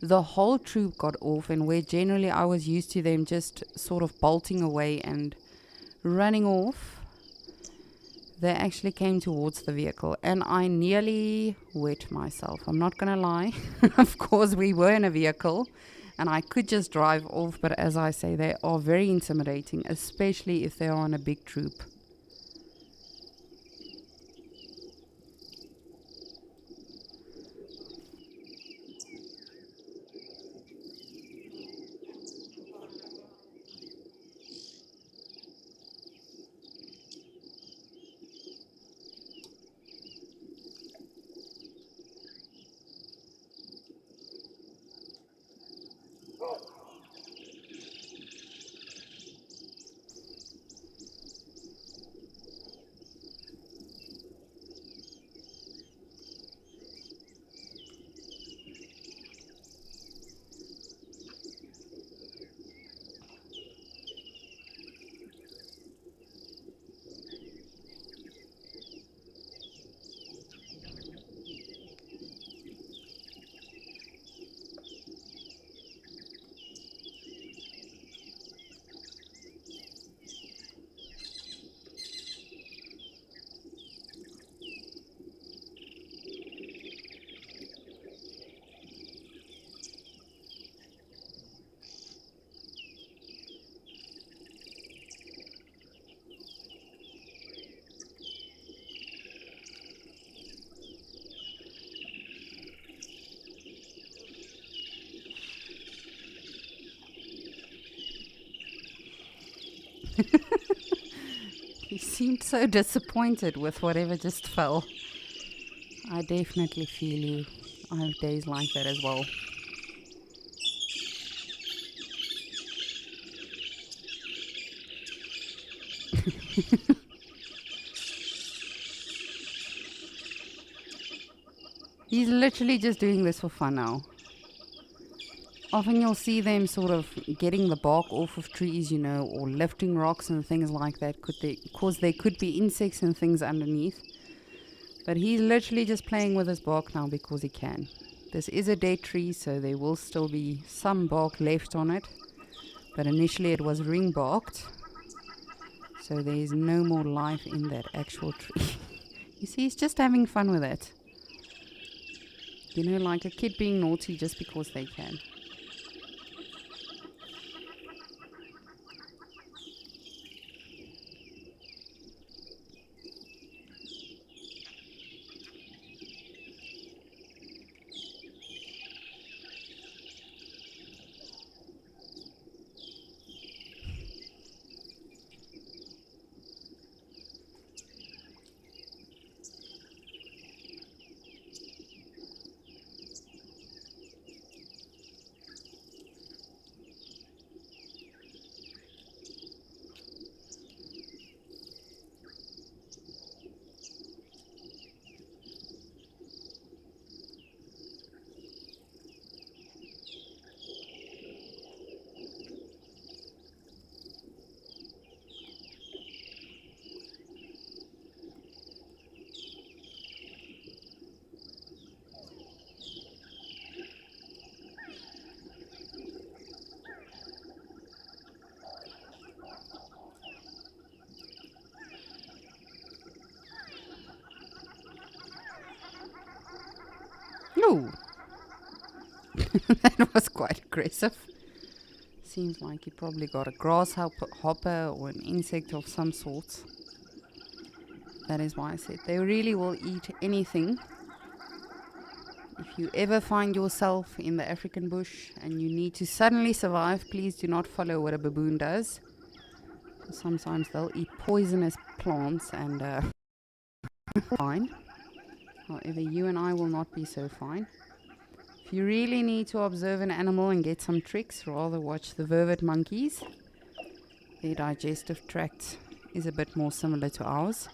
the whole troop got off, and where generally I was used to them just sort of bolting away and running off, they actually came towards the vehicle, and I nearly wet myself. I'm not going to lie. Of course, we were in a vehicle, and I could just drive off, but as I say, they are very intimidating, especially if they are on a big troop. He seemed so disappointed with whatever just fell. I definitely feel you. I have days like that as well. He's literally just doing this for fun now. Often you'll see them sort of getting the bark off of trees, or lifting rocks and things like that, because there could be insects and things underneath. But he's literally just playing with his bark now because he can. This is a dead tree, so there will still be some bark left on it. But initially it was ring barked, so there is no more life in that actual tree. You see, he's just having fun with it. Like a kid being naughty just because they can. No! That was quite aggressive. Seems like he probably got a grasshopper or an insect of some sort. That is why I said they really will eat anything. If you ever find yourself in the African bush and you need to suddenly survive, please do not follow what a baboon does. Sometimes they'll eat poisonous plants and fine. However, you and I will not be so fine. If you really need to observe an animal and get some tricks, rather watch the vervet monkeys. Their digestive tract is a bit more similar to ours.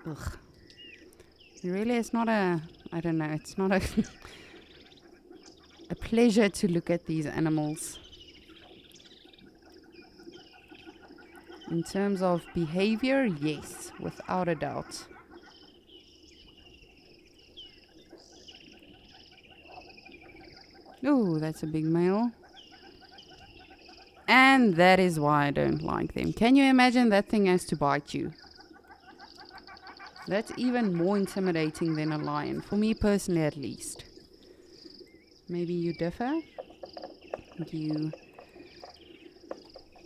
Ugh. Really, it's not it's not a pleasure to look at these animals. In terms of behavior, yes, without a doubt. Oh, that's a big male. And that is why I don't like them. Can you imagine that thing has to bite you? That's even more intimidating than a lion, for me personally at least. Maybe you differ? You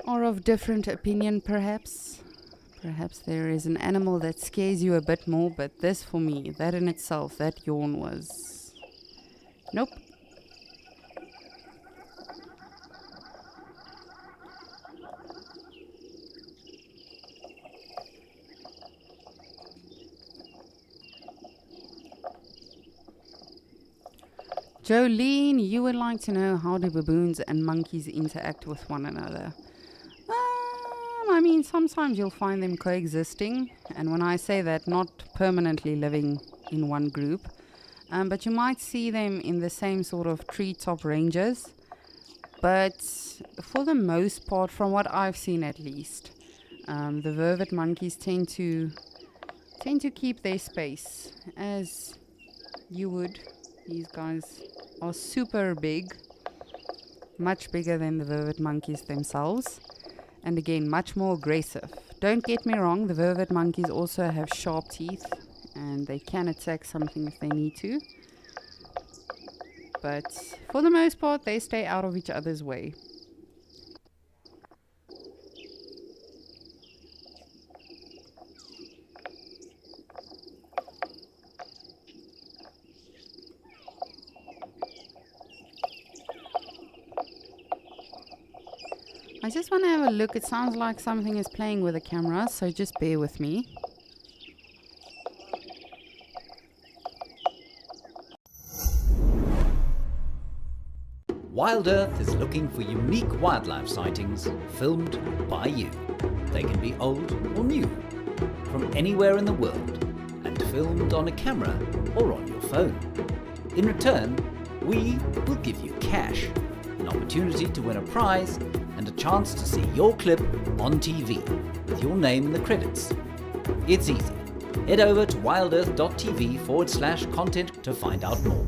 are of different opinion perhaps? Perhaps there is an animal that scares you a bit more, but this for me, that in itself, that yawn was... Nope. Jolene, you would like to know, how do baboons and monkeys interact with one another? I mean, sometimes you'll find them coexisting, and when I say that, not permanently living in one group, but you might see them in the same sort of treetop ranges. But for the most part, from what I've seen at least, the vervet monkeys tend to keep their space, as you would. These guys are super big, much bigger than the vervet monkeys themselves, and again, much more aggressive. Don't get me wrong, the vervet monkeys also have sharp teeth, and they can attack something if they need to. But for the most part, they stay out of each other's way. I just want to have a look. It sounds like something is playing with the camera, so just bear with me. Wild Earth is looking for unique wildlife sightings filmed by you. They can be old or new, from anywhere in the world, and filmed on a camera or on your phone. In return, we will give you cash, an opportunity to win a prize, and a chance to see your clip on TV with your name in the credits. It's easy. Head over to wildearth.tv/content to find out more.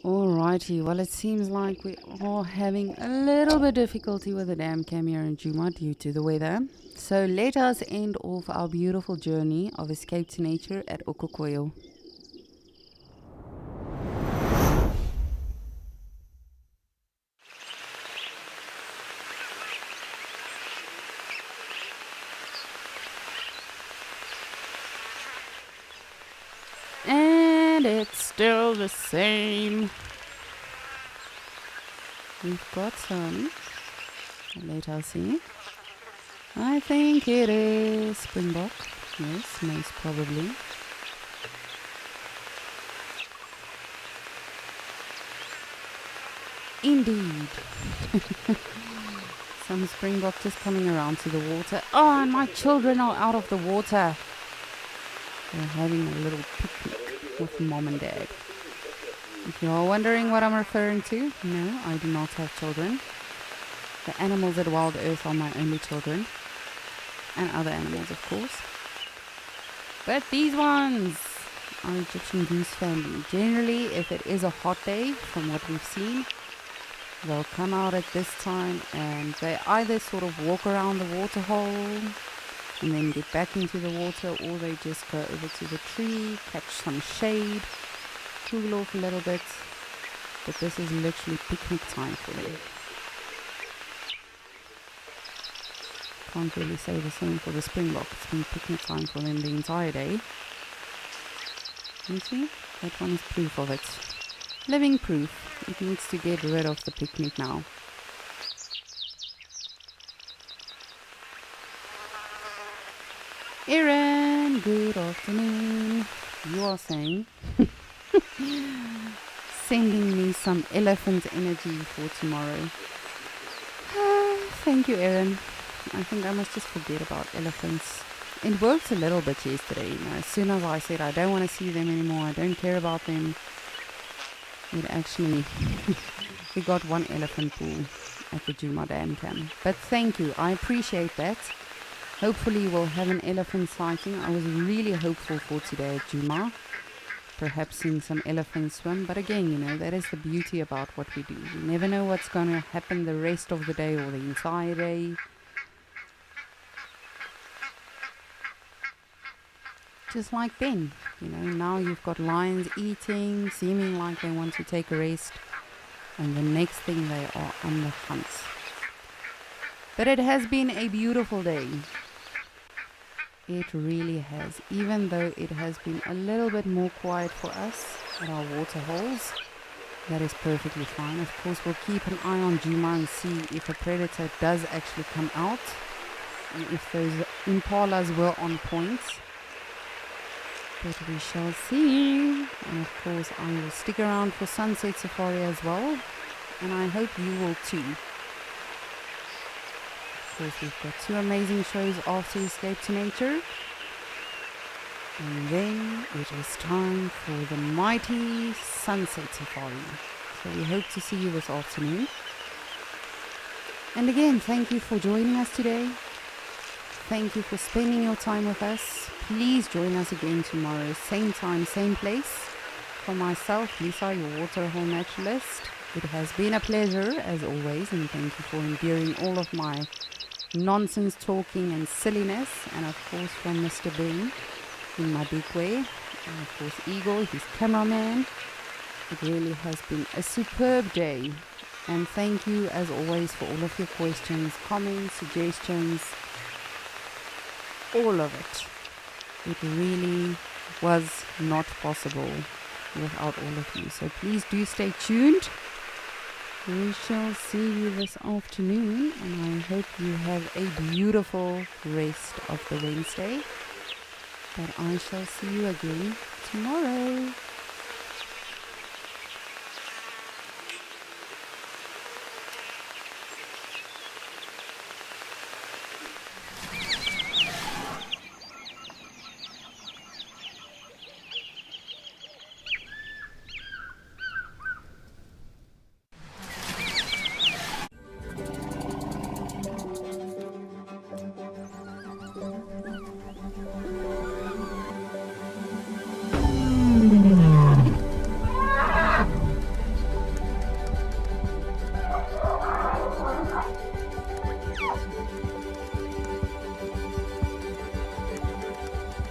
Alrighty, well, it seems like we are having a little bit difficulty with the damn camera in Djuma due to the weather. So let us end off our beautiful journey of escape to nature at Okokoyo. And it's still the same. We've got some. Let us see. I think it is springbok. Yes, most probably. Indeed. Some springbok just coming around to the water. Oh, and my children are out of the water. They're having a little picnic with mom and dad. If you are wondering what I'm referring to, no, I do not have children. The animals at Wild Earth are my only children. And other animals, of course. But these ones are Egyptian goose family. Generally, if it is a hot day, from what we've seen, they'll come out at this time and they either sort of walk around the water hole and then get back into the water, or they just go over to the tree, catch some shade, cool off a little bit. But this is literally picnic time for them. Can't really say the same for the springbok. It's been picnic time for them the entire day. You see? That one is proof of it. Living proof. It needs to get rid of the picnic now. Erin, good afternoon. You are saying sending me some elephant energy for tomorrow. Thank you, Erin. I think I must just forget about elephants it worked a little bit yesterday. As soon as I said I don't want to see them anymore, I don't care about them, it actually, we got one elephant pool at the Juma Dam camp. But thank you, I appreciate that. Hopefully we'll have an elephant sighting. I was really hopeful for today at Juma, perhaps seeing some elephants swim. But again, that is the beauty about what we do. We never know what's going to happen the rest of the day or the entire day. Just like then, now you've got lions eating, seeming like they want to take a rest, and the next thing they are on the hunt. But it has been a beautiful day. It really has, even though it has been a little bit more quiet for us at our water holes. That is perfectly fine. Of course, we'll keep an eye on Juma and see if a predator does actually come out, and if those impalas were on point. But we shall see. And of course I will stick around for Sunset Safari as well, and I hope you will too. Of course we've got 2 amazing shows after Escape to Nature, and then it is time for the mighty Sunset Safari. So we hope to see you this afternoon. And again, thank you for joining us today. Thank you for spending your time with us. Please join us again tomorrow, same time, same place. For myself, Lisa, your waterhole naturalist, it has been a pleasure as always, and thank you for enduring all of my nonsense talking and silliness. And of course from Mr. Ben in Madikwe, and of course Igor, his cameraman. It really has been a superb day, and thank you as always for all of your questions, comments, suggestions, all of it. It really was not possible without all of you. So please do stay tuned. We shall see you this afternoon, and I hope you have a beautiful rest of the Wednesday. But I shall see you again tomorrow.